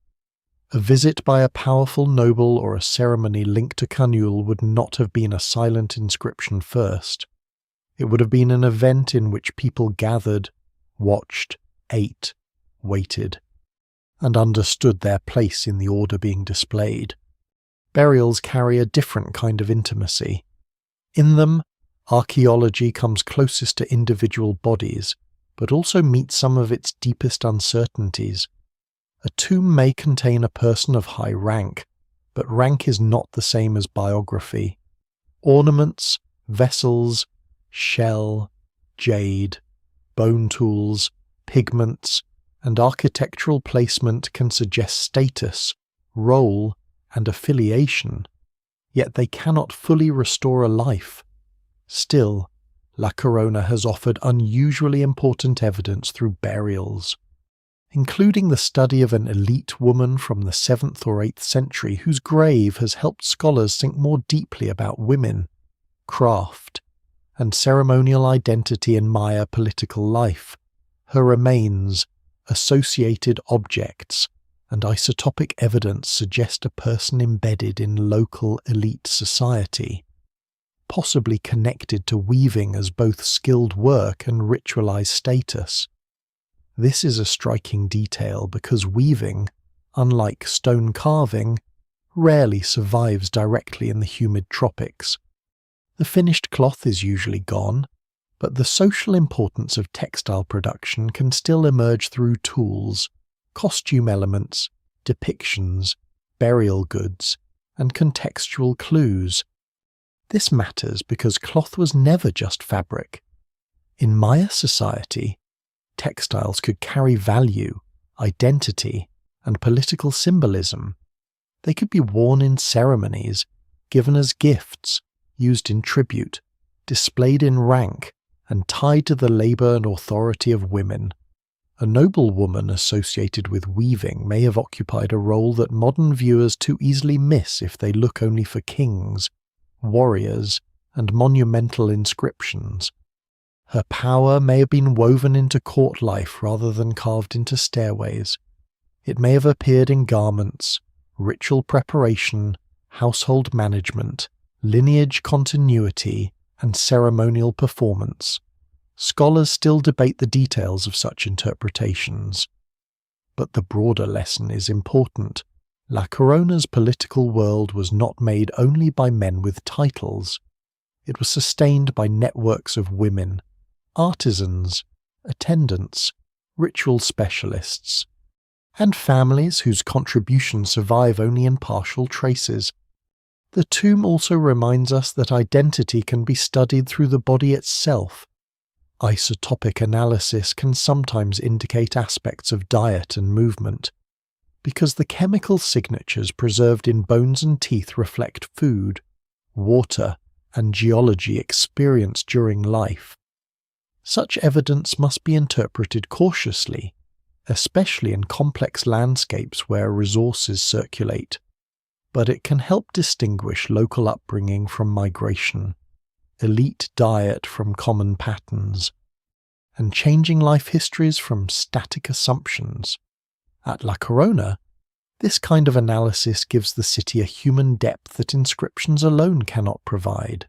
A visit by a powerful noble or a ceremony linked to Kaanul would not have been a silent inscription first. It would have been an event in which people gathered, watched, ate, waited, and understood their place in the order being displayed. Burials carry a different kind of intimacy. In them, archaeology comes closest to individual bodies, but also meets some of its deepest uncertainties. A tomb may contain a person of high rank, but rank is not the same as biography. Ornaments, vessels, shell, jade, bone tools, pigments, and architectural placement can suggest status, role, and affiliation, yet they cannot fully restore a life. Still, La Corona has offered unusually important evidence through burials, including the study of an elite woman from the 7th or 8th century whose grave has helped scholars think more deeply about women, craft, and ceremonial identity in Maya political life. Her remains, associated objects, and isotopic evidence suggest a person embedded in local elite society, possibly connected to weaving as both skilled work and ritualized status. This is a striking detail because weaving, unlike stone carving, rarely survives directly in the humid tropics. The finished cloth is usually gone, but the social importance of textile production can still emerge through tools, costume elements, depictions, burial goods, and contextual clues. This matters because cloth was never just fabric. In Maya society, textiles could carry value, identity, and political symbolism. They could be worn in ceremonies, given as gifts, used in tribute, displayed in rank, and tied to the labor and authority of women. A noble woman associated with weaving may have occupied a role that modern viewers too easily miss if they look only for kings, warriors, and monumental inscriptions. Her power may have been woven into court life rather than carved into stairways. It may have appeared in garments, ritual preparation, household management, lineage continuity, and ceremonial performance. Scholars still debate the details of such interpretations. But the broader lesson is important. La Corona's political world was not made only by men with titles. It was sustained by networks of women, artisans, attendants, ritual specialists, and families whose contributions survive only in partial traces. The tomb also reminds us that identity can be studied through the body itself. Isotopic analysis can sometimes indicate aspects of diet and movement, because the chemical signatures preserved in bones and teeth reflect food, water, and geology experienced during life. Such evidence must be interpreted cautiously, especially in complex landscapes where resources circulate, but it can help distinguish local upbringing from migration, elite diet from common patterns, and changing life histories from static assumptions. At La Corona, this kind of analysis gives the city a human depth that inscriptions alone cannot provide.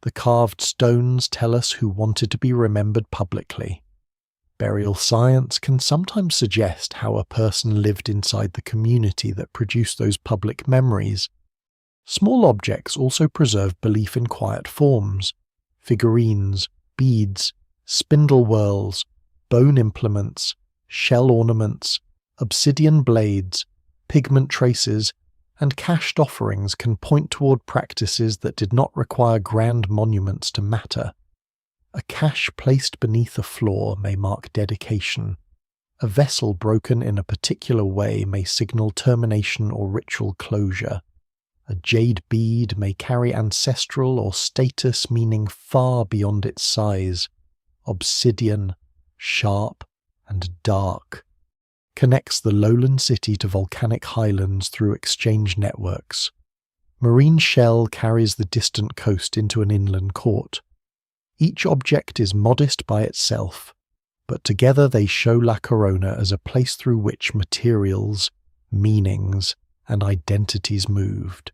The carved stones tell us who wanted to be remembered publicly. Burial science can sometimes suggest how a person lived inside the community that produced those public memories. Small objects also preserve belief in quiet forms: figurines, beads, spindle whorls, bone implements, shell ornaments, obsidian blades, pigment traces, and cached offerings can point toward practices that did not require grand monuments to matter. A cache placed beneath a floor may mark dedication. A vessel broken in a particular way may signal termination or ritual closure. A jade bead may carry ancestral or status meaning far beyond its size. Obsidian, sharp, and dark, connects the lowland city to volcanic highlands through exchange networks. Marine shell carries the distant coast into an inland court. Each object is modest by itself, but together they show La Corona as a place through which materials, meanings, and identities moved.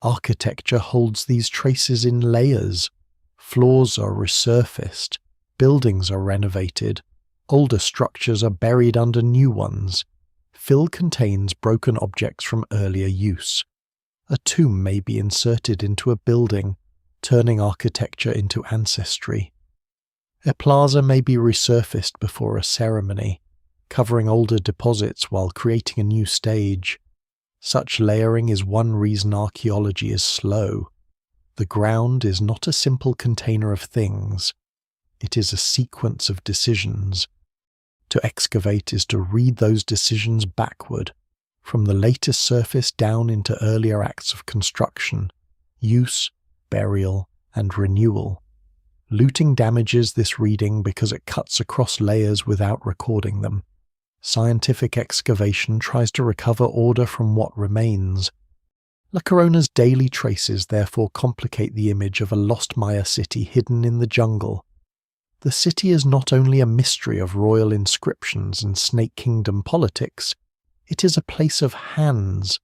Architecture holds these traces in layers. Floors are resurfaced, buildings are renovated, older structures are buried under new ones. Fill contains broken objects from earlier use. A tomb may be inserted into a building, turning architecture into ancestry. A plaza may be resurfaced before a ceremony, covering older deposits while creating a new stage. Such layering is one reason archaeology is slow. The ground is not a simple container of things. It is a sequence of decisions. To excavate is to read those decisions backward, from the latest surface down into earlier acts of construction, use, burial, and renewal. Looting damages this reading because it cuts across layers without recording them. Scientific excavation tries to recover order from what remains. La Corona's daily traces therefore complicate the image of a lost Maya city hidden in the jungle. The city is not only a mystery of royal inscriptions and Snake Kingdom politics, it is a place of hands,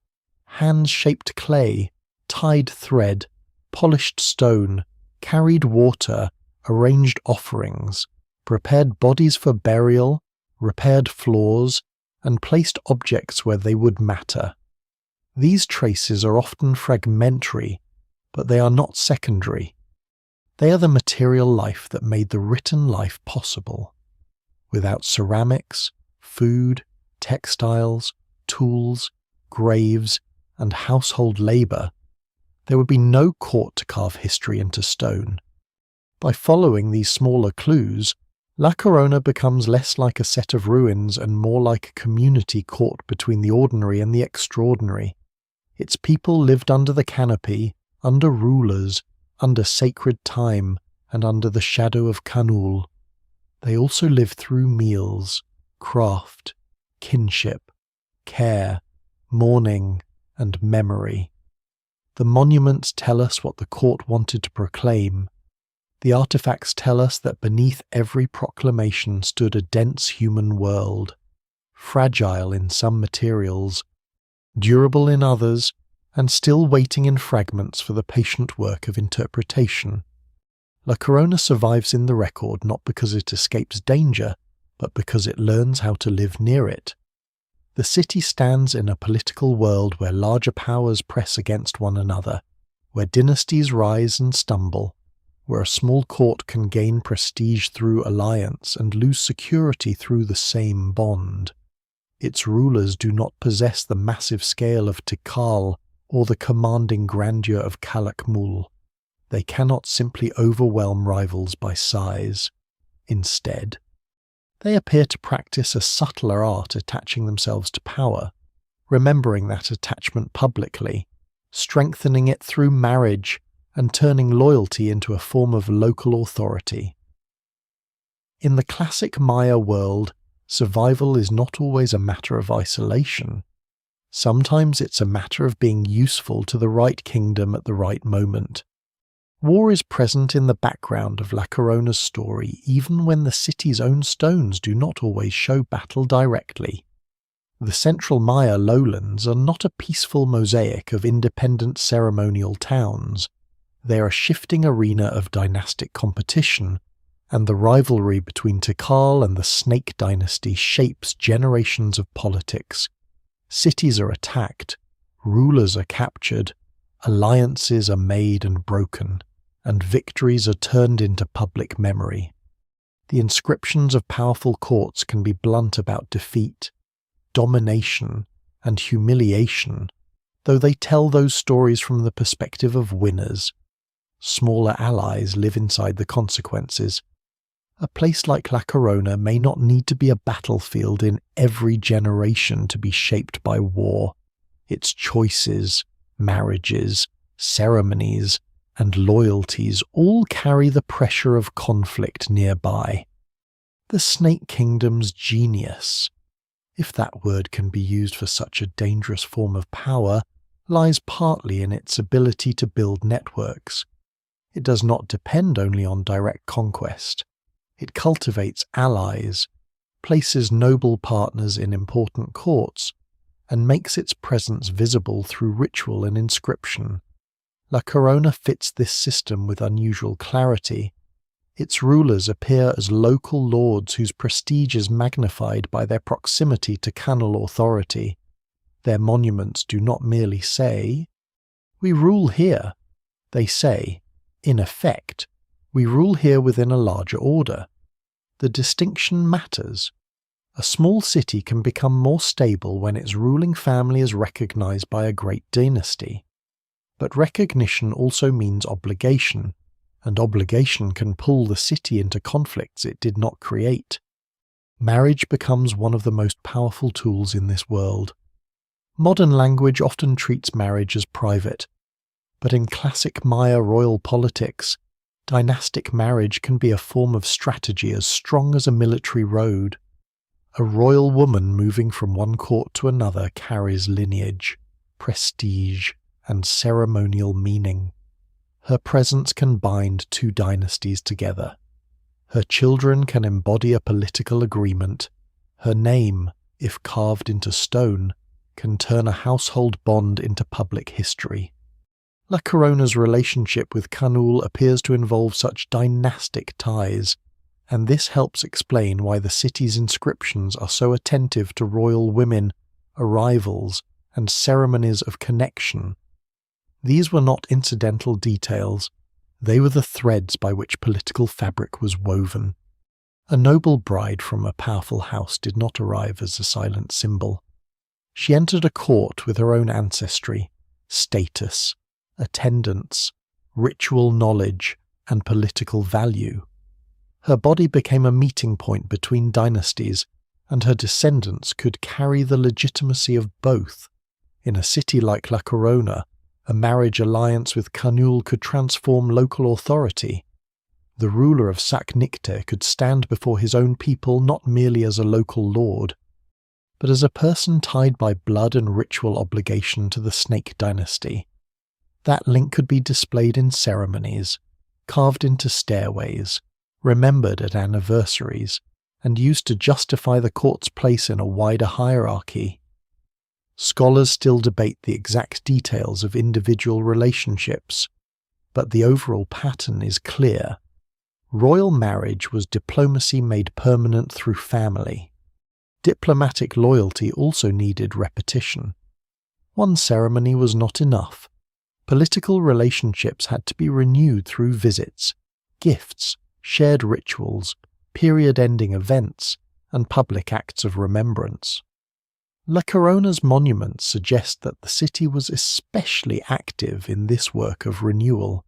hand-shaped clay, tied thread, polished stone, carried water, arranged offerings, prepared bodies for burial, repaired floors, and placed objects where they would matter. These traces are often fragmentary, but they are not secondary. They are the material life that made the written life possible. Without ceramics, food, textiles, tools, graves, and household labour, there would be no court to carve history into stone. By following these smaller clues, La Corona becomes less like a set of ruins and more like a community caught between the ordinary and the extraordinary. Its people lived under the canopy, under rulers, under sacred time, and under the shadow of Kaanul. They also lived through meals, craft, kinship, care, mourning, and memory. The monuments tell us what the court wanted to proclaim. The artifacts tell us that beneath every proclamation stood a dense human world, fragile in some materials, durable in others, and still waiting in fragments for the patient work of interpretation. La Corona survives in the record not because it escapes danger, but because it learns how to live near it. The city stands in a political world where larger powers press against one another, where dynasties rise and stumble, where a small court can gain prestige through alliance and lose security through the same bond. Its rulers do not possess the massive scale of Tikal or the commanding grandeur of Calakmul. They cannot simply overwhelm rivals by size. Instead, they appear to practice a subtler art attaching themselves to power, remembering that attachment publicly, strengthening it through marriage, and turning loyalty into a form of local authority. In the classic Maya world, survival is not always a matter of isolation. Sometimes it's a matter of being useful to the right kingdom at the right moment. War is present in the background of La Corona's story, even when the city's own stones do not always show battle directly. The central Maya lowlands are not a peaceful mosaic of independent ceremonial towns. They are a shifting arena of dynastic competition, and the rivalry between Tikal and the Snake dynasty shapes generations of politics. Cities are attacked, rulers are captured, alliances are made and broken, and victories are turned into public memory. The inscriptions of powerful courts can be blunt about defeat, domination, and humiliation, though they tell those stories from the perspective of winners. Smaller allies live inside the consequences. A place like La Corona may not need to be a battlefield in every generation to be shaped by war. Its choices, marriages, ceremonies, and loyalties all carry the pressure of conflict nearby. The Snake Kingdom's genius, if that word can be used for such a dangerous form of power, lies partly in its ability to build networks. It does not depend only on direct conquest. It cultivates allies, places noble partners in important courts, and makes its presence visible through ritual and inscription. La Corona fits this system with unusual clarity. Its rulers appear as local lords whose prestige is magnified by their proximity to Kaanul authority. Their monuments do not merely say, "We rule here." They say, in effect, "We rule here within a larger order." The distinction matters. A small city can become more stable when its ruling family is recognized by a great dynasty. But recognition also means obligation, and obligation can pull the city into conflicts it did not create. Marriage becomes one of the most powerful tools in this world. Modern language often treats marriage as private, but in classic Maya royal politics, dynastic marriage can be a form of strategy as strong as a military road. A royal woman moving from one court to another carries lineage, prestige, and ceremonial meaning. Her presence can bind two dynasties together. Her children can embody a political agreement. Her name, if carved into stone, can turn a household bond into public history. La Corona's relationship with Kaanul appears to involve such dynastic ties, and this helps explain why the city's inscriptions are so attentive to royal women, arrivals, and ceremonies of connection. These were not incidental details, they were the threads by which political fabric was woven. A noble bride from a powerful house did not arrive as a silent symbol. She entered a court with her own ancestry, status, attendance, ritual knowledge, and political value. Her body became a meeting point between dynasties, and her descendants could carry the legitimacy of both. In a city like La Corona, a marriage alliance with Kaanul could transform local authority. The ruler of Saknikte could stand before his own people not merely as a local lord, but as a person tied by blood and ritual obligation to the Snake dynasty. That link could be displayed in ceremonies, carved into stairways, remembered at anniversaries, and used to justify the court's place in a wider hierarchy. Scholars still debate the exact details of individual relationships, but the overall pattern is clear. Royal marriage was diplomacy made permanent through family. Diplomatic loyalty also needed repetition. One ceremony was not enough. Political relationships had to be renewed through visits, gifts, shared rituals, period-ending events, and public acts of remembrance. La Corona's monuments suggest that the city was especially active in this work of renewal.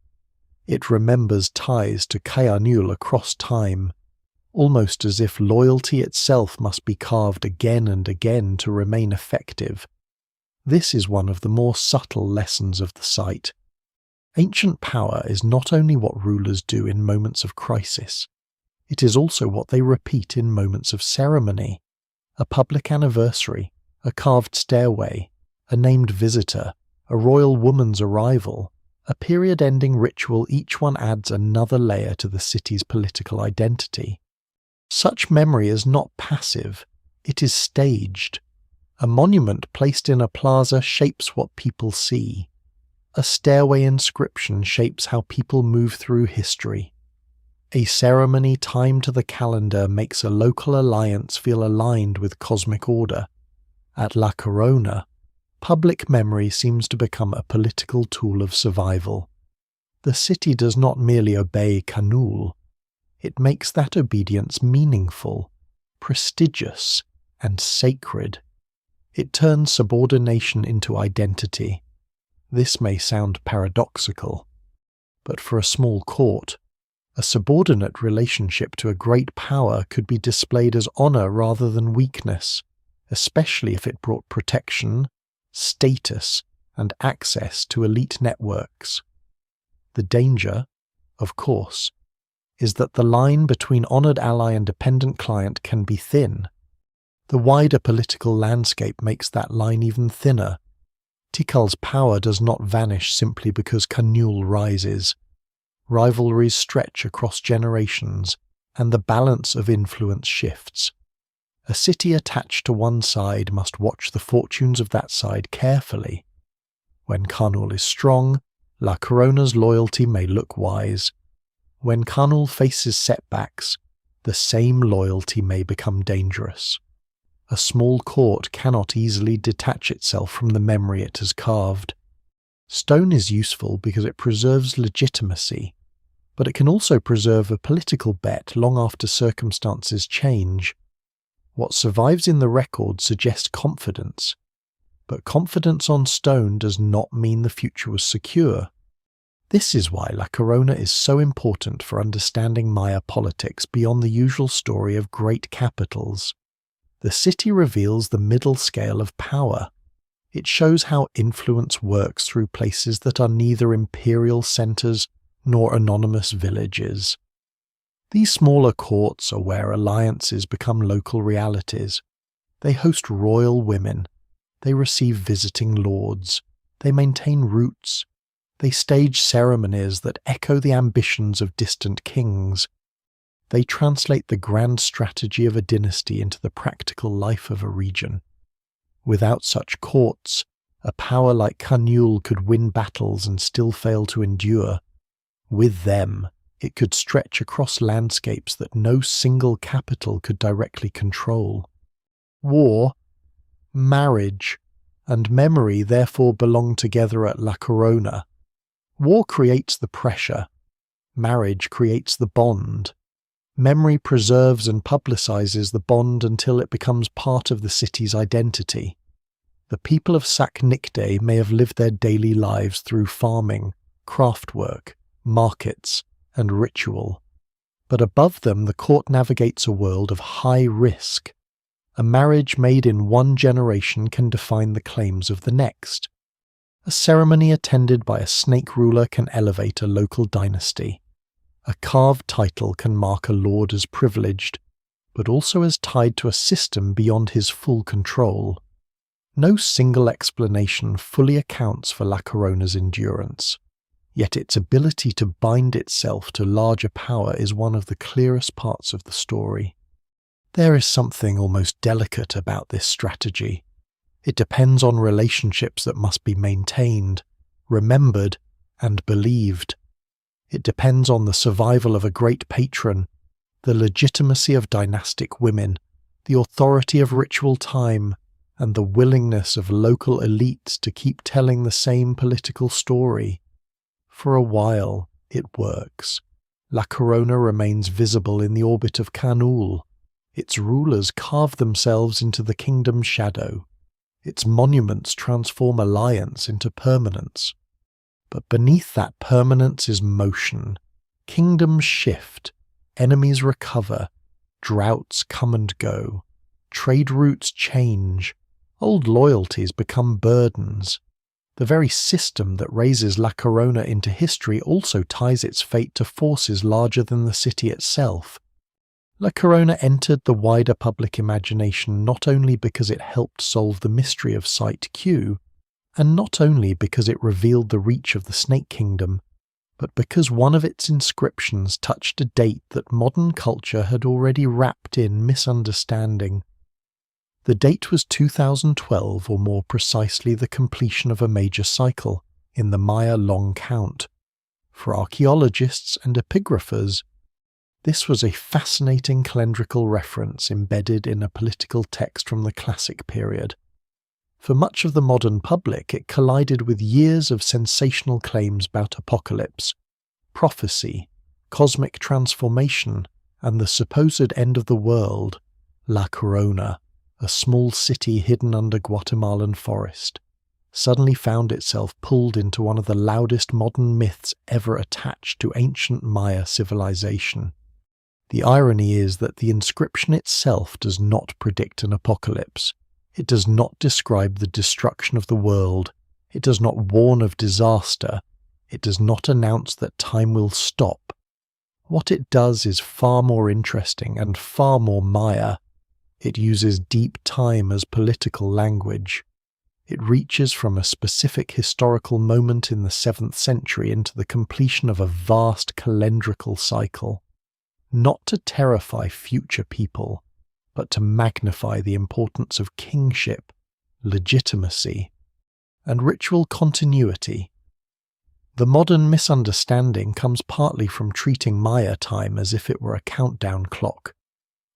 It remembers ties to Kaanul across time, almost as if loyalty itself must be carved again and again to remain effective. This is one of the more subtle lessons of the site. Ancient power is not only what rulers do in moments of crisis, it is also what they repeat in moments of ceremony. A public anniversary, a carved stairway, a named visitor, a royal woman's arrival, a period-ending ritual, each one adds another layer to the city's political identity. Such memory is not passive, it is staged. A monument placed in a plaza shapes what people see. A stairway inscription shapes how people move through history. A ceremony timed to the calendar makes a local alliance feel aligned with cosmic order. At La Corona, public memory seems to become a political tool of survival. The city does not merely obey Kaanul, it makes that obedience meaningful, prestigious, and sacred. It turns subordination into identity. This may sound paradoxical, but for a small court, a subordinate relationship to a great power could be displayed as honor rather than weakness, especially if it brought protection, status, and access to elite networks. The danger, of course, is that the line between honored ally and dependent client can be thin. The wider political landscape makes that line even thinner. Tikal's power does not vanish simply because Kaanul rises. Rivalries stretch across generations, and the balance of influence shifts. A city attached to one side must watch the fortunes of that side carefully. When Kaanul is strong, La Corona's loyalty may look wise. When Kaanul faces setbacks, the same loyalty may become dangerous. A small court cannot easily detach itself from the memory it has carved. Stone is useful because it preserves legitimacy, but it can also preserve a political bet long after circumstances change. What survives in the record suggests confidence, but confidence on stone does not mean the future was secure. This is why La Corona is so important for understanding Maya politics beyond the usual story of great capitals. The city reveals the middle scale of power. It shows how influence works through places that are neither imperial centers nor anonymous villages. These smaller courts are where alliances become local realities. They host royal women. They receive visiting lords. They maintain roots. They stage ceremonies that echo the ambitions of distant kings. They translate the grand strategy of a dynasty into the practical life of a region. Without such courts, a power like Kaanul could win battles and still fail to endure. With them, it could stretch across landscapes that no single capital could directly control. War, marriage, and memory therefore belong together at La Corona. War creates the pressure. Marriage creates the bond. Memory preserves and publicizes the bond until it becomes part of the city's identity. The people of Saknikde may have lived their daily lives through farming, craftwork, markets, and ritual. But above them the court navigates a world of high risk. A marriage made in one generation can define the claims of the next. A ceremony attended by a snake ruler can elevate a local dynasty. A carved title can mark a lord as privileged, but also as tied to a system beyond his full control. No single explanation fully accounts for La Corona's endurance, yet its ability to bind itself to larger power is one of the clearest parts of the story. There is something almost delicate about this strategy. It depends on relationships that must be maintained, remembered, and believed. It depends on the survival of a great patron, the legitimacy of dynastic women, the authority of ritual time, and the willingness of local elites to keep telling the same political story. For a while, it works. La Corona remains visible in the orbit of Kaanul. Its rulers carve themselves into the kingdom's shadow. Its monuments transform alliance into permanence. But beneath that permanence is motion. Kingdoms shift, enemies recover, droughts come and go, trade routes change, old loyalties become burdens. The very system that raises La Corona into history also ties its fate to forces larger than the city itself. La Corona entered the wider public imagination not only because it helped solve the mystery of Site Q, and not only because it revealed the reach of the Snake Kingdom, but because one of its inscriptions touched a date that modern culture had already wrapped in misunderstanding. The date was 2012, or more precisely the completion of a major cycle, in the Maya long count. For archaeologists and epigraphers, this was a fascinating calendrical reference embedded in a political text from the Classic period. For much of the modern public, it collided with years of sensational claims about apocalypse, prophecy, cosmic transformation, and the supposed end of the world, La Corona, a small city hidden under Guatemalan forest, suddenly found itself pulled into one of the loudest modern myths ever attached to ancient Maya civilization. The irony is that the inscription itself does not predict an apocalypse. It does not describe the destruction of the world. It does not warn of disaster. It does not announce that time will stop. What it does is far more interesting and far more Maya. It uses deep time as political language. It reaches from a specific historical moment in the 7th century into the completion of a vast calendrical cycle. Not to terrify future people, but to magnify the importance of kingship, legitimacy, and ritual continuity. The modern misunderstanding comes partly from treating Maya time as if it were a countdown clock.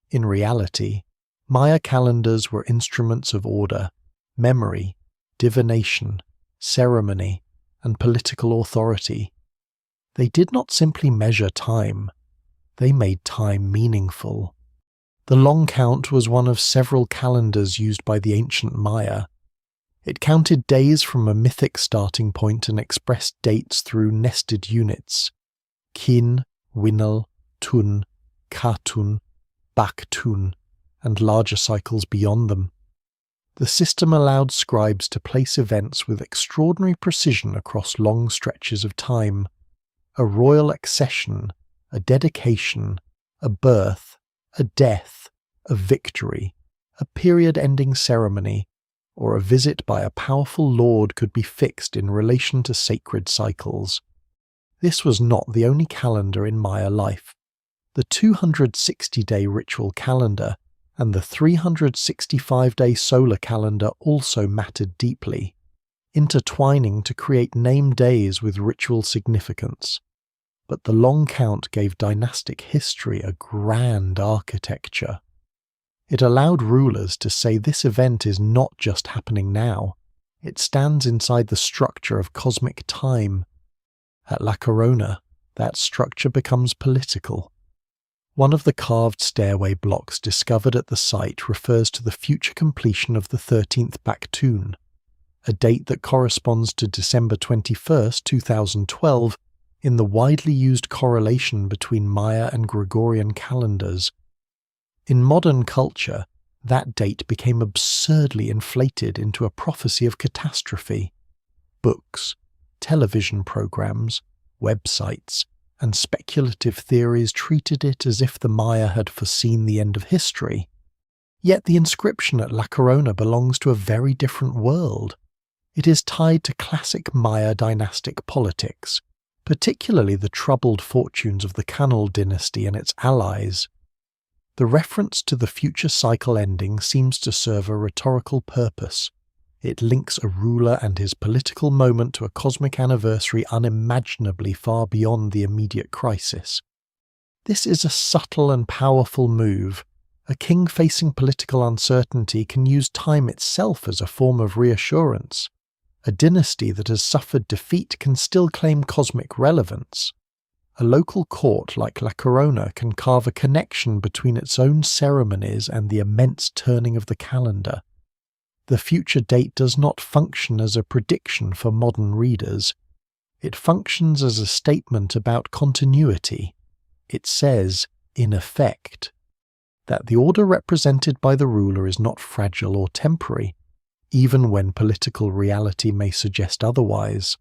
In reality, Maya calendars were instruments of order, memory, divination, ceremony, and political authority. They did not simply measure time. They made time meaningful. The long count was one of several calendars used by the ancient Maya. It counted days from a mythic starting point and expressed dates through nested units: kin, winal, tun, katun, baktun, and larger cycles beyond them. The system allowed scribes to place events with extraordinary precision across long stretches of time. A royal accession, a dedication, a birth, a death, a victory, a period-ending ceremony, or a visit by a powerful lord could be fixed in relation to sacred cycles. This was not the only calendar in Maya life. The 260-day ritual calendar and the 365-day solar calendar also mattered deeply, intertwining to create named days with ritual significance. But the long count gave dynastic history a grand architecture. It allowed rulers to say this event is not just happening now, it stands inside the structure of cosmic time. At La Corona, that structure becomes political. One of the carved stairway blocks discovered at the site refers to the future completion of the 13th Baktun, a date that corresponds to December 21, 2012, in the widely used correlation between Maya and Gregorian calendars. In modern culture, that date became absurdly inflated into a prophecy of catastrophe. Books, television programs, websites, and speculative theories treated it as if the Maya had foreseen the end of history. Yet the inscription at La Corona belongs to a very different world. It is tied to classic Maya dynastic politics, particularly the troubled fortunes of the Kaanul dynasty and its allies. The reference to the future cycle ending seems to serve a rhetorical purpose. It links a ruler and his political moment to a cosmic anniversary unimaginably far beyond the immediate crisis. This is a subtle and powerful move. A king facing political uncertainty can use time itself as a form of reassurance. A dynasty that has suffered defeat can still claim cosmic relevance. A local court like La Corona can carve a connection between its own ceremonies and the immense turning of the calendar. The future date does not function as a prediction for modern readers. It functions as a statement about continuity. It says, in effect, that the order represented by the ruler is not fragile or temporary, even when political reality may suggest otherwise.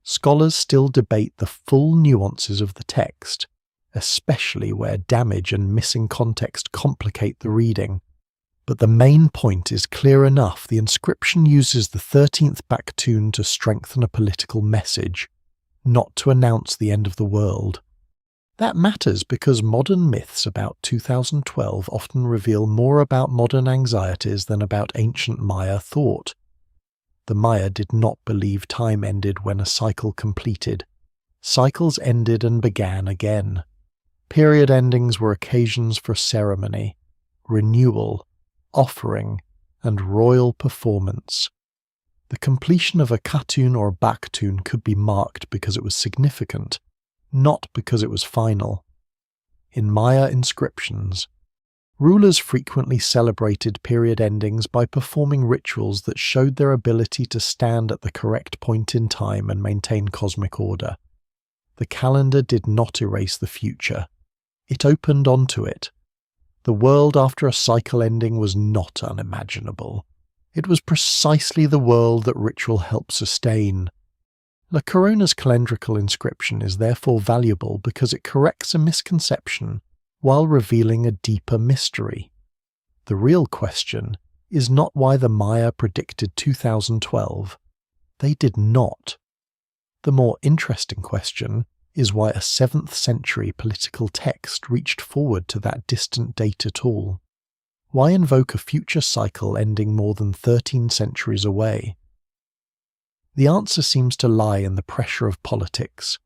Scholars still debate the full nuances of the text, especially where damage and missing context complicate the reading. But the main point is clear enough: the inscription uses the 13th Baktun to strengthen a political message, not to announce the end of the world. That matters because modern myths about 2012 often reveal more about modern anxieties than about ancient Maya thought. The Maya did not believe time ended when a cycle completed. Cycles ended and began again. Period endings were occasions for ceremony, renewal, offering, and royal performance. The completion of a katun or baktun could be marked because it was significant, not because it was final. In Maya inscriptions, rulers frequently celebrated period endings by performing rituals that showed their ability to stand at the correct point in time and maintain cosmic order. The calendar did not erase the future. It opened onto it. The world after a cycle ending was not unimaginable. It was precisely the world that ritual helped sustain. La Corona's calendrical inscription is therefore valuable because it corrects a misconception while revealing a deeper mystery. The real question is not why the Maya predicted 2012. They did not. The more interesting question is why a 7th century political text reached forward to that distant date at all. Why invoke a future cycle ending more than 13 centuries away? The answer seems to lie in the pressure of politics.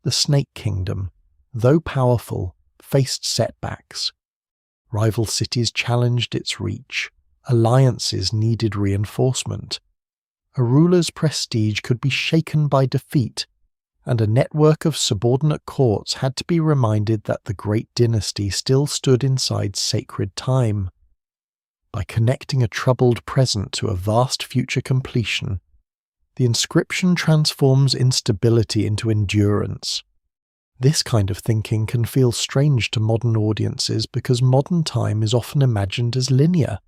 The Snake Kingdom, though powerful, faced setbacks. Rival cities challenged its reach. Alliances needed reinforcement. A ruler's prestige could be shaken by defeat, and a network of subordinate courts had to be reminded that the great dynasty still stood inside sacred time. By connecting a troubled present to a vast future completion, the inscription transforms instability into endurance. This kind of thinking can feel strange to modern audiences because modern time is often imagined as linear,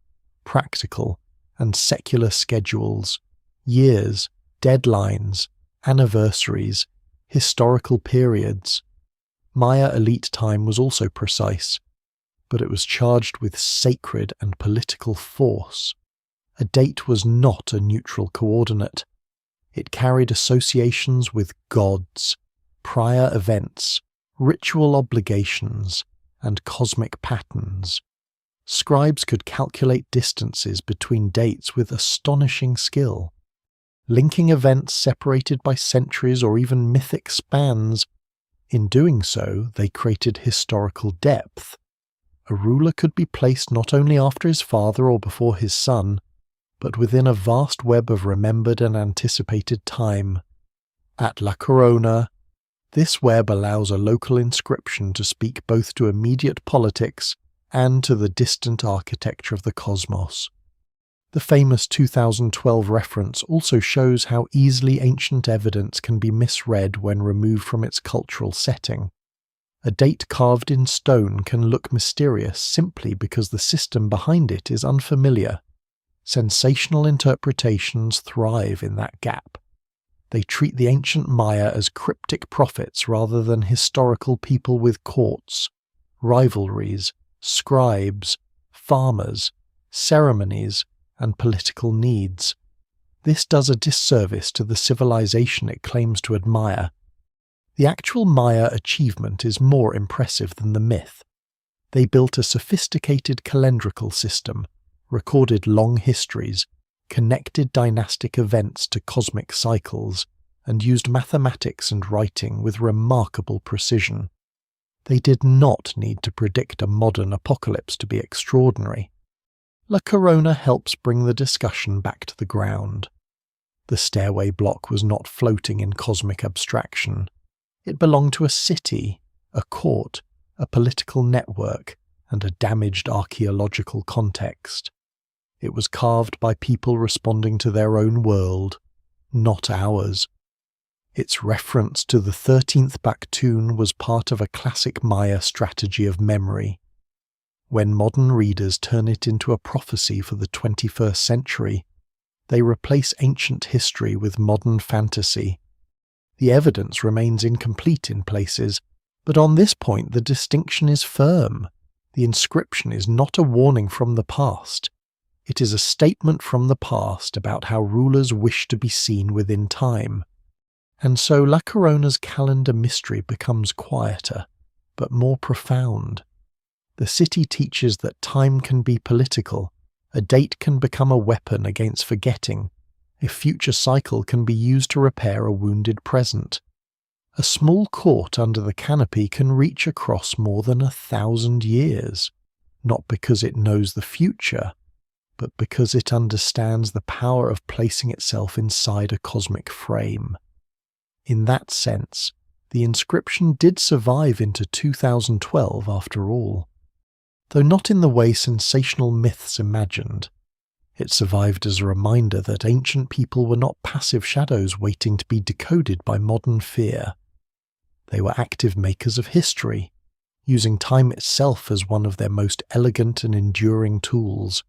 practical, and secular schedules, years, deadlines, anniversaries, historical periods. Maya elite time was also precise, but it was charged with sacred and political force. A date was not a neutral coordinate. It carried associations with gods, prior events, ritual obligations, and cosmic patterns. Scribes could calculate distances between dates with astonishing skill, linking events separated by centuries or even mythic spans. In doing so, they created historical depth. A ruler could be placed not only after his father or before his son, but within a vast web of remembered and anticipated time. At La Corona, this web allows a local inscription to speak both to immediate politics and to the distant architecture of the cosmos. The famous 2012 reference also shows how easily ancient evidence can be misread when removed from its cultural setting. A date carved in stone can look mysterious simply because the system behind it is unfamiliar. Sensational interpretations thrive in that gap. They treat the ancient Maya as cryptic prophets rather than historical people with courts, rivalries, scribes, farmers, ceremonies, and political needs. This does a disservice to the civilization it claims to admire. The actual Maya achievement is more impressive than the myth. They built a sophisticated calendrical system, recorded long histories, connected dynastic events to cosmic cycles, and used mathematics and writing with remarkable precision. They did not need to predict a modern apocalypse to be extraordinary. La Corona helps bring the discussion back to the ground. The stairway block was not floating in cosmic abstraction. It belonged to a city, a court, a political network, and a damaged archaeological context. It was carved by people responding to their own world, not ours. Its reference to the 13th Baktun was part of a classic Maya strategy of memory. When modern readers turn it into a prophecy for the 21st century, they replace ancient history with modern fantasy. The evidence remains incomplete in places, but on this point the distinction is firm. The inscription is not a warning from the past. It is a statement from the past about how rulers wish to be seen within time. And so La Corona's calendar mystery becomes quieter, but more profound. The city teaches that time can be political, a date can become a weapon against forgetting, a future cycle can be used to repair a wounded present. A small court under the canopy can reach across more than 1,000 years, not because it knows the future, but because it understands the power of placing itself inside a cosmic frame. In that sense, the inscription did survive into 2012 after all. Though not in the way sensational myths imagined, it survived as a reminder that ancient people were not passive shadows waiting to be decoded by modern fear. They were active makers of history, using time itself as one of their most elegant and enduring tools.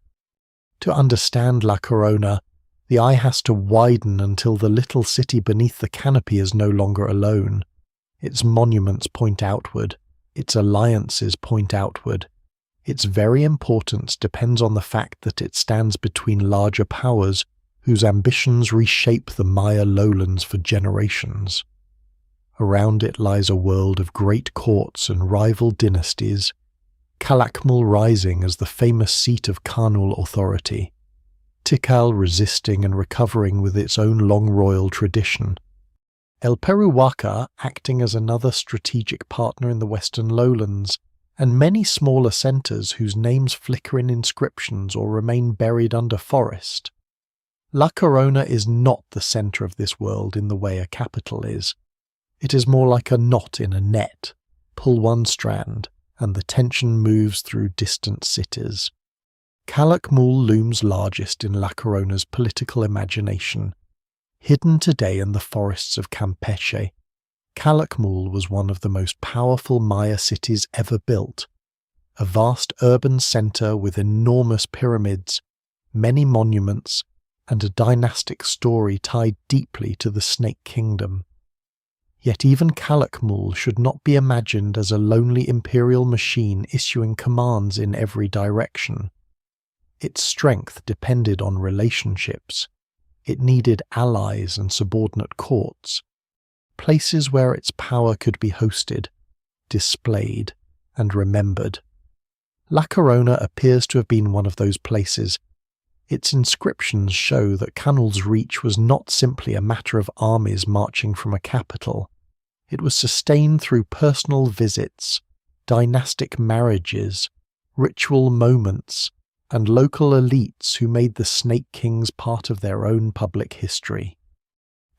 To understand La Corona, the eye has to widen until the little city beneath the canopy is no longer alone. Its monuments point outward, its alliances point outward. Its very importance depends on the fact that it stands between larger powers whose ambitions reshape the Maya lowlands for generations. Around it lies a world of great courts and rival dynasties, Calakmul rising as the famous seat of Kaanul authority, Tikal resisting and recovering with its own long royal tradition, El Peruwaka acting as another strategic partner in the western lowlands, and many smaller centres whose names flicker in inscriptions or remain buried under forest. La Corona is not the centre of this world in the way a capital is. It is more like a knot in a net. Pull one strand, and the tension moves through distant cities. Calakmul looms largest in La Corona's political imagination. Hidden today in the forests of Campeche, Calakmul was one of the most powerful Maya cities ever built, a vast urban centre with enormous pyramids, many monuments, and a dynastic story tied deeply to the Snake Kingdom. Yet even Calakmul should not be imagined as a lonely imperial machine issuing commands in every direction. Its strength depended on relationships. It needed allies and subordinate courts, places where its power could be hosted, displayed, and remembered. La Corona appears to have been one of those places. Its inscriptions show that Kaanul's reach was not simply a matter of armies marching from a capital. It was sustained through personal visits, dynastic marriages, ritual moments, and local elites who made the Snake Kings part of their own public history.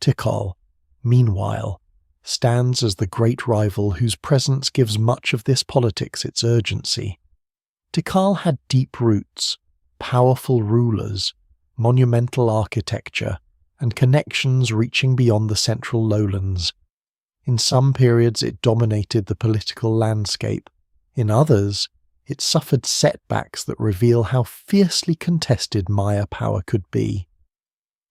Tikal, meanwhile, stands as the great rival whose presence gives much of this politics its urgency. Tikal had deep roots, powerful rulers, monumental architecture, and connections reaching beyond the central lowlands. In some periods it dominated the political landscape. In others, it suffered setbacks that reveal how fiercely contested Maya power could be.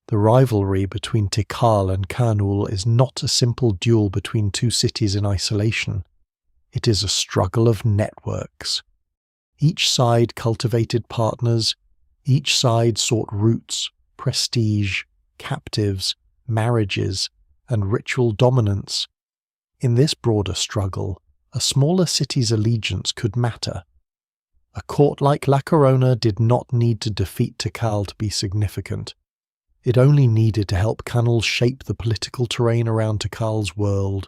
The rivalry between Tikal and Kaanul is not a simple duel between two cities in isolation. It is a struggle of networks. Each side cultivated partners, each side sought roots, prestige, captives, marriages, and ritual dominance. In this broader struggle, a smaller city's allegiance could matter. A court like La Corona did not need to defeat Tikal to be significant. It only needed to help Kaanul shape the political terrain around Tikal's world.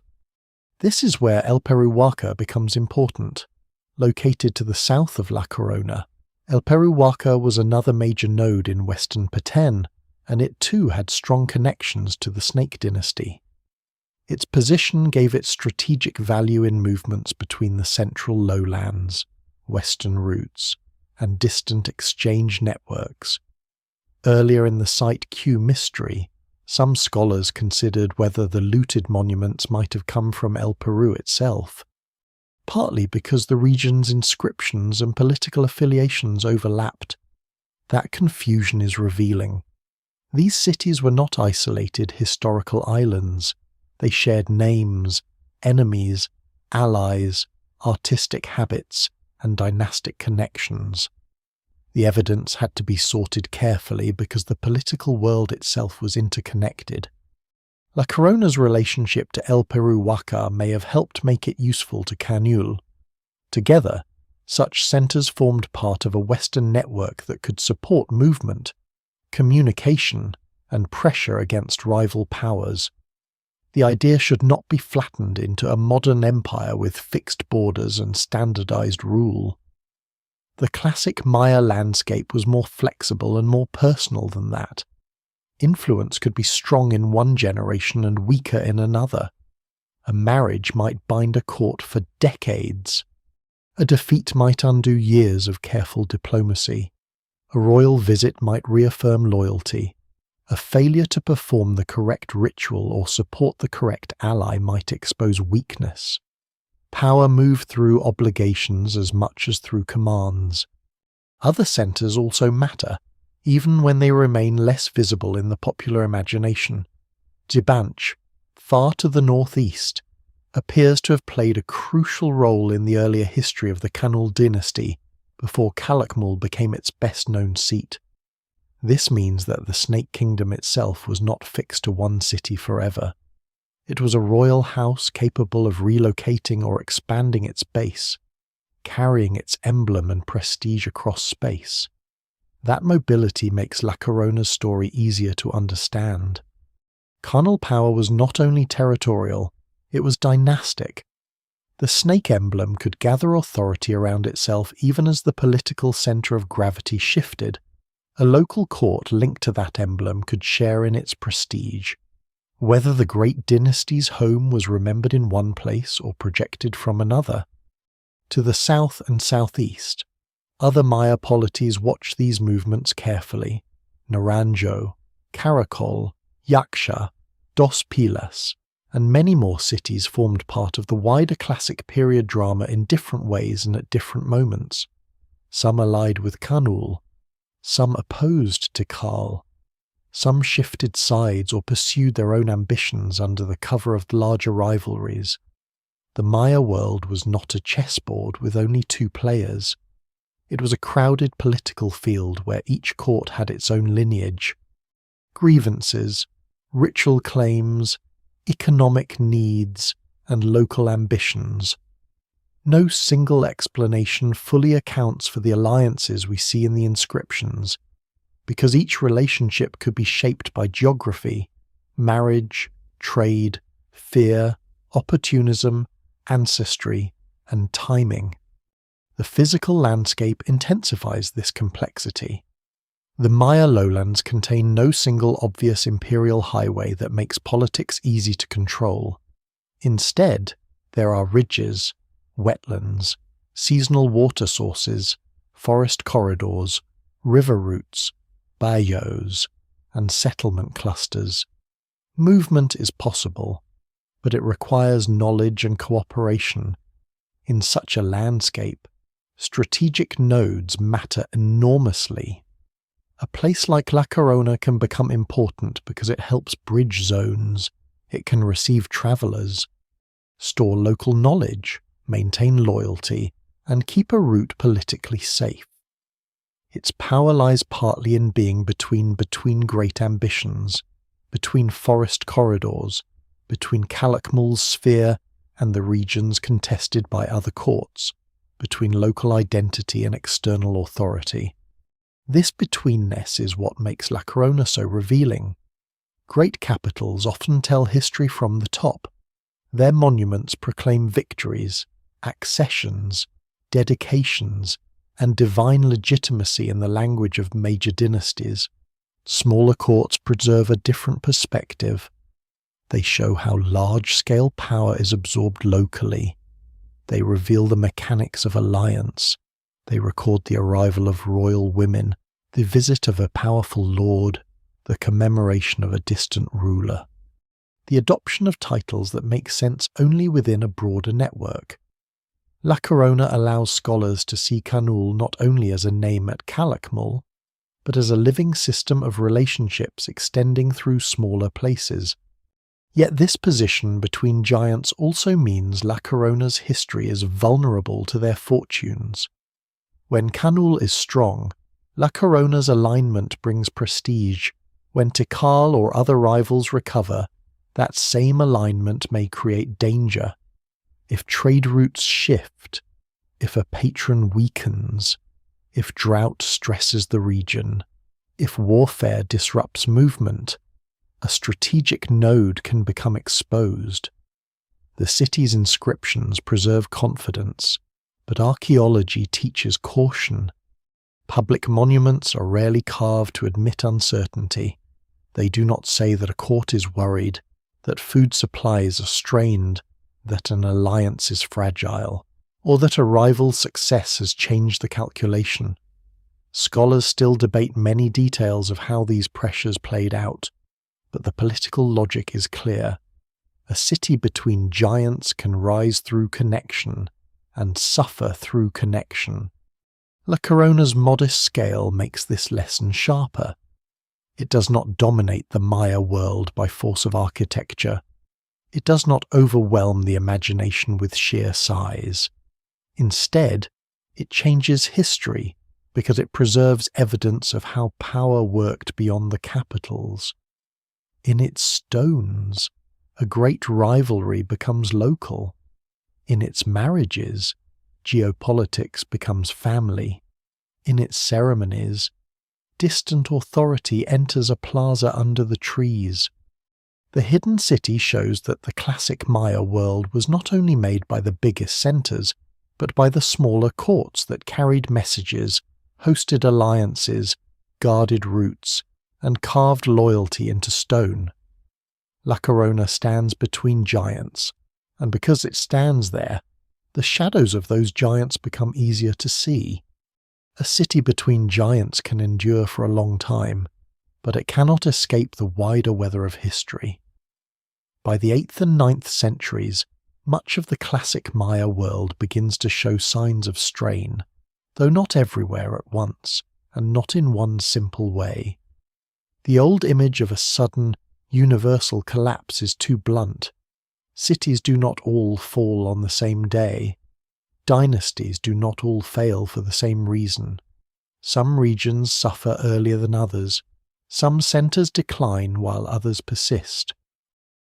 This is where El Peruwaka becomes important. Located to the south of La Corona, El Peruwaka was another major node in western Petén, and it too had strong connections to the Snake dynasty. Its position gave it strategic value in movements between the central lowlands, western routes, and distant exchange networks. Earlier in the Site Q mystery, some scholars considered whether the looted monuments might have come from El Peru itself, partly because the region's inscriptions and political affiliations overlapped. That confusion is revealing. These cities were not isolated historical islands. They shared names, enemies, allies, artistic habits, and dynastic connections. The evidence had to be sorted carefully because the political world itself was interconnected. La Corona's relationship to El Peruwaka may have helped make it useful to Kaanul. Together, such centres formed part of a Western network that could support movement, communication, and pressure against rival powers. The idea should not be flattened into a modern empire with fixed borders and standardized rule. The classic Maya landscape was more flexible and more personal than that. Influence could be strong in one generation and weaker in another. A marriage might bind a court for decades. A defeat might undo years of careful diplomacy. A royal visit might reaffirm loyalty. A failure to perform the correct ritual or support the correct ally might expose weakness. Power moved through obligations as much as through commands. Other centers also matter, even when they remain less visible in the popular imagination. Jibanch, far to the northeast, appears to have played a crucial role in the earlier history of the Kaanul dynasty before Calakmul became its best-known seat. This means that the Snake Kingdom itself was not fixed to one city forever. It was a royal house capable of relocating or expanding its base, carrying its emblem and prestige across space. That mobility makes La Corona's story easier to understand. Kaanul power was not only territorial, it was dynastic. The snake emblem could gather authority around itself even as the political center of gravity shifted. A local court linked to that emblem could share in its prestige. Whether the great dynasty's home was remembered in one place or projected from another. To the south and southeast, other Maya polities watched these movements carefully. Naranjo, Caracol, Yaksha, Dos Pilas, and many more cities formed part of the wider classic period drama in different ways and at different moments. Some allied with Kaanul, some opposed to Kaal. Some shifted sides or pursued their own ambitions under the cover of larger rivalries. The Maya world was not a chessboard with only two players. It was a crowded political field where each court had its own lineage. Grievances, ritual claims, economic needs, and local ambitions. No single explanation fully accounts for the alliances we see in the inscriptions, because each relationship could be shaped by geography, marriage, trade, fear, opportunism, ancestry, and timing. The physical landscape intensifies this complexity. The Maya lowlands contain no single obvious imperial highway that makes politics easy to control. Instead, there are ridges, wetlands, seasonal water sources, forest corridors, river routes, bayous, and settlement clusters. Movement is possible, but it requires knowledge and cooperation. In such a landscape, strategic nodes matter enormously. A place like La Corona can become important because it helps bridge zones, it can receive travelers, store local knowledge, maintain loyalty, and keep a route politically safe. Its power lies partly in being between great ambitions, between forest corridors, between Calakmul's sphere and the regions contested by other courts, between local identity and external authority. This betweenness is what makes La Corona so revealing. Great capitals often tell history from the top. Their monuments proclaim victories, accessions, dedications, and divine legitimacy in the language of major dynasties. Smaller courts preserve a different perspective. They show how large-scale power is absorbed locally. They reveal the mechanics of alliance. They record the arrival of royal women, the visit of a powerful lord, the commemoration of a distant ruler. The adoption of titles that make sense only within a broader network. La Corona allows scholars to see Kaanul not only as a name at Calakmul, but as a living system of relationships extending through smaller places. Yet this position between giants also means La Corona's history is vulnerable to their fortunes. When Kaanul is strong, La Corona's alignment brings prestige. When Tikal or other rivals recover, that same alignment may create danger. If trade routes shift, if a patron weakens, if drought stresses the region, If warfare disrupts movement, a strategic node can become exposed. The city's inscriptions preserve confidence, but archaeology teaches caution. Public monuments are rarely carved to admit uncertainty. They do not say that a court is worried, that food supplies are strained, that an alliance is fragile, or that a rival's success has changed the calculation. Scholars still debate many details of how these pressures played out, but the political logic is clear. A city between giants can rise through connection and suffer through connection. La Corona's modest scale makes this lesson sharper. It does not dominate the Maya world by force of architecture. It does not overwhelm the imagination with sheer size. Instead, it changes history because it preserves evidence of how power worked beyond the capitals. In its stones, a great rivalry becomes local. In its marriages, geopolitics becomes family. In its ceremonies, distant authority enters a plaza under the trees. The hidden city shows that the classic Maya world was not only made by the biggest centers, but by the smaller courts that carried messages, hosted alliances, guarded routes, and carved loyalty into stone. La Corona stands between giants, and because it stands there, the shadows of those giants become easier to see. A city between giants can endure for a long time, but it cannot escape the wider weather of history. By the 8th and 9th centuries, much of the classic Maya world begins to show signs of strain, though not everywhere at once, and not in one simple way. The old image of a sudden, universal collapse is too blunt. Cities do not all fall on the same day. Dynasties do not all fail for the same reason. Some regions suffer earlier than others. Some centres decline while others persist.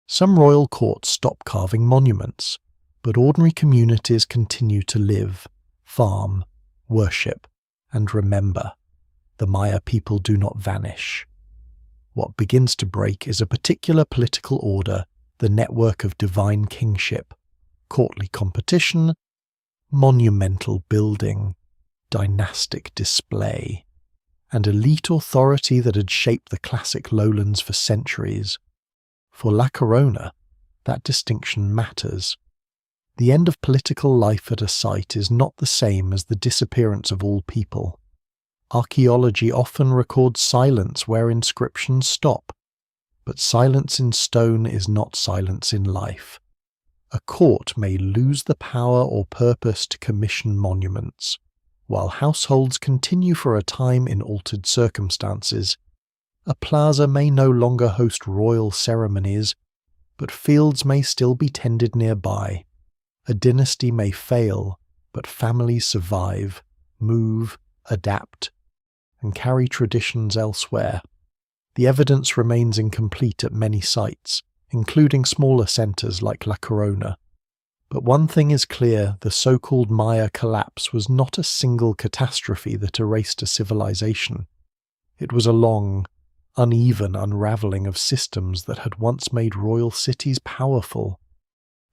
Some royal courts stop carving monuments, but ordinary communities continue to live, farm, worship, and remember. The Maya people do not vanish. What begins to break is a particular political order, the network of divine kingship, courtly competition, monumental building, dynastic display, and elite authority that had shaped the classic lowlands for centuries. For La Corona, that distinction matters. The end of political life at a site is not the same as the disappearance of all people. Archaeology often records silence where inscriptions stop, but silence in stone is not silence in life. A court may lose the power or purpose to commission monuments, while households continue for a time in altered circumstances. A plaza may no longer host royal ceremonies, but fields may still be tended nearby. A dynasty may fail, but families survive, move, adapt, and carry traditions elsewhere. The evidence remains incomplete at many sites, including smaller centres like La Corona. But one thing is clear: the so-called Maya collapse was not a single catastrophe that erased a civilization. It was a long, uneven unravelling of systems that had once made royal cities powerful.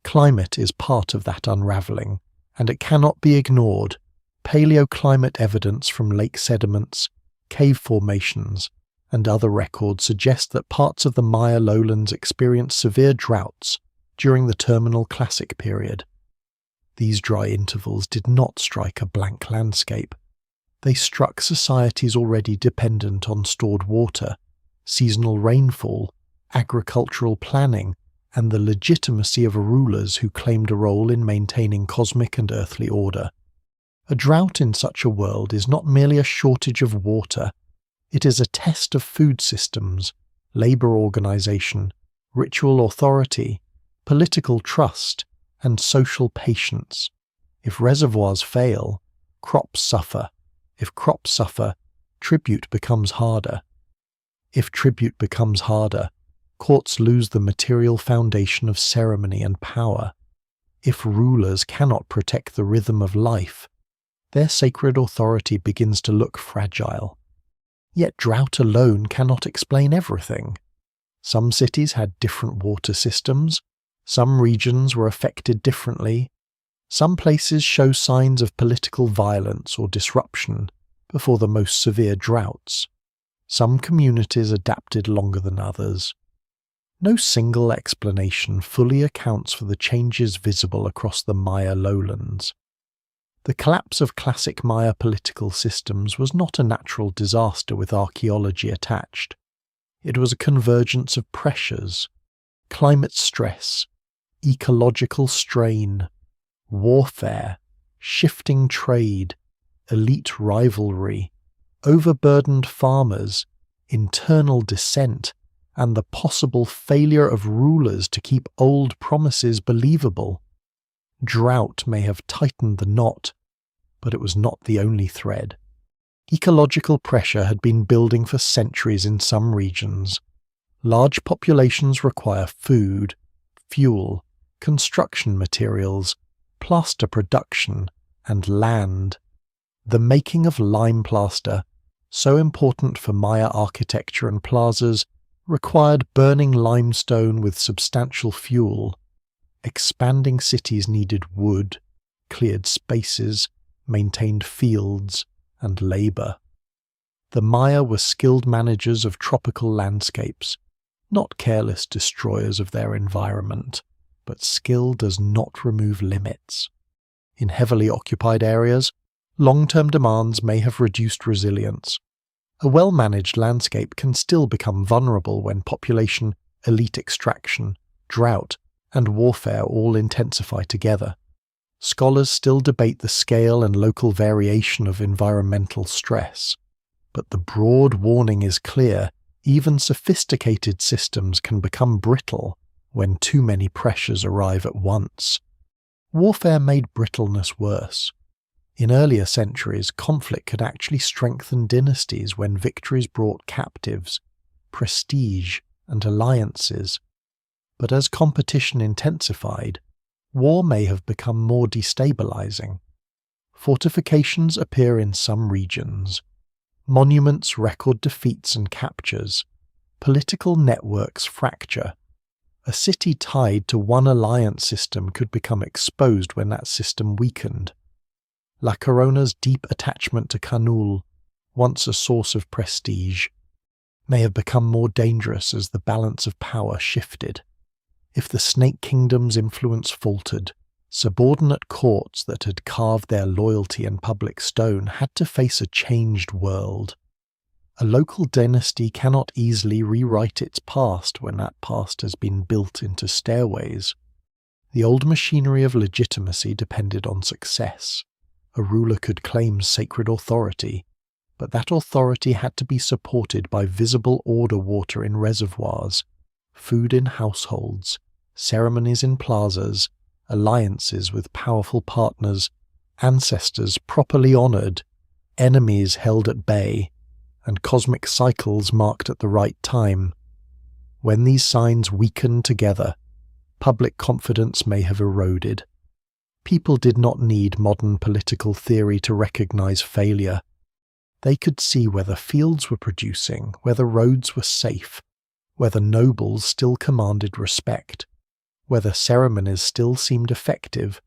Climate is part of that unravelling, and it cannot be ignored. Paleoclimate evidence from lake sediments, cave formations, and other records suggest that parts of the Maya lowlands experienced severe droughts during the terminal classic period. These dry intervals did not strike a blank landscape. They struck societies already dependent on stored water, seasonal rainfall, agricultural planning, and the legitimacy of rulers who claimed a role in maintaining cosmic and earthly order. A drought in such a world is not merely a shortage of water, it is a test of food systems, labour organisation, ritual authority, political trust, and social patience. If reservoirs fail, crops suffer. If crops suffer, tribute becomes harder. If tribute becomes harder, courts lose the material foundation of ceremony and power. If rulers cannot protect the rhythm of life, their sacred authority begins to look fragile. Yet drought alone cannot explain everything. Some cities had different water systems, some regions were affected differently, some places show signs of political violence or disruption before the most severe droughts. Some communities adapted longer than others. No single explanation fully accounts for the changes visible across the Maya lowlands. The collapse of classic Maya political systems was not a natural disaster with archaeology attached. It was a convergence of pressures: climate stress, ecological strain, warfare, shifting trade, elite rivalry, overburdened farmers, internal dissent, and the possible failure of rulers to keep old promises believable. Drought may have tightened the knot, but it was not the only thread. Ecological pressure had been building for centuries in some regions. Large populations require food, fuel, construction materials, plaster production, and land. The making of lime plaster, so important for Maya architecture and plazas, required burning limestone with substantial fuel. Expanding cities needed wood, cleared spaces, maintained fields, and labour. The Maya were skilled managers of tropical landscapes, not careless destroyers of their environment, but skill does not remove limits. In heavily occupied areas, long-term demands may have reduced resilience. A well-managed landscape can still become vulnerable when population, elite extraction, drought, and warfare all intensify together. Scholars still debate the scale and local variation of environmental stress, but the broad warning is clear: even sophisticated systems can become brittle when too many pressures arrive at once. Warfare made brittleness worse. In earlier centuries, conflict could actually strengthen dynasties when victories brought captives, prestige, and alliances. But as competition intensified, war may have become more destabilizing. Fortifications appear in some regions. Monuments record defeats and captures. Political networks fracture. A city tied to one alliance system could become exposed when that system weakened. La Corona's deep attachment to Kaanul, once a source of prestige, may have become more dangerous as the balance of power shifted. If the Snake Kingdom's influence faltered, subordinate courts that had carved their loyalty in public stone had to face a changed world. A local dynasty cannot easily rewrite its past when that past has been built into stairways. The old machinery of legitimacy depended on success. A ruler could claim sacred authority, but that authority had to be supported by visible order water in reservoirs, food in households, ceremonies in plazas, alliances with powerful partners, ancestors properly honoured, enemies held at bay, and cosmic cycles marked at the right time. When these signs weakened together, public confidence may have eroded. People did not need modern political theory to recognise failure. They could see whether fields were producing, whether roads were safe, whether nobles still commanded respect, whether ceremonies still seemed effective,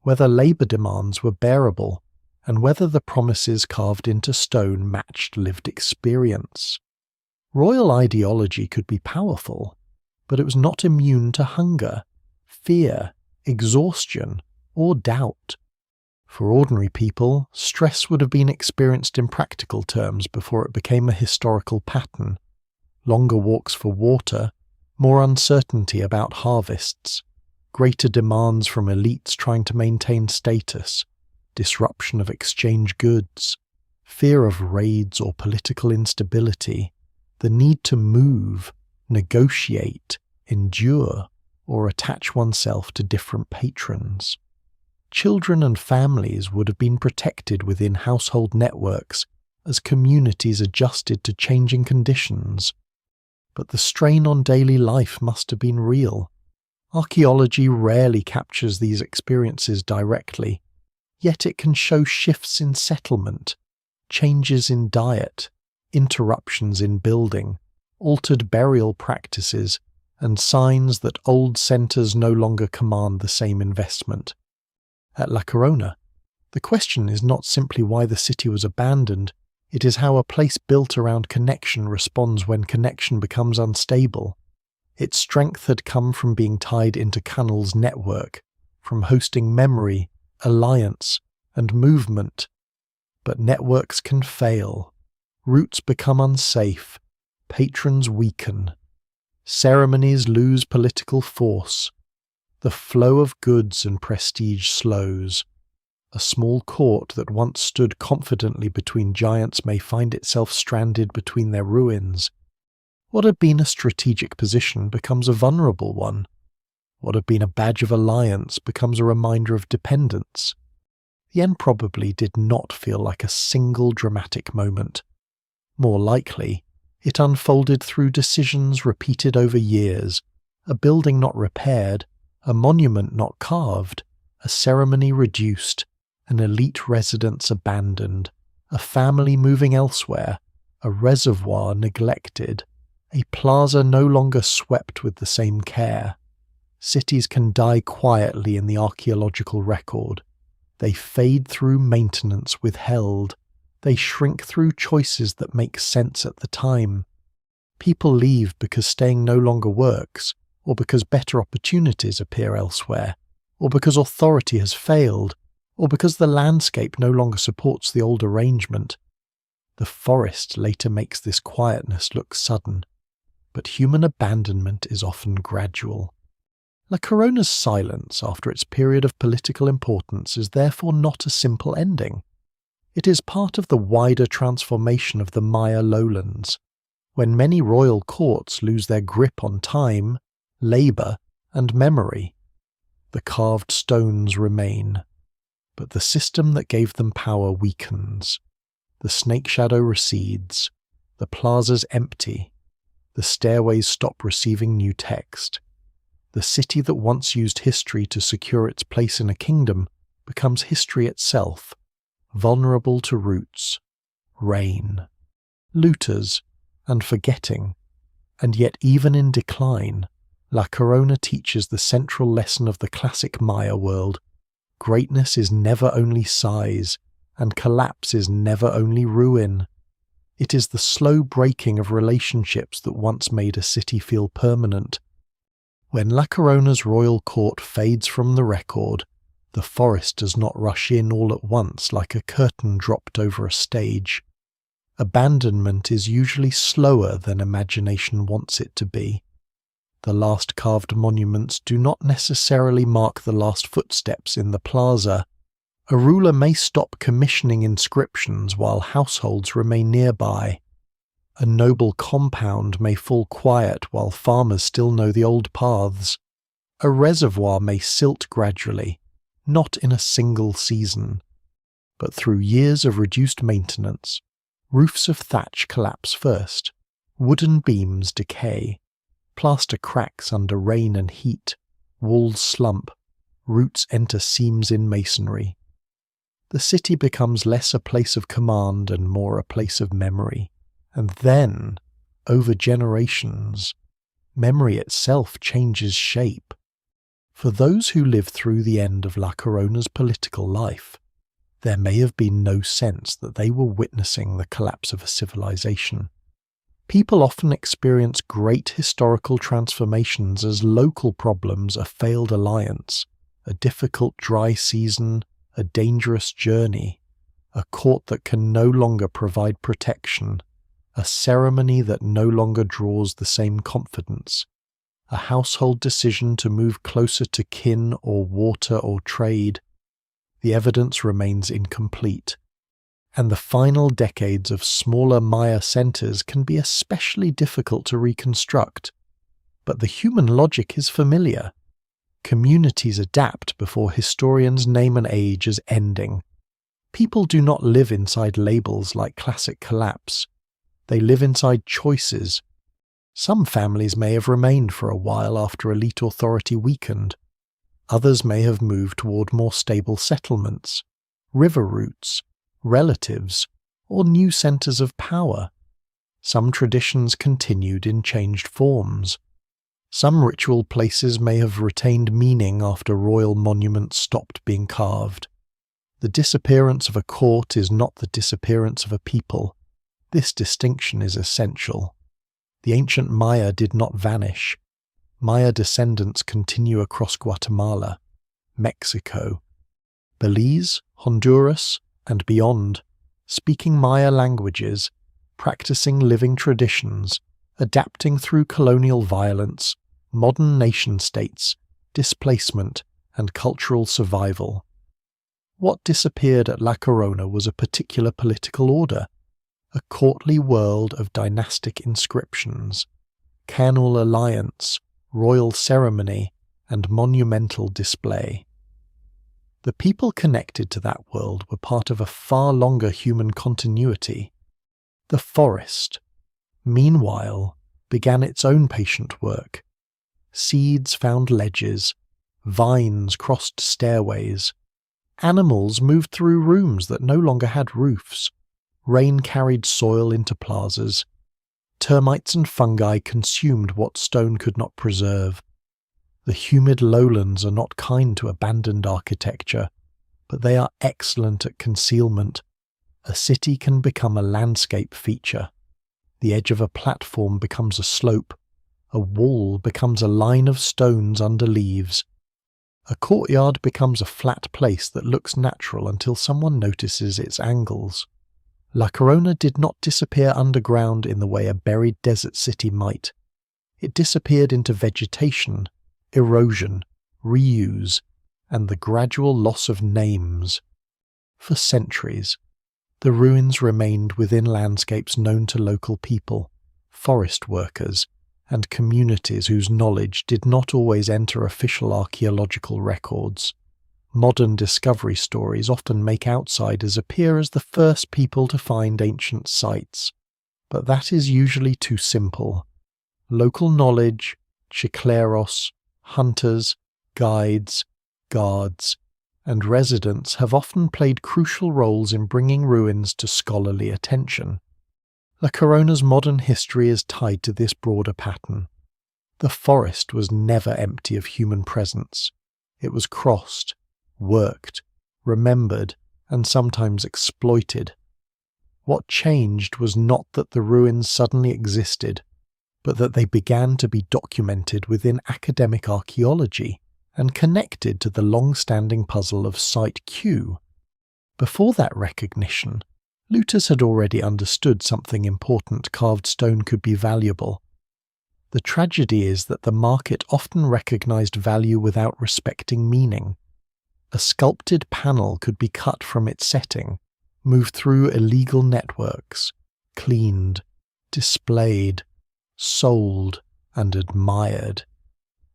whether labour demands were bearable, and whether the promises carved into stone matched lived experience. Royal ideology could be powerful, but it was not immune to hunger, fear, exhaustion, or doubt. For ordinary people, stress would have been experienced in practical terms before it became a historical pattern. Longer walks for water, more uncertainty about harvests, greater demands from elites trying to maintain status, disruption of exchange goods, fear of raids or political instability, the need to move, negotiate, endure, or attach oneself to different patrons. Children and families would have been protected within household networks as communities adjusted to changing conditions. But the strain on daily life must have been real. Archaeology rarely captures these experiences directly, yet it can show shifts in settlement, changes in diet, interruptions in building, altered burial practices, and signs that old centres no longer command the same investment. At La Corona, the question is not simply why the city was abandoned, it is how a place built around connection responds when connection becomes unstable. Its strength had come from being tied into Kaanul's network, from hosting memory, alliance, and movement. But networks can fail. Routes become unsafe. Patrons weaken. Ceremonies lose political force. The flow of goods and prestige slows. A small court that once stood confidently between giants may find itself stranded between their ruins. What had been a strategic position becomes a vulnerable one. What had been a badge of alliance becomes a reminder of dependence. The end probably did not feel like a single dramatic moment. More likely, it unfolded through decisions repeated over years, a building not repaired, a monument not carved, a ceremony reduced, an elite residence abandoned, a family moving elsewhere, a reservoir neglected, a plaza no longer swept with the same care. Cities can die quietly in the archaeological record. They fade through maintenance withheld. They shrink through choices that make sense at the time. People leave because staying no longer works, or because better opportunities appear elsewhere, or because authority has failed, or because the landscape no longer supports the old arrangement. The forest later makes this quietness look sudden, but human abandonment is often gradual. La Corona's silence after its period of political importance is therefore not a simple ending. It is part of the wider transformation of the Maya lowlands, when many royal courts lose their grip on time, labour, and memory. The carved stones remain, but the system that gave them power weakens. The snake shadow recedes, the plazas empty, the stairways stop receiving new text. The city that once used history to secure its place in a kingdom becomes history itself, vulnerable to roots, rain, looters, and forgetting. And yet even in decline, La Corona teaches the central lesson of the classic Maya world. Greatness is never only size, and collapse is never only ruin. It is the slow breaking of relationships that once made a city feel permanent. When La Corona's royal court fades from the record, the forest does not rush in all at once like a curtain dropped over a stage. Abandonment is usually slower than imagination wants it to be. The last carved monuments do not necessarily mark the last footsteps in the plaza. A ruler may stop commissioning inscriptions while households remain nearby. A noble compound may fall quiet while farmers still know the old paths. A reservoir may silt gradually, not in a single season. But through years of reduced maintenance, roofs of thatch collapse first, wooden beams decay, plaster cracks under rain and heat, walls slump, roots enter seams in masonry. The city becomes less a place of command and more a place of memory. And then, over generations, memory itself changes shape. For those who lived through the end of La Corona's political life, there may have been no sense that they were witnessing the collapse of a civilization. People often experience great historical transformations as local problems: a failed alliance, a difficult dry season, a dangerous journey, a court that can no longer provide protection, a ceremony that no longer draws the same confidence, a household decision to move closer to kin or water or trade. The evidence remains incomplete, and the final decades of smaller Maya centers can be especially difficult to reconstruct. But the human logic is familiar. Communities adapt before historians name an age as ending. People do not live inside labels like classic collapse. They live inside choices. Some families may have remained for a while after elite authority weakened. Others may have moved toward more stable settlements, river routes, relatives, or new centers of power. Some traditions continued in changed forms. Some ritual places may have retained meaning after royal monuments stopped being carved. The disappearance of a court is not the disappearance of a people. This distinction is essential. The ancient Maya did not vanish. Maya descendants continue across Guatemala, Mexico, Belize, Honduras, and beyond, speaking Maya languages, practicing living traditions, adapting through colonial violence, modern nation-states, displacement, and cultural survival. What disappeared at La Corona was a particular political order, a courtly world of dynastic inscriptions, Kaanul alliance, royal ceremony, and monumental display. The people connected to that world were part of a far longer human continuity. The forest, meanwhile, began its own patient work. Seeds found ledges, vines crossed stairways, animals moved through rooms that no longer had roofs, rain carried soil into plazas, termites and fungi consumed what stone could not preserve. The humid lowlands are not kind to abandoned architecture, but they are excellent at concealment. A city can become a landscape feature. The edge of a platform becomes a slope. A wall becomes a line of stones under leaves. A courtyard becomes a flat place that looks natural until someone notices its angles. La Corona did not disappear underground in the way a buried desert city might. It disappeared into vegetation, erosion, reuse, and the gradual loss of names. For centuries, the ruins remained within landscapes known to local people, forest workers, and communities whose knowledge did not always enter official archaeological records. Modern discovery stories often make outsiders appear as the first people to find ancient sites, but that is usually too simple. Local knowledge, chicleros, hunters, guides, guards, and residents have often played crucial roles in bringing ruins to scholarly attention. La Corona's modern history is tied to this broader pattern. The forest was never empty of human presence. It was crossed, worked, remembered, and sometimes exploited. What changed was not that the ruins suddenly existed, but that they began to be documented within academic archaeology and connected to the long-standing puzzle of Site Q. Before that recognition, looters had already understood something important: carved stone could be valuable. The tragedy is that the market often recognized value without respecting meaning. A sculpted panel could be cut from its setting, moved through illegal networks, cleaned, displayed, sold, and admired.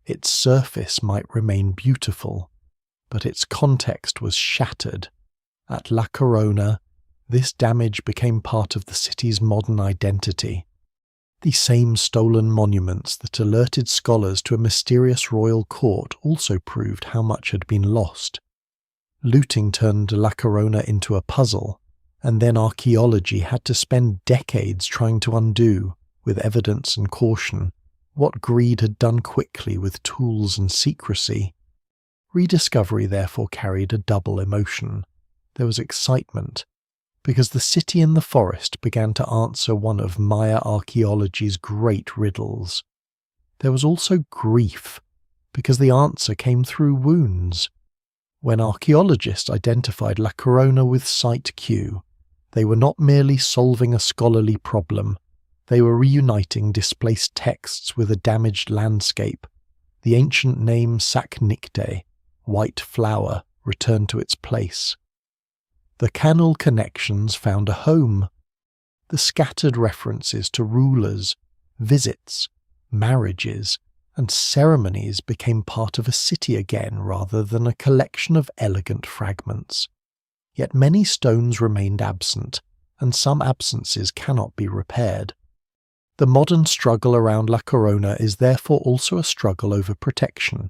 Its surface might remain beautiful, but its context was shattered. At La Corona, this damage became part of the city's modern identity. The same stolen monuments that alerted scholars to a mysterious royal court also proved how much had been lost. Looting turned La Corona into a puzzle, and then archaeology had to spend decades trying to undo, with evidence and caution, what greed had done quickly with tools and secrecy. Rediscovery therefore carried a double emotion. There was excitement, because the city in the forest began to answer one of Maya archaeology's great riddles. There was also grief, because the answer came through wounds. When archaeologists identified La Corona with Site Q, they were not merely solving a scholarly problem, they were reuniting displaced texts with a damaged landscape. The ancient name Saknikte, white flower, returned to its place. The Kaanul connections found a home. The scattered references to rulers, visits, marriages, and ceremonies became part of a city again rather than a collection of elegant fragments. Yet many stones remained absent, and some absences cannot be repaired. The modern struggle around La Corona is therefore also a struggle over protection.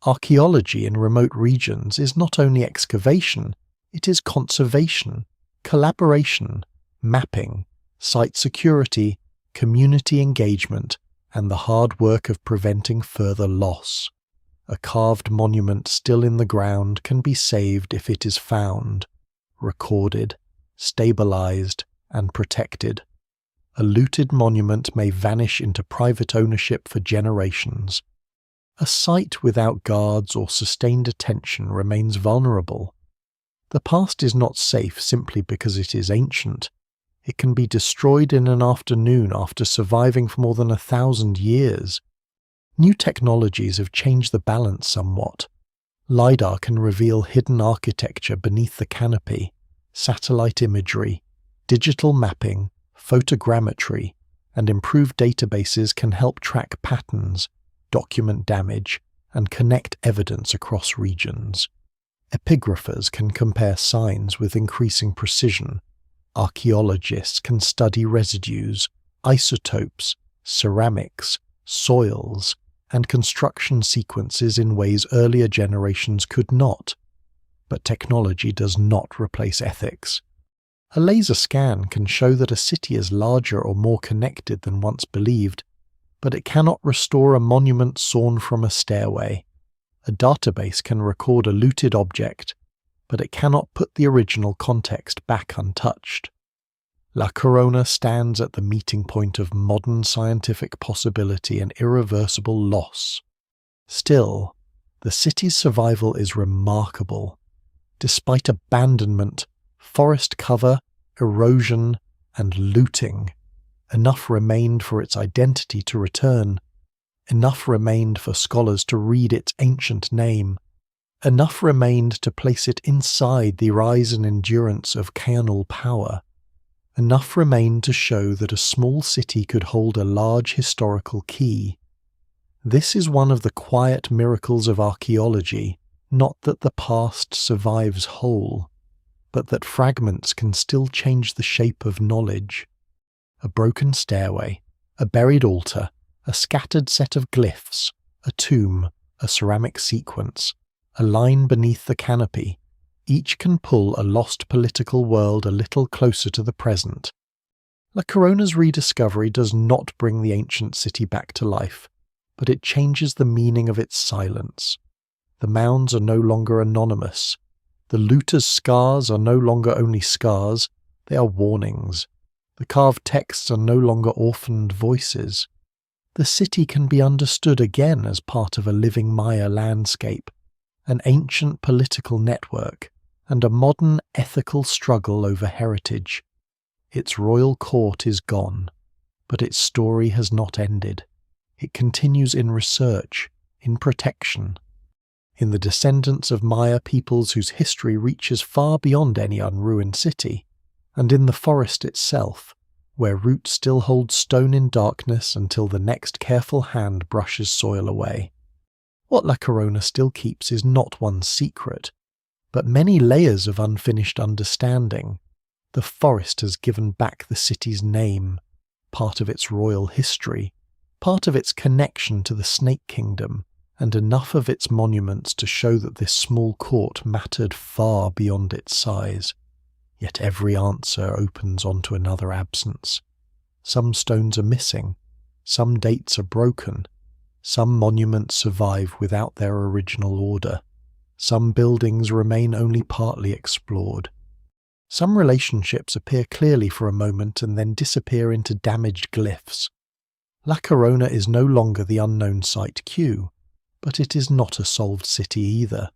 Archaeology in remote regions is not only excavation, it is conservation, collaboration, mapping, site security, community engagement, and the hard work of preventing further loss. A carved monument still in the ground can be saved if it is found, recorded, stabilized, and protected. A looted monument may vanish into private ownership for generations. A site without guards or sustained attention remains vulnerable. The past is not safe simply because it is ancient. It can be destroyed in an afternoon after surviving for more than 1,000 years. New technologies have changed the balance somewhat. LiDAR can reveal hidden architecture beneath the canopy, satellite imagery, digital mapping, photogrammetry, and improved databases can help track patterns, document damage, and connect evidence across regions. Epigraphers can compare signs with increasing precision. Archaeologists can study residues, isotopes, ceramics, soils, and construction sequences in ways earlier generations could not. But technology does not replace ethics. A laser scan can show that a city is larger or more connected than once believed, but it cannot restore a monument sawn from a stairway. A database can record a looted object, but it cannot put the original context back untouched. La Corona stands at the meeting point of modern scientific possibility and irreversible loss. Still, the city's survival is remarkable. Despite abandonment, forest cover, erosion, and looting, enough remained for its identity to return. Enough remained for scholars to read its ancient name. Enough remained to place it inside the rise and endurance of Kaanul power. Enough remained to show that a small city could hold a large historical key. This is one of the quiet miracles of archaeology, not that the past survives whole, but that fragments can still change the shape of knowledge. A broken stairway, a buried altar, a scattered set of glyphs, a tomb, a ceramic sequence, a line beneath the canopy, each can pull a lost political world a little closer to the present. La Corona's rediscovery does not bring the ancient city back to life, but it changes the meaning of its silence. The mounds are no longer anonymous. The looter's scars are no longer only scars, they are warnings. The carved texts are no longer orphaned voices. The city can be understood again as part of a living Maya landscape, an ancient political network, and a modern ethical struggle over heritage. Its royal court is gone, but its story has not ended. It continues in research, in protection, in the descendants of Maya peoples whose history reaches far beyond any unruined city, and in the forest itself, where roots still hold stone in darkness until the next careful hand brushes soil away. What La Corona still keeps is not one secret, but many layers of unfinished understanding. The forest has given back the city's name, part of its royal history, part of its connection to the Snake Kingdom, and enough of its monuments to show that this small court mattered far beyond its size. Yet every answer opens onto another absence. Some stones are missing, some dates are broken, some monuments survive without their original order, some buildings remain only partly explored. Some relationships appear clearly for a moment and then disappear into damaged glyphs. La Corona is no longer the unknown site Q, but it is not a solved city either.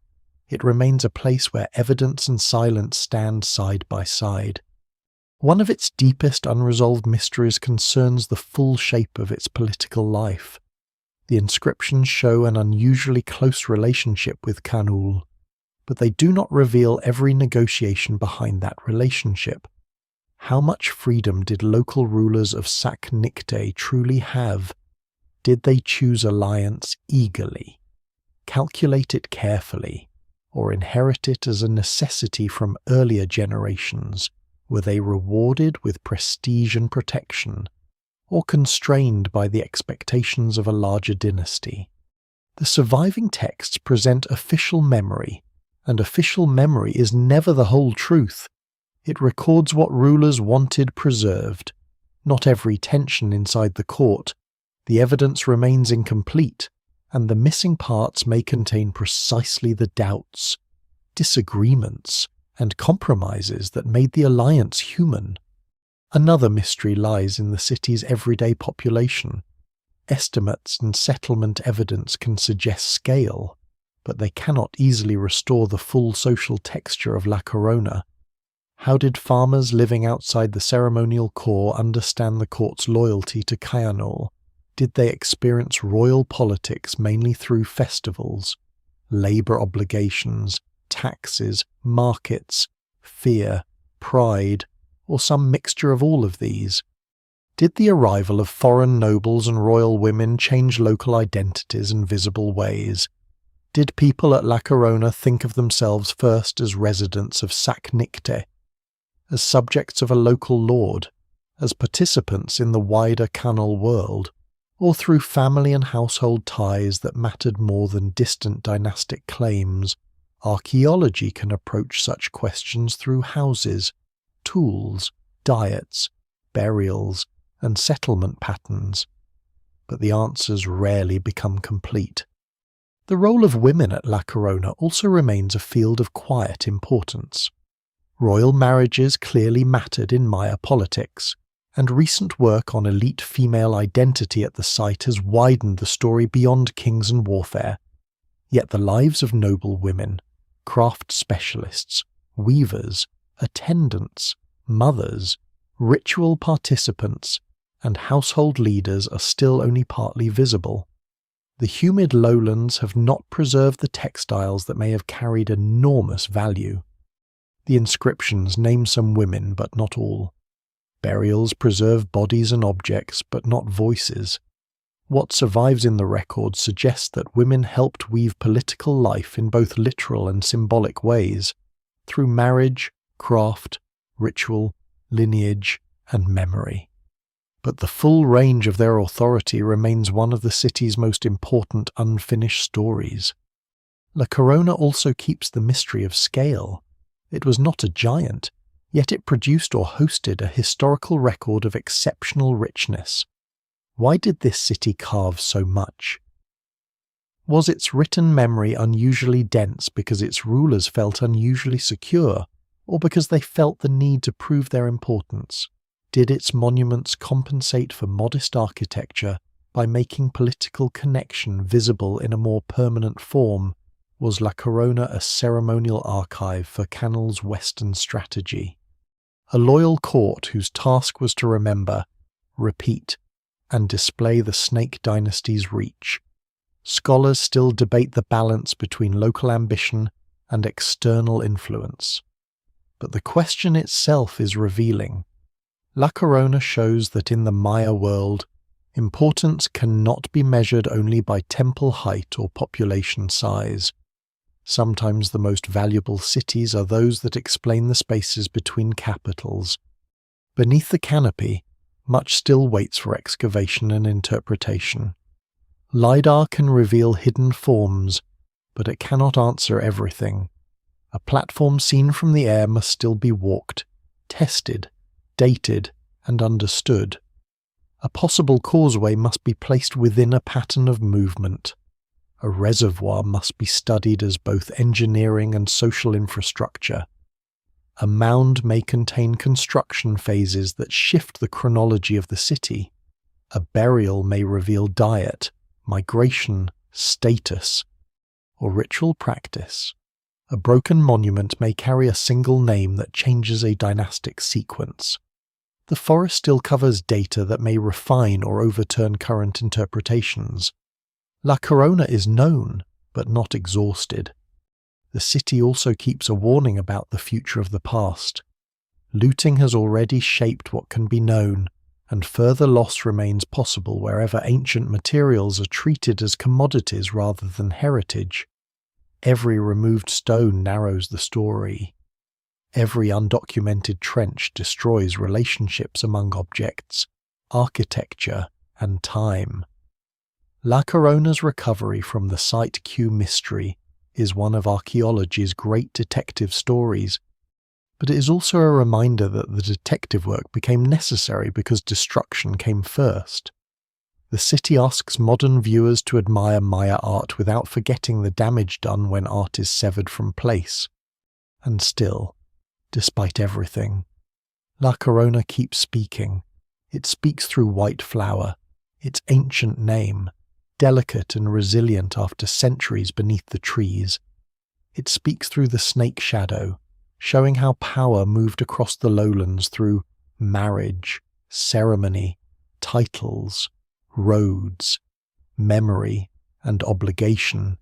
It remains a place where evidence and silence stand side by side. One of its deepest unresolved mysteries concerns the full shape of its political life. The inscriptions show an unusually close relationship with Kaanul, but they do not reveal every negotiation behind that relationship. How much freedom did local rulers of Sak Nikte truly have? Did they choose alliance eagerly, calculate it carefully, or inherit it as a necessity from earlier generations? Were they rewarded with prestige and protection, or constrained by the expectations of a larger dynasty? The surviving texts present official memory, and official memory is never the whole truth. It records what rulers wanted preserved, not every tension inside the court, the evidence remains incomplete, and the missing parts may contain precisely the doubts, disagreements, and compromises that made the alliance human. Another mystery lies in the city's everyday population. Estimates and settlement evidence can suggest scale, but they cannot easily restore the full social texture of La Corona. How did farmers living outside the ceremonial core understand the court's loyalty to Kaanul? Did they experience royal politics mainly through festivals, labour obligations, taxes, markets, fear, pride, or some mixture of all of these? Did the arrival of foreign nobles and royal women change local identities in visible ways? Did people at La Corona think of themselves first as residents of Sacnicte, as subjects of a local lord, as participants in the wider Kaanul world, or through family and household ties that mattered more than distant dynastic claims? Archaeology can approach such questions through houses, tools, diets, burials, and settlement patterns, but the answers rarely become complete. The role of women at La Corona also remains a field of quiet importance. Royal marriages clearly mattered in Maya politics, and recent work on elite female identity at the site has widened the story beyond kings and warfare. Yet the lives of noble women, craft specialists, weavers, attendants, mothers, ritual participants, and household leaders are still only partly visible. The humid lowlands have not preserved the textiles that may have carried enormous value. The inscriptions name some women, but not all. Burials preserve bodies and objects, but not voices. What survives in the records suggests that women helped weave political life in both literal and symbolic ways, through marriage, craft, ritual, lineage, and memory. But the full range of their authority remains one of the city's most important unfinished stories. La Corona also keeps the mystery of scale. It was not a giant, yet it produced or hosted a historical record of exceptional richness. Why did this city carve so much? Was its written memory unusually dense because its rulers felt unusually secure, or because they felt the need to prove their importance? Did its monuments compensate for modest architecture by making political connection visible in a more permanent form? Was La Corona a ceremonial archive for Kaanul's Western strategy? A loyal court whose task was to remember, repeat, and display the Snake dynasty's reach. Scholars still debate the balance between local ambition and external influence. But the question itself is revealing. La Corona shows that in the Maya world, importance cannot be measured only by temple height or population size. Sometimes the most valuable cities are those that explain the spaces between capitals. Beneath the canopy, much still waits for excavation and interpretation. LiDAR can reveal hidden forms, but it cannot answer everything. A platform seen from the air must still be walked, tested, dated, and understood. A possible causeway must be placed within a pattern of movement. A reservoir must be studied as both engineering and social infrastructure. A mound may contain construction phases that shift the chronology of the city. A burial may reveal diet, migration, status, or ritual practice. A broken monument may carry a single name that changes a dynastic sequence. The forest still covers data that may refine or overturn current interpretations. La Corona is known, but not exhausted. The city also keeps a warning about the future of the past. Looting has already shaped what can be known, and further loss remains possible wherever ancient materials are treated as commodities rather than heritage. Every removed stone narrows the story. Every undocumented trench destroys relationships among objects, architecture, and time. La Corona's recovery from the Site Q mystery is one of archaeology's great detective stories. but it is also a reminder that the detective work became necessary because destruction came first. The city asks modern viewers to admire Maya art without forgetting the damage done when art is severed from place. And still, despite everything, La Corona keeps speaking. It speaks through white flour, its ancient name, delicate and resilient after centuries beneath the trees. It speaks through the snake shadow, showing how power moved across the lowlands through marriage, ceremony, titles, roads, memory, and obligation.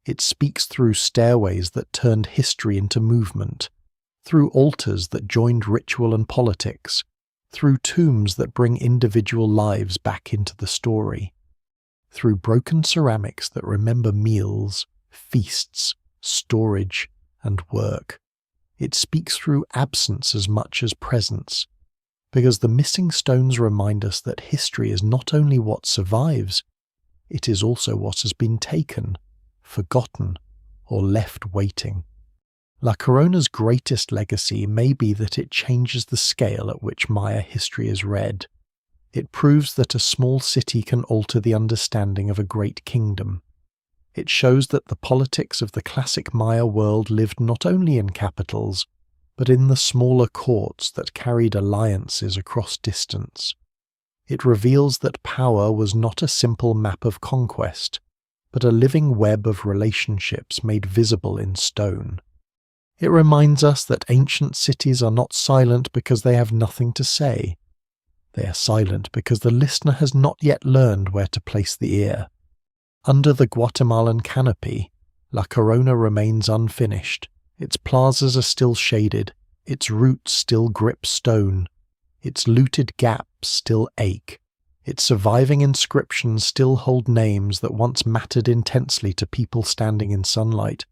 It speaks through stairways that turned history into movement, through altars that joined ritual and politics, through tombs that bring individual lives back into the story, through broken ceramics that remember meals, feasts, storage, and work. It speaks through absence as much as presence, because the missing stones remind us that history is not only what survives, it is also what has been taken, forgotten, or left waiting. La Corona's greatest legacy may be that it changes the scale at which Maya history is read. It proves that a small city can alter the understanding of a great kingdom. It shows that the politics of the classic Maya world lived not only in capitals, but in the smaller courts that carried alliances across distance. It reveals that power was not a simple map of conquest, but a living web of relationships made visible in stone. It reminds us that ancient cities are not silent because they have nothing to say. They are silent because the listener has not yet learned where to place the ear. Under the Guatemalan canopy, La Corona remains unfinished. Its plazas are still shaded, its roots still grip stone, its looted gaps still ache, its surviving inscriptions still hold names that once mattered intensely to people standing in sunlight,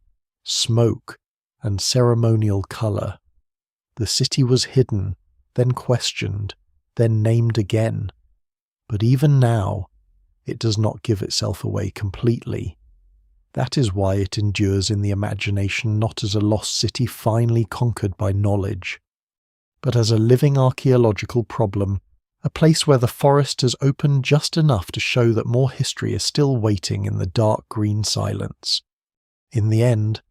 smoke, and ceremonial colour. The city was hidden, then questioned, then named again. But even now, it does not give itself away completely. That is why it endures in the imagination not as a lost city finally conquered by knowledge, but as a living archaeological problem, a place where the forest has opened just enough to show that more history is still waiting in the dark green silence. In the end,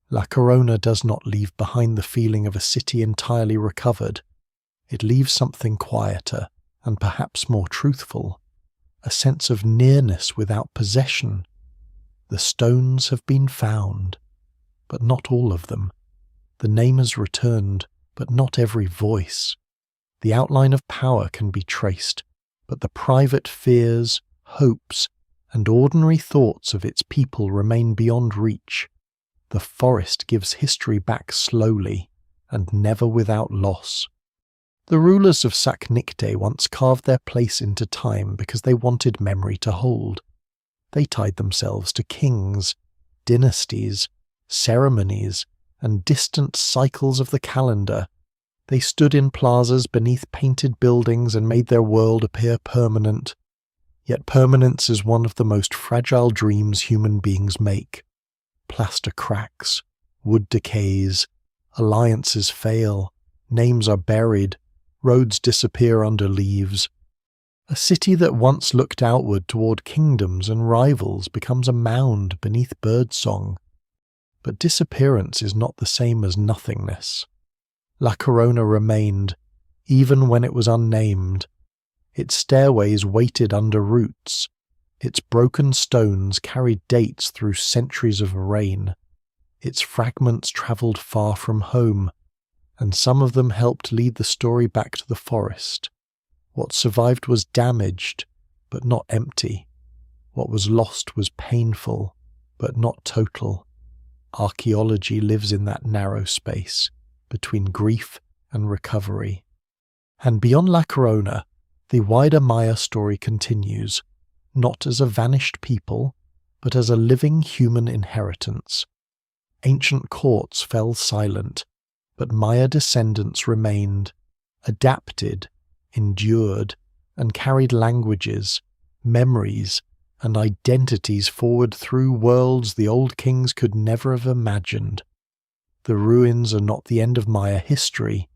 La Corona does not leave behind the feeling of a city entirely recovered. It leaves something quieter and perhaps more truthful, a sense of nearness without possession. The stones have been found, but not all of them. The name has returned, but not every voice. The outline of power can be traced, but the private fears, hopes, and ordinary thoughts of its people remain beyond reach. The forest gives history back slowly, and never without loss. The rulers of Saknikte once carved their place into time because they wanted memory to hold. They tied themselves to kings, dynasties, ceremonies, and distant cycles of the calendar. They stood in plazas beneath painted buildings and made their world appear permanent. Yet permanence is one of the most fragile dreams human beings make. Plaster cracks, wood decays, alliances fail, names are buried, roads disappear under leaves. A city that once looked outward toward kingdoms and rivals becomes a mound beneath birdsong. But disappearance is not the same as nothingness. La Corona remained, even when it was unnamed. Its stairways waited under roots. Its broken stones carried dates through centuries of rain. Its fragments travelled far from home, and some of them helped lead the story back to the forest. What survived was damaged, but not empty. What was lost was painful, but not total. Archaeology lives in that narrow space, between grief and recovery. And beyond La Corona, the wider Maya story continues, not as a vanished people, but as a living human inheritance. Ancient courts fell silent, but Maya descendants remained, adapted, endured, and carried languages, memories, and identities forward through worlds the old kings could never have imagined. The ruins are not the end of Maya history,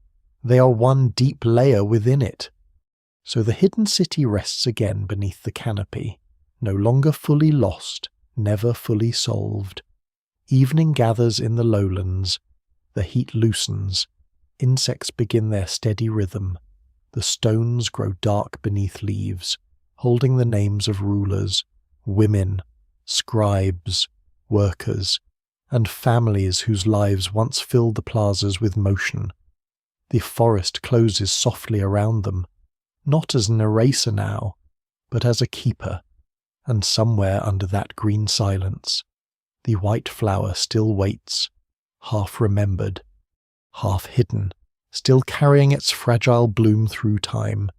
they are one deep layer within it. So the hidden city rests again beneath the canopy, no longer fully lost, never fully solved. Evening gathers in the lowlands, the heat loosens, insects begin their steady rhythm, the stones grow dark beneath leaves, holding the names of rulers, women, scribes, workers, and families whose lives once filled the plazas with motion. The forest closes softly around them, not as an eraser now, but as a keeper, and somewhere under that green silence, the white flower still waits, half remembered, half hidden, still carrying its fragile bloom through time,